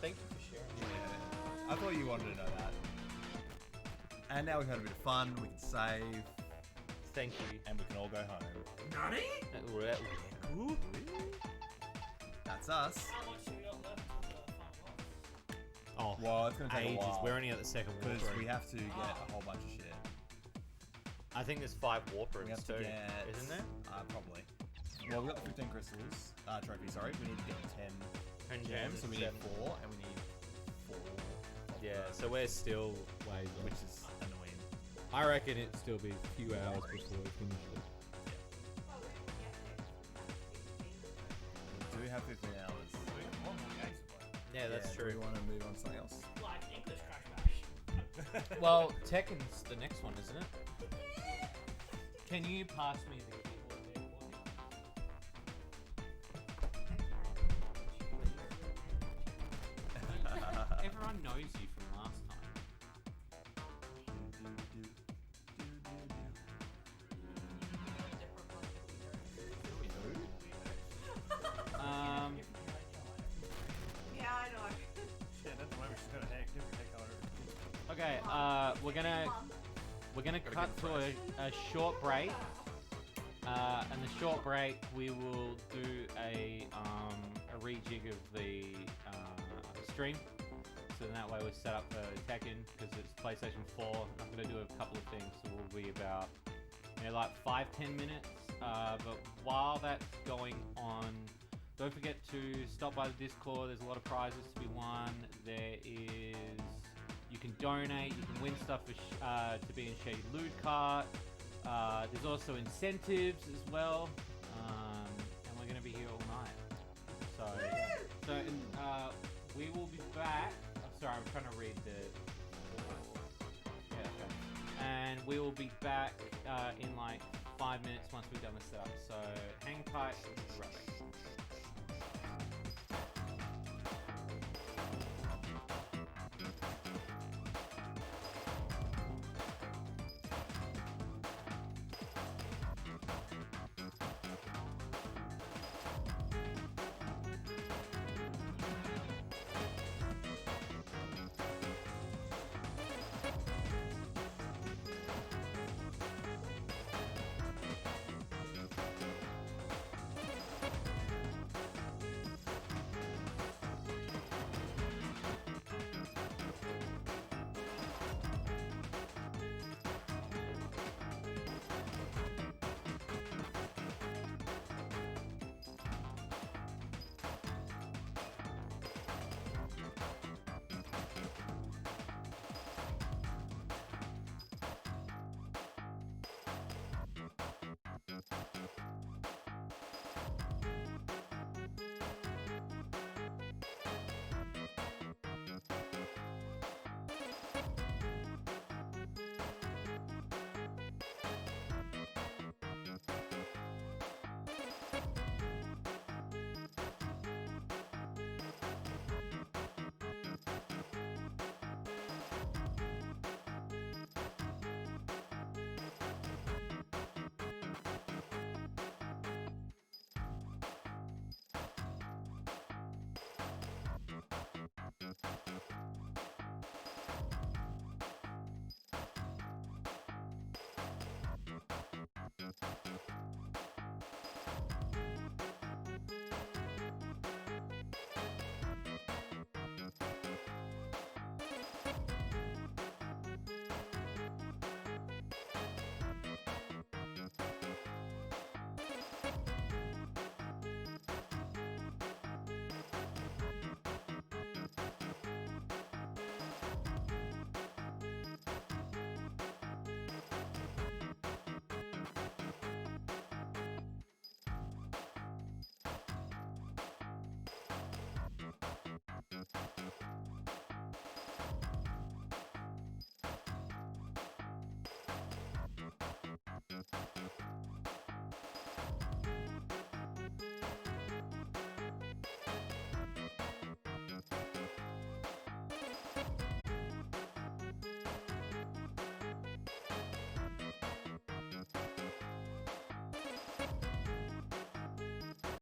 thank you for sharing. Yeah. I thought you wanted to know that. And now we've had a bit of fun, we can save, Thank you. and we can all go home. Nani? That's us. How much do we got left of the final boss? Oh, Well, it's going to take ages. a while. We're only at the second Because warp we room. have to get a whole bunch of shit. I think there's 5 warp We rooms have to too, get... isn't there? Probably. Well, we got the 15 crystals. Trophies, sorry. We need to get 10 10 gems, so we need 7. 4, and we need 4. Yeah, so we're still way off. Which is annoying. I reckon it'd still be a few hours before we finish it. We do have 15 hours. Yeah, that's Do true. we want to move on to something else? Like English Crash Bash. Well, Tekken's the next one, isn't it? Can you pass me the keyboard there? Everyone knows you from last time. Yeah, I know. Shit, that's why we should got a different hair color. Okay. Okay, we're gonna cut to a short break. And the short break, we will do a rejig of the stream. So then that way we're set up for Tekken, because it's PlayStation 4. I'm gonna do a couple of things, so we'll be about like 5-10 minutes. But while that's going on, don't forget to stop by the Discord. There's a lot of prizes to be won. You can donate, you can win stuff for to be in Shady Loot Cart. There's also incentives as well, and we're gonna be here all night. So we will be back. Sorry, I'm trying to read the. Yeah, okay. And we will be back in like 5 minutes once we've done the setup. So hang tight. We'll be right back.